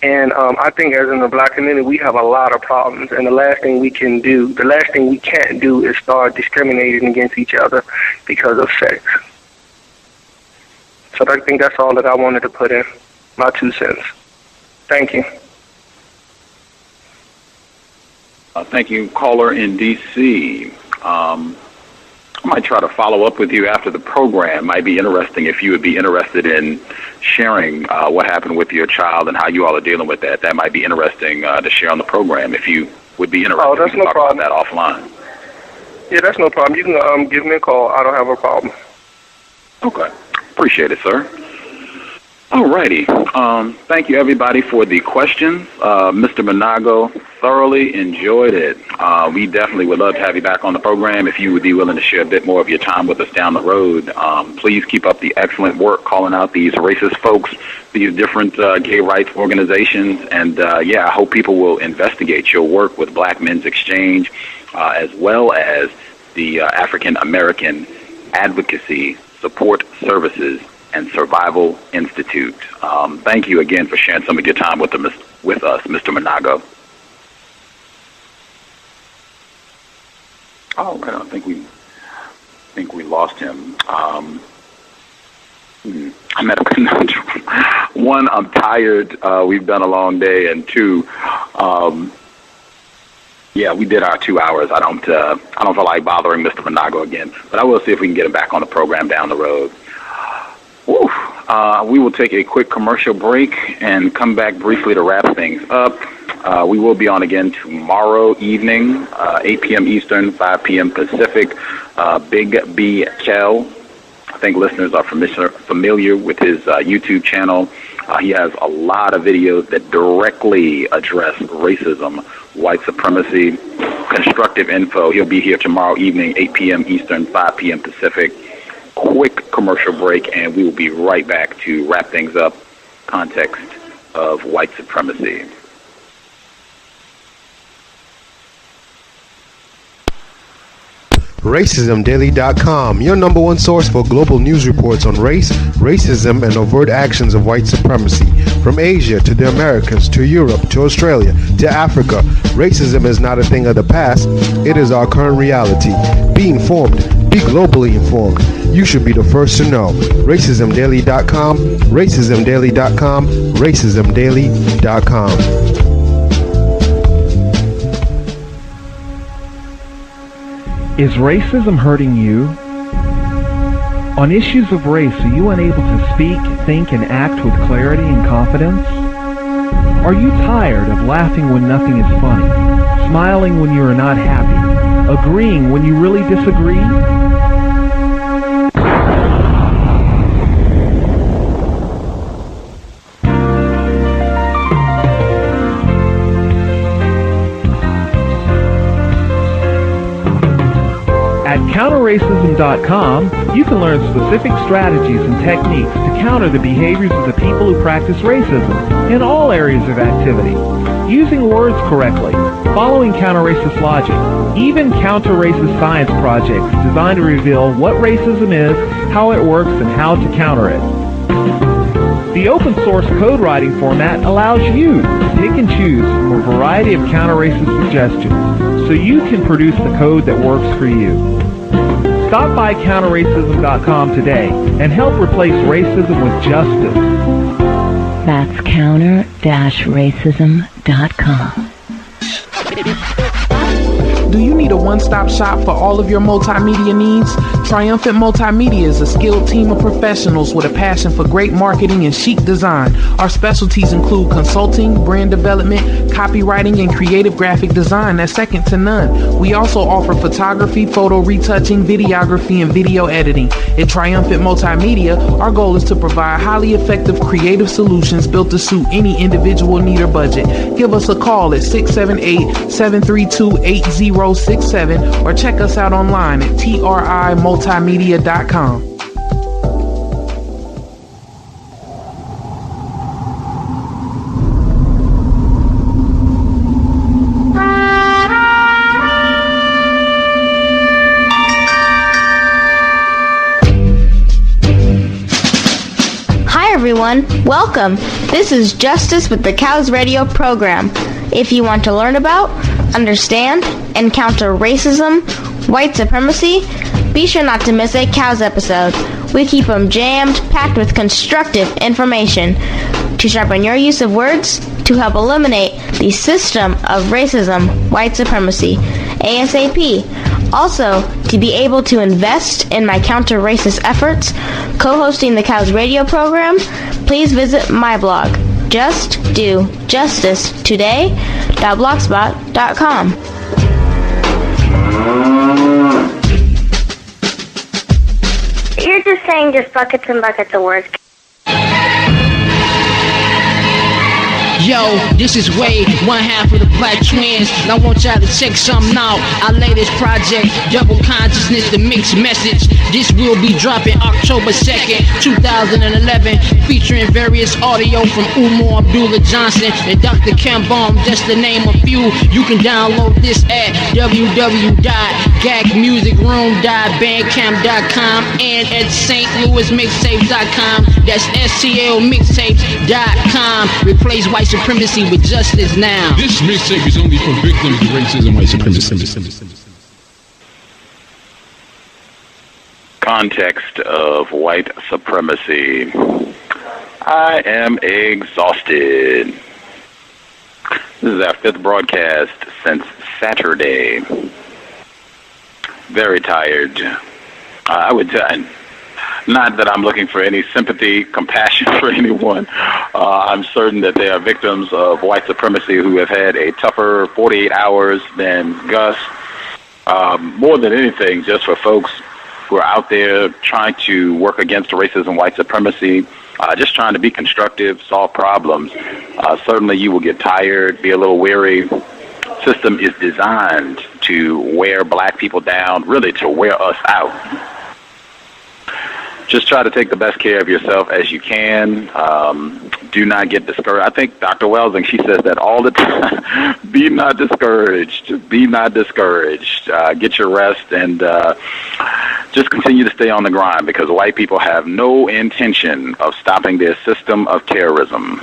And I think as in the black community, we have a lot of problems. And the last thing we can't do is start discriminating against each other because of sex. So I think that's all that I wanted to put in, my 2 cents. Thank you. Thank you, caller in D.C. I might try to follow up with you after the program. Might be interesting if you would be interested in sharing what happened with your child and how you all are dealing with that. That might be interesting to share on the program if you would be interested. Oh, that's we can no talk problem. about that offline. Yeah, that's no problem. You can give me a call. I don't have a problem. Okay. Appreciate it, sir. All righty. Thank you, everybody, for the questions. Mr. Manago, thoroughly enjoyed it. We definitely would love to have you back on the program if you would be willing to share a bit more of your time with us down the road. Please keep up the excellent work calling out these racist folks, these different gay rights organizations. And, I hope people will investigate your work with Black Men's Xchange, as well as the African American Advocacy Support Services and Survival Institute. Thank you again for sharing some of your time with us, Mr. Manago. Oh, I don't think we lost him. I'm at a conundrum. One, I'm tired. We've done a long day, and two, we did our 2 hours. I don't feel like bothering Mr. Manago again, but I will see if we can get him back on the program down the road. Woo. We will take a quick commercial break and come back briefly to wrap things up. We will be on again tomorrow evening, 8 p.m. Eastern, 5 p.m. Pacific. Big B Kel, I think listeners are familiar with his YouTube channel. He has a lot of videos that directly address racism, white supremacy, constructive info. He'll be here tomorrow evening, 8 p.m. Eastern, 5 p.m. Pacific. Quick commercial break, and we will be right back to wrap things up. Context of White Supremacy. RacismDaily.com, your number one source for global news reports on race, racism, and overt actions of white supremacy. From Asia to the Americas to Europe to Australia to Africa, racism is not a thing of the past, it is our current reality. Be informed, be globally informed. You should be the first to know. RacismDaily.com, RacismDaily.com, RacismDaily.com. Is racism hurting you? On issues of race, are you unable to speak, think, and act with clarity and confidence? Are you tired of laughing when nothing is funny, smiling when you are not happy, agreeing when you really disagree? At counterracism.com, you can learn specific strategies and techniques to counter the behaviors of the people who practice racism in all areas of activity, using words correctly, following counter-racist logic, even counter-racist science projects designed to reveal what racism is, how it works, and how to counter it. The open source code writing format allows you to pick and choose from a variety of counter-racist suggestions so you can produce the code that works for you. Stop by counterracism.com today and help replace racism with justice. That's counter-racism.com. Do you need a one-stop shop for all of your multimedia needs? Triumphant Multimedia is a skilled team of professionals with a passion for great marketing and chic design. Our specialties include consulting, brand development, copywriting, and creative graphic design that's second to none. We also offer photography, photo retouching, videography, and video editing. At Triumphant Multimedia, our goal is to provide highly effective creative solutions built to suit any individual need or budget. Give us a call at 678-732-8067 or check us out online at trimultimedia.com. Hi everyone, welcome. This is Justice with the C.O.W.S radio program. If you want to learn about, understand, and counter racism, white supremacy, be sure not to miss a C.O.W.S episode. We keep them jammed, packed with constructive information to sharpen your use of words to help eliminate the system of racism, white supremacy, ASAP. Also, to be able to invest in my counter-racist efforts, co-hosting the C.O.W.S radio program, please visit my blog, justdojustice.blogspot.com. You're just saying just buckets and buckets of words. Yo, this is Wade, one half of the Black Twins, and I want y'all to check something out. Our latest project, Double Consciousness, the Mixed Message. This will be dropping October 2nd, 2011, featuring various audio from Umar Abdullah Johnson and Dr. Ken Baum, just to name a few. You can download this at www.gagmusicroom.bandcamp.com and at stlouismixtapes.com. That's STLmixtapes.com. Replace white supremacy with justice now. This mixtape is only for victims of racism, white supremacy. Context of White Supremacy. I am exhausted. This is our fifth broadcast since Saturday. Very tired. Not that I'm looking for any sympathy, compassion for anyone. I'm certain that there are victims of white supremacy who have had a tougher 48 hours than Gus. More than anything, just for folks who are out there trying to work against racism, white supremacy, just trying to be constructive, solve problems. Certainly you will get tired, be a little weary. System is designed to wear black people down, really to wear us out. Just try to take the best care of yourself as you can. Do not get discouraged. I think Dr. Welsing, she says that all the time. Be not discouraged. Be not discouraged. Get your rest and just continue to stay on the grind, because white people have no intention of stopping their system of terrorism.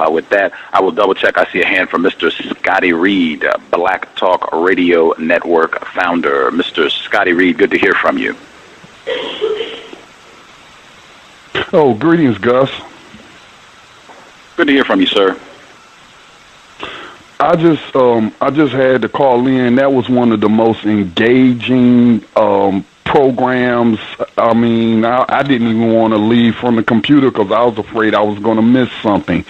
With that, I will double check. I see a hand from Mr. Scotty Reed, Black Talk Radio Network founder. Mr. Scotty Reed, good to hear from you. Oh, greetings, Gus. Good to hear from you, sir. I just had to call in. That was one of the most engaging programs. I mean, I didn't even want to leave from the computer because I was afraid I was going to miss something.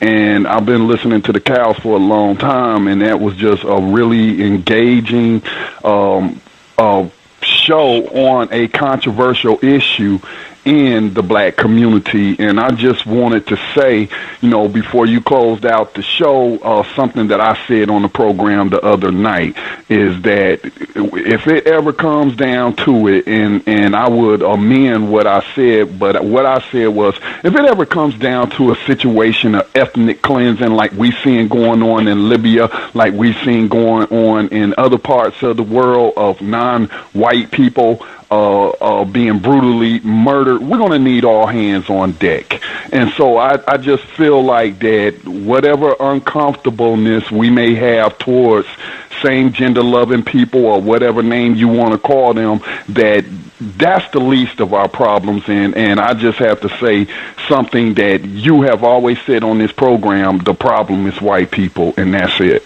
And I've been listening to the cows for a long time, and that was just a really engaging show on a controversial issue in the black community. And I just wanted to say, before you closed out the show, something that I said on the program the other night is that if it ever comes down to it, and I would amend what I said, but what I said was, if it ever comes down to a situation of ethnic cleansing like we seen going on in Libya, like we seen going on in other parts of the world of non-white people being brutally murdered, we're going to need all hands on deck. And so I just feel like that whatever uncomfortableness we may have towards same gender loving people or whatever name you want to call them, that's the least of our problems. And I just have to say something that you have always said on this program: the problem is white people, and that's it.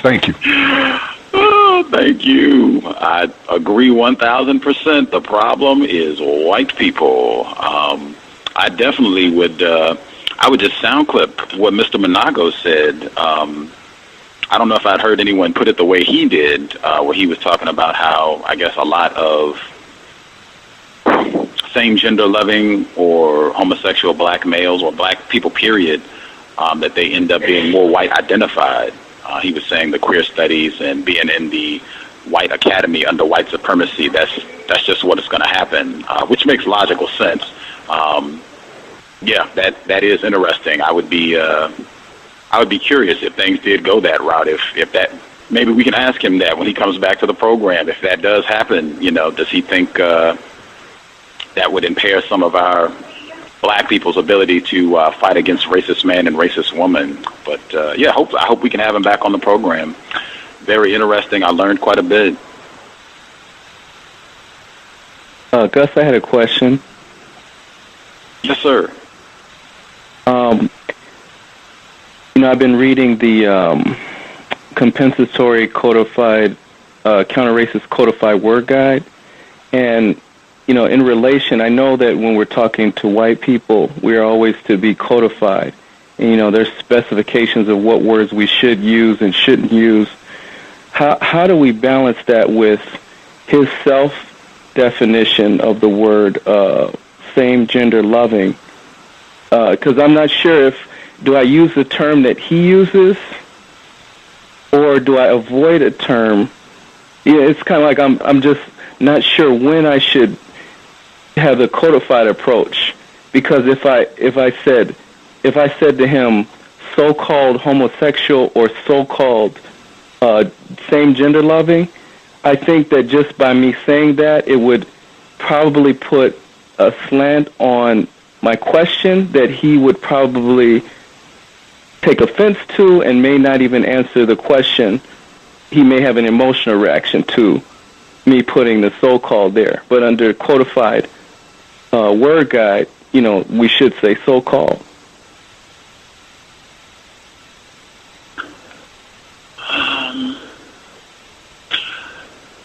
Thank you. Oh, thank you. I agree 1,000%. The problem is white people. I definitely would. I would just sound clip what Mr. Manago said. I don't know if I'd heard anyone put it the way he did, where he was talking about how, I guess, a lot of same gender loving or homosexual black males or black people, period, that they end up being more white identified. He was saying the queer studies and being in the white academy under white supremacy, that's just what is going to happen, which makes logical sense. Yeah, that is interesting. I would be curious if things did go that route. If that, maybe we can ask him that when he comes back to the program. If that does happen, does he think that would impair some of our black people's ability to fight against racist man and racist woman? But yeah, I hope we can have him back on the program. Very interesting. I learned quite a bit. Gus, I had a question. Yes, sir. I've been reading the compensatory codified, counter-racist codified word guide, and in relation, I know that when we're talking to white people, we are always to be codified. And, there's specifications of what words we should use and shouldn't use. How do we balance that with his self-definition of the word same-gender loving? Because I'm not sure do I use the term that he uses, or do I avoid a term? Yeah, it's kind of like I'm just not sure when I should have the codified approach, because if I said to him so-called homosexual or so-called same gender loving, I think that just by me saying that, it would probably put a slant on my question that he would probably take offense to and may not even answer the question. He may have an emotional reaction to me putting the so-called there. But under codified word guide, we should say so-called.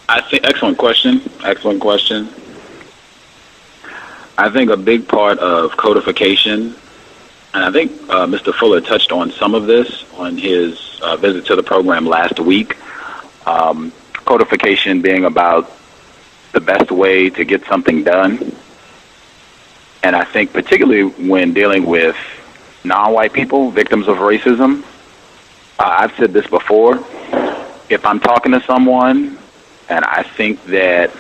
I think excellent question. I think a big part of codification, and I think Mr. Fuller touched on some of this on his visit to the program last week, codification being about the best way to get something done. And I think particularly when dealing with non-white people, victims of racism, I've said this before, if I'm talking to someone and I think that,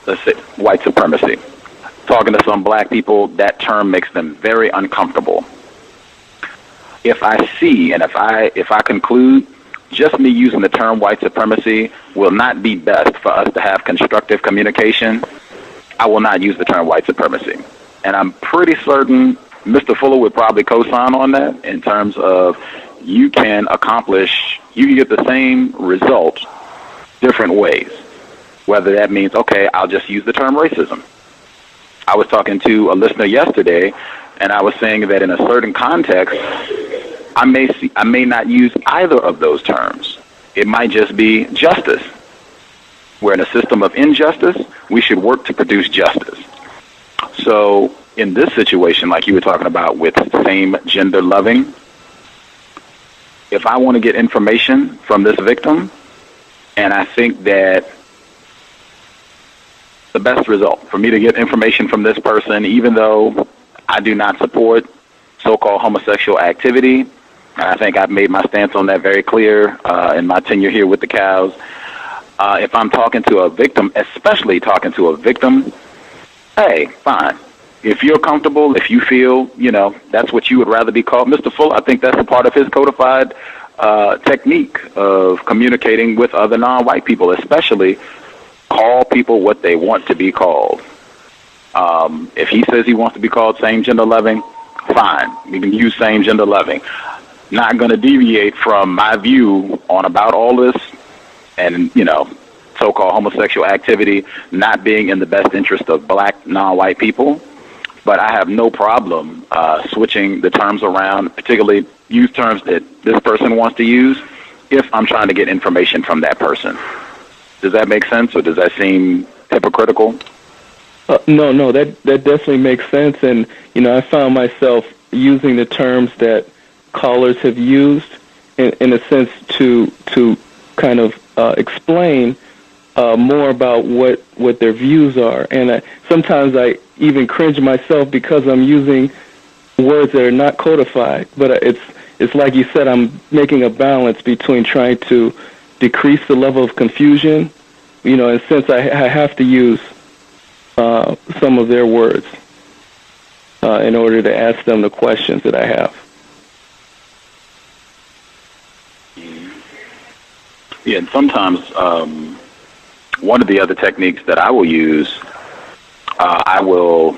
let's say, white supremacy, talking to some black people, that term makes them very uncomfortable. If I see and if I conclude just me using the term white supremacy will not be best for us to have constructive communication, I will not use the term white supremacy. And I'm pretty certain Mr. Fuller would probably co-sign on that in terms of you can get the same result different ways. Whether that means, okay, I'll just use the term racism. I was talking to a listener yesterday, and I was saying that in a certain context, I may not use either of those terms. It might just be justice. We're in a system of injustice. We should work to produce justice. So in this situation, like you were talking about with same gender loving, if I want to get information from this victim, and I think that the best result for me to get information from this person, even though I do not support so-called homosexual activity, and I think I've made my stance on that very clear in my tenure here with the Cows. If I'm talking to a victim, especially talking to a victim, hey, fine. If you're comfortable, if you feel, that's what you would rather be called, Mr. Fuller, I think that's a part of his codified technique of communicating with other non-white people, especially call people what they want to be called. If he says he wants to be called same gender loving, fine. We can use same gender loving. Not going to deviate from my view on about all this and, so-called homosexual activity not being in the best interest of black non-white people. But I have no problem switching the terms around, particularly use terms that this person wants to use if I'm trying to get information from that person. Does that make sense, or does that seem hypocritical? No, that definitely makes sense. And, I found myself using the terms that callers have used in a sense to kind of explain more about what their views are. And sometimes I even cringe myself because I'm using words that are not codified. But it's like you said, I'm making a balance between trying to decrease the level of confusion, and since I have to use some of their words in order to ask them the questions that I have. Yeah, and sometimes one of the other techniques that I will use, I will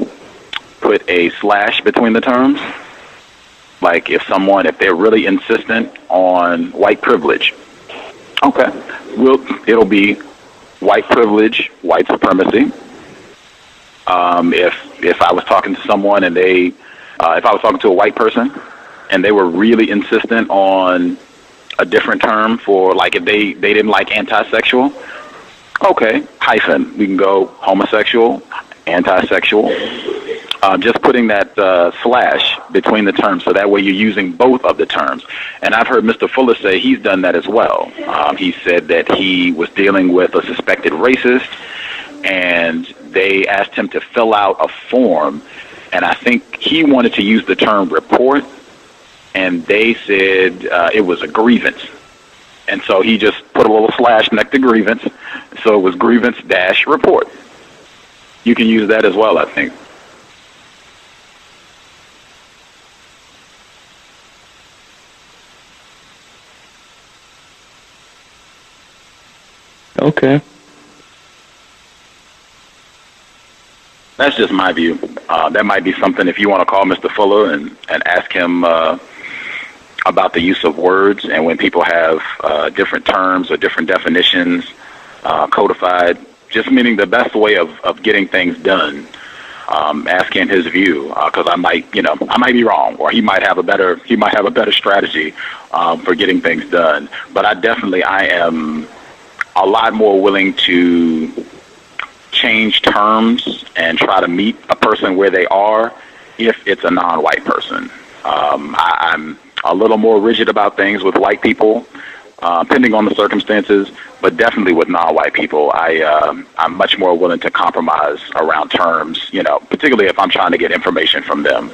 put a slash between the terms. Like if they're really insistent on white privilege, okay, it'll be white privilege, white supremacy. If I was talking to someone and if I was talking to a white person and they were really insistent on a different term for, like, if they didn't like anti-sexual, okay, hyphen, we can go homosexual, anti-sexual. Just putting that slash between the terms, so that way you're using both of the terms. And I've heard Mr. Fuller say he's done that as well. He said that he was dealing with a suspected racist, and they asked him to fill out a form, and I think he wanted to use the term report, and they said it was a grievance. And so he just put a little slash next to grievance, so it was grievance-report. You can use that as well, I think. Okay. That's just my view. That might be something if you want to call Mr. Fuller and ask him about the use of words, and when people have different terms or different definitions codified, just meaning the best way of getting things done. Ask him his view, because I might be wrong, or he might have a better strategy for getting things done. But I am a lot more willing to change terms and try to meet a person where they are if it's a non-white person. I'm a little more rigid about things with white people, depending on the circumstances, but definitely with non-white people, I'm much more willing to compromise around terms, particularly if I'm trying to get information from them.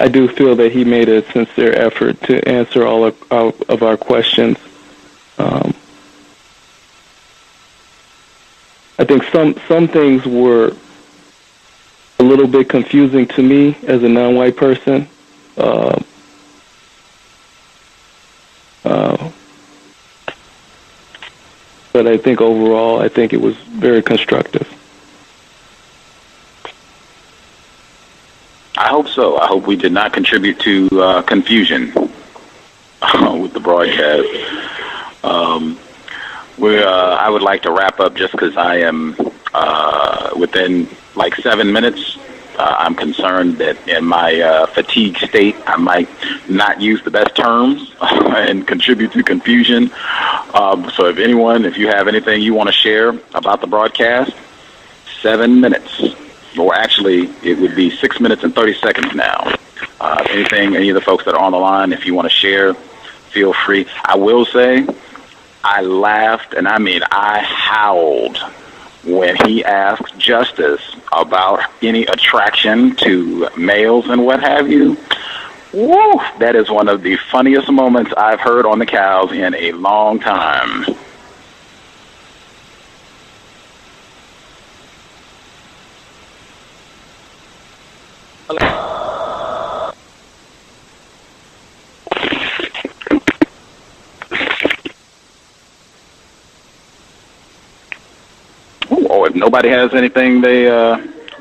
I do feel that he made a sincere effort to answer all of our questions. I think some things were a little bit confusing to me as a non-white person. But I think overall, I think it was very constructive. I hope so. I hope we did not contribute to confusion with the broadcast. I would like to wrap up just because I am within like 7 minutes. I'm concerned that in my fatigue state, I might not use the best terms and contribute to confusion. So if you have anything you want to share about the broadcast, 7 minutes. Or actually, it would be 6 minutes and 30 seconds now. Any of the folks that are on the line, if you want to share, feel free. I will say, I laughed, and I howled when he asked Justice about any attraction to males and what have you. Woo! That is one of the funniest moments I've heard on the Cows in a long time. Or if nobody has anything they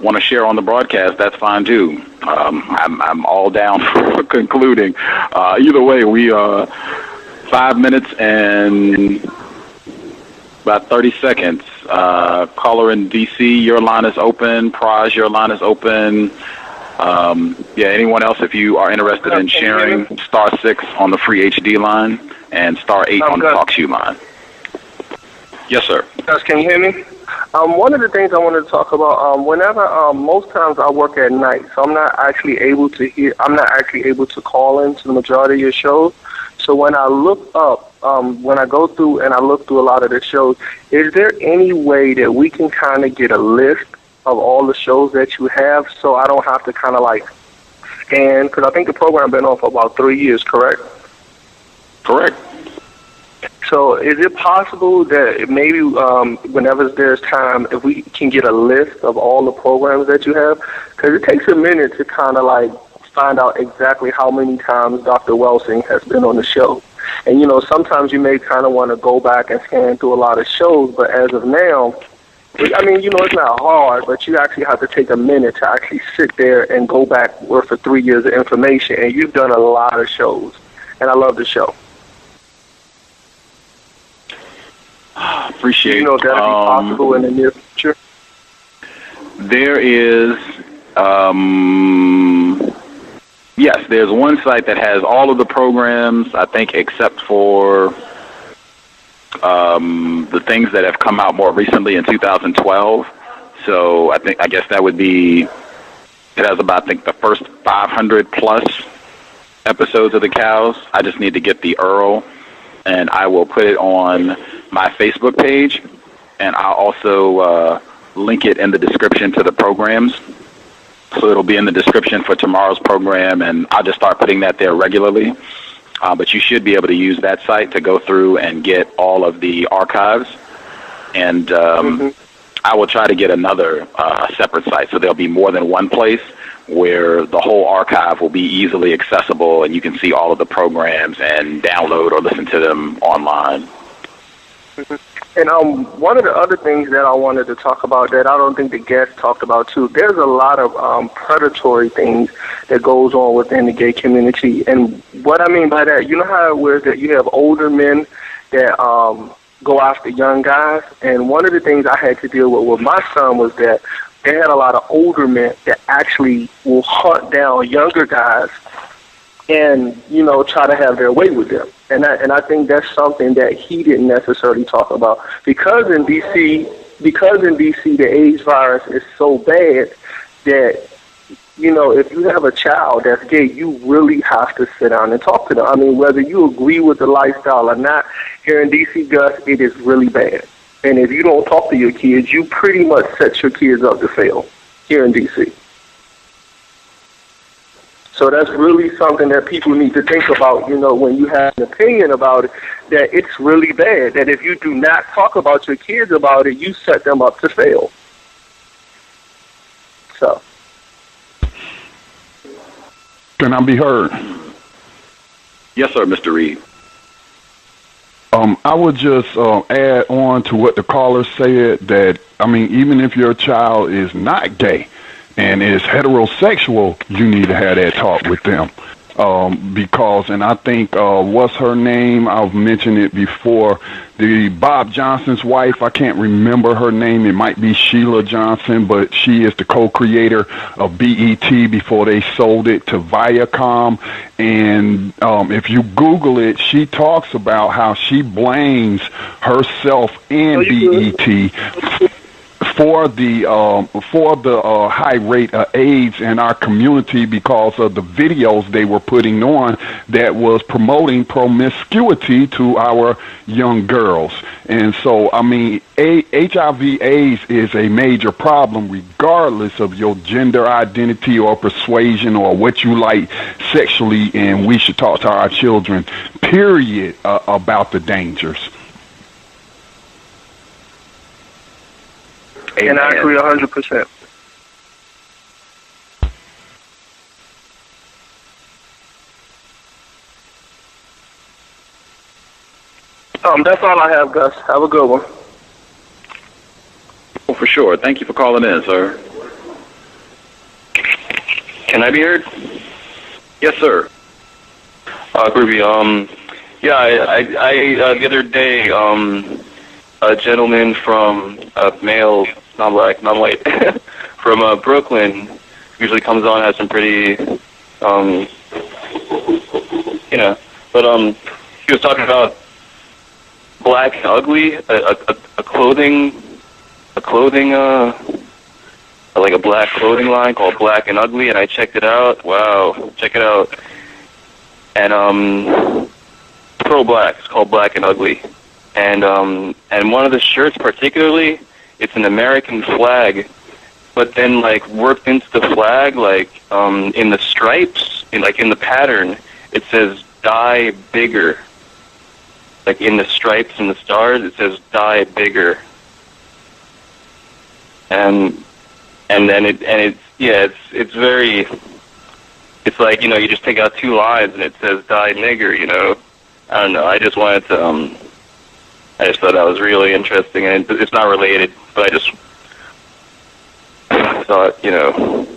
want to share on the broadcast, that's fine too. I'm all down for concluding. Either way, we 5 minutes and about 30 seconds. Caller in DC, your line is open. Praj, your line is open. Anyone else, if you are interested in sharing, *6 on the free HD line and *8 on the TalkShoe line. Yes, sir. Gus, can you hear me? One of the things I wanted to talk about, whenever, most times I work at night, so I'm not actually able to call into the majority of your shows. So when I look up, when I go through and I look through a lot of the shows, is there any way that we can kind of get a list of all the shows that you have so I don't have to kind of like scan? Because I think the program been on for about 3 years, correct? Correct. So is it possible that maybe whenever there's time, if we can get a list of all the programs that you have? Because it takes a minute to kind of like find out exactly how many times Dr. Welsing has been on the show. And, sometimes you may kind of want to go back and scan through a lot of shows, but as of now, it's not hard, but you actually have to take a minute to actually sit there and go back worth for 3 years of information. And you've done a lot of shows, and I love the show. Appreciate it. That'll be possible in the near future? There is, yes, there's one site that has all of the programs, I think, except for the things that have come out more recently in 2012. So I guess that would be, it has about, I think, the first 500 plus episodes of the Cows. I just need to get the URL, and I will put it on my Facebook page, and I'll also link it in the description to the programs. So it'll be in the description for tomorrow's program, and I'll just start putting that there regularly. But you should be able to use that site to go through and get all of the archives. And I will try to get another separate site, so there'll be more than one place where the whole archive will be easily accessible, and you can see all of the programs and download or listen to them online. And one of the other things that I wanted to talk about that I don't think the guests talked about too, there's a lot of predatory things that goes on within the gay community. And what I mean by that, you know how it was that you have older men that go after young guys? And one of the things I had to deal with my son was that they had a lot of older men that actually will hunt down younger guys and, you know, try to have their way with them. And I think that's something that he didn't necessarily talk about. Because in DC, the AIDS virus is so bad that, you know, if you have a child that's gay, you really have to sit down and talk to them. I mean, whether you agree with the lifestyle or not, here in DC, Gus, it is really bad. And if you don't talk to your kids, you pretty much set your kids up to fail here in DC. So that's really something that people need to think about, you know, when you have an opinion about it, that it's really bad, that if you do not talk about your kids about it, you set them up to fail. So. Can I be heard? Yes, sir, Mr. Reed. I would just add on to what the caller said that, I mean, even if your child is not gay and is heterosexual, you need to have that talk with them. Because, and I think, what's her name? I've mentioned it before. The Bob Johnson's wife, I can't remember her name. It might be Sheila Johnson, but she is the co-creator of BET before they sold it to Viacom. And if you Google it, she talks about how she blames herself and BET for the high rate of AIDS in our community because of the videos they were putting on that was promoting promiscuity to our young girls. And so, I mean, HIV/AIDS is a major problem regardless of your gender identity or persuasion or what you like sexually, and we should talk to our children, period, about the dangers. And I agree 100%. That's all I have, Gus. Have a good one. Oh, for sure. Thank you for calling in, sir. Can I be heard? Yes, sir. Groovy. Yeah, I the other day, a gentleman from male, non-black, non-white, from Brooklyn, usually comes on, has some pretty, you know, but he was talking about Black and Ugly, a clothing, like a black clothing line called Black and Ugly, and I checked it out. Wow, check it out. And pro-black, it's called Black and Ugly. And one of the shirts particularly, it's an American flag, but then like worked into the flag, like in the stripes, in the pattern, it says "Die Bigger." Like in the stripes and the stars, it says "Die Bigger." And then it's very, it's like, you know, you just take out two lines and it says "Die Nigger," you know. I don't know. I just wanted to I just thought that was really interesting, and it's not related, but I just thought, you know,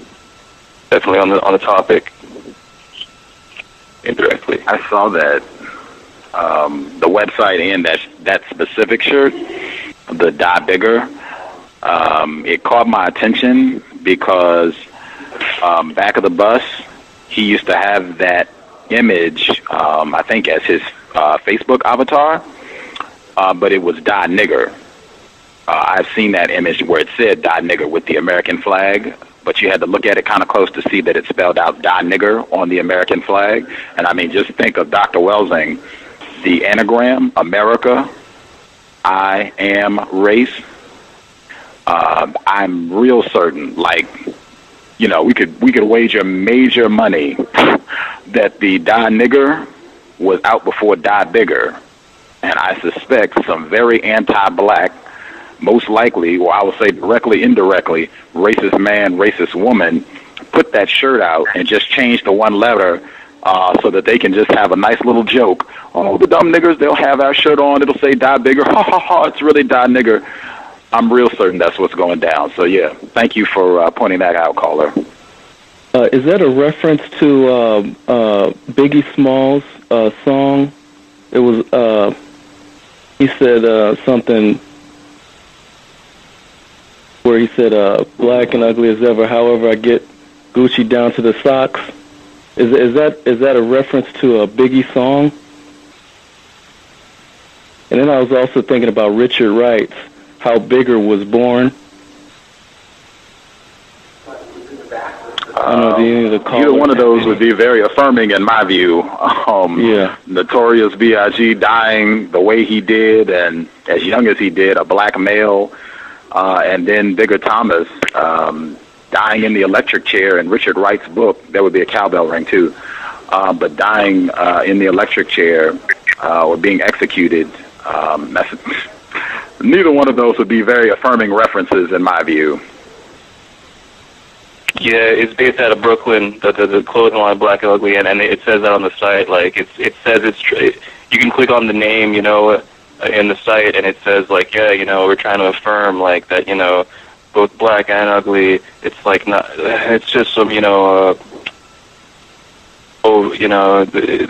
definitely on the topic indirectly. I saw that the website and that specific shirt, the Die Bigger. It caught my attention because back of the bus, he used to have that image, I think, as his Facebook avatar. But it was "Die Nigger." I've seen that image where it said "Die Nigger" with the American flag, but you had to look at it kind of close to see that it spelled out "Die Nigger" on the American flag. And I mean, just think of Dr. Welsing, the anagram, America, I am race. I'm real certain, like, you know, we could wager major money that the "Die Nigger" was out before "Die Bigger." And I suspect some very anti-black, most likely, or I would say directly, indirectly, racist man, racist woman, put that shirt out and just change the one letter so that they can just have a nice little joke. Oh, the dumb niggers, they'll have our shirt on. It'll say "Die Bigger." Ha, ha, ha, it's really "Die Nigger." I'm real certain that's what's going down. So, yeah, thank you for pointing that out, caller. Is that a reference to Biggie Smalls' song? It was... He said something, where he said, black and ugly as ever, however I get Gucci down to the socks. Is that a reference to a Biggie song? And then I was also thinking about Richard Wright's How Bigger Was Born. I don't know if any of the callers. Either one of those would be very affirming in my view. Notorious B.I.G. dying the way he did and as young as he did, a black male, and then Bigger Thomas dying in the electric chair in Richard Wright's book. That would be a cowbell ring too. But dying in the electric chair or being executed. Neither one of those would be very affirming references in my view. Yeah, it's based out of Brooklyn, the clothing line Black and Ugly, and it says that on the site. Like it says you can click on the name, in the site, and it says like, yeah, we're trying to affirm like that, both Black and Ugly. It's like not. It's just some, they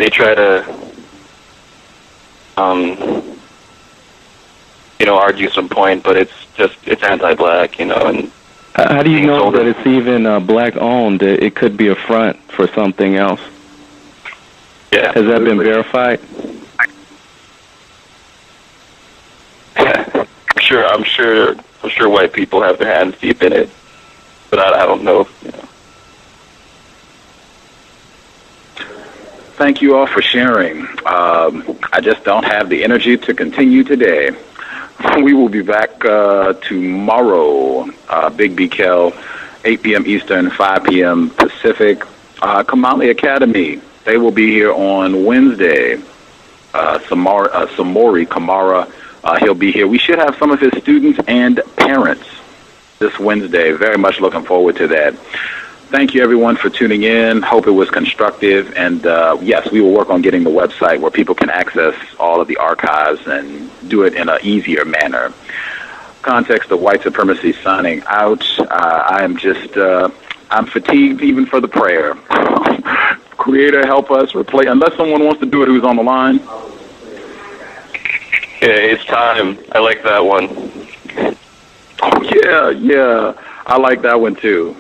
try to, argue some point, but it's anti-black, and. How do you know that it's even black-owned? It could be a front for something else. Yeah, has that been verified? I'm sure white people have their hands deep in it, but I don't know. Thank you all for sharing. I just don't have the energy to continue today. We will be back tomorrow, Big B Kel, 8 p.m. Eastern, 5 p.m. Pacific. Kamali Academy, they will be here on Wednesday. Samori Kamara, he'll be here. We should have some of his students and parents this Wednesday. Very much looking forward to that. Thank you, everyone, for tuning in. Hope it was constructive. And, yes, we will work on getting the website where people can access all of the archives and do it in an easier manner. Context of White Supremacy signing out. I am just, I'm fatigued even for the prayer. Creator, help us replace, unless someone wants to do it who's on the line. Yeah, it's time. I like that one. Oh, yeah. I like that one, too.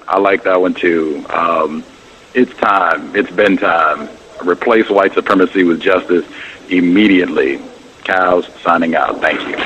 It's time. It's been time. Replace white supremacy with justice immediately. Cows signing out. Thank you.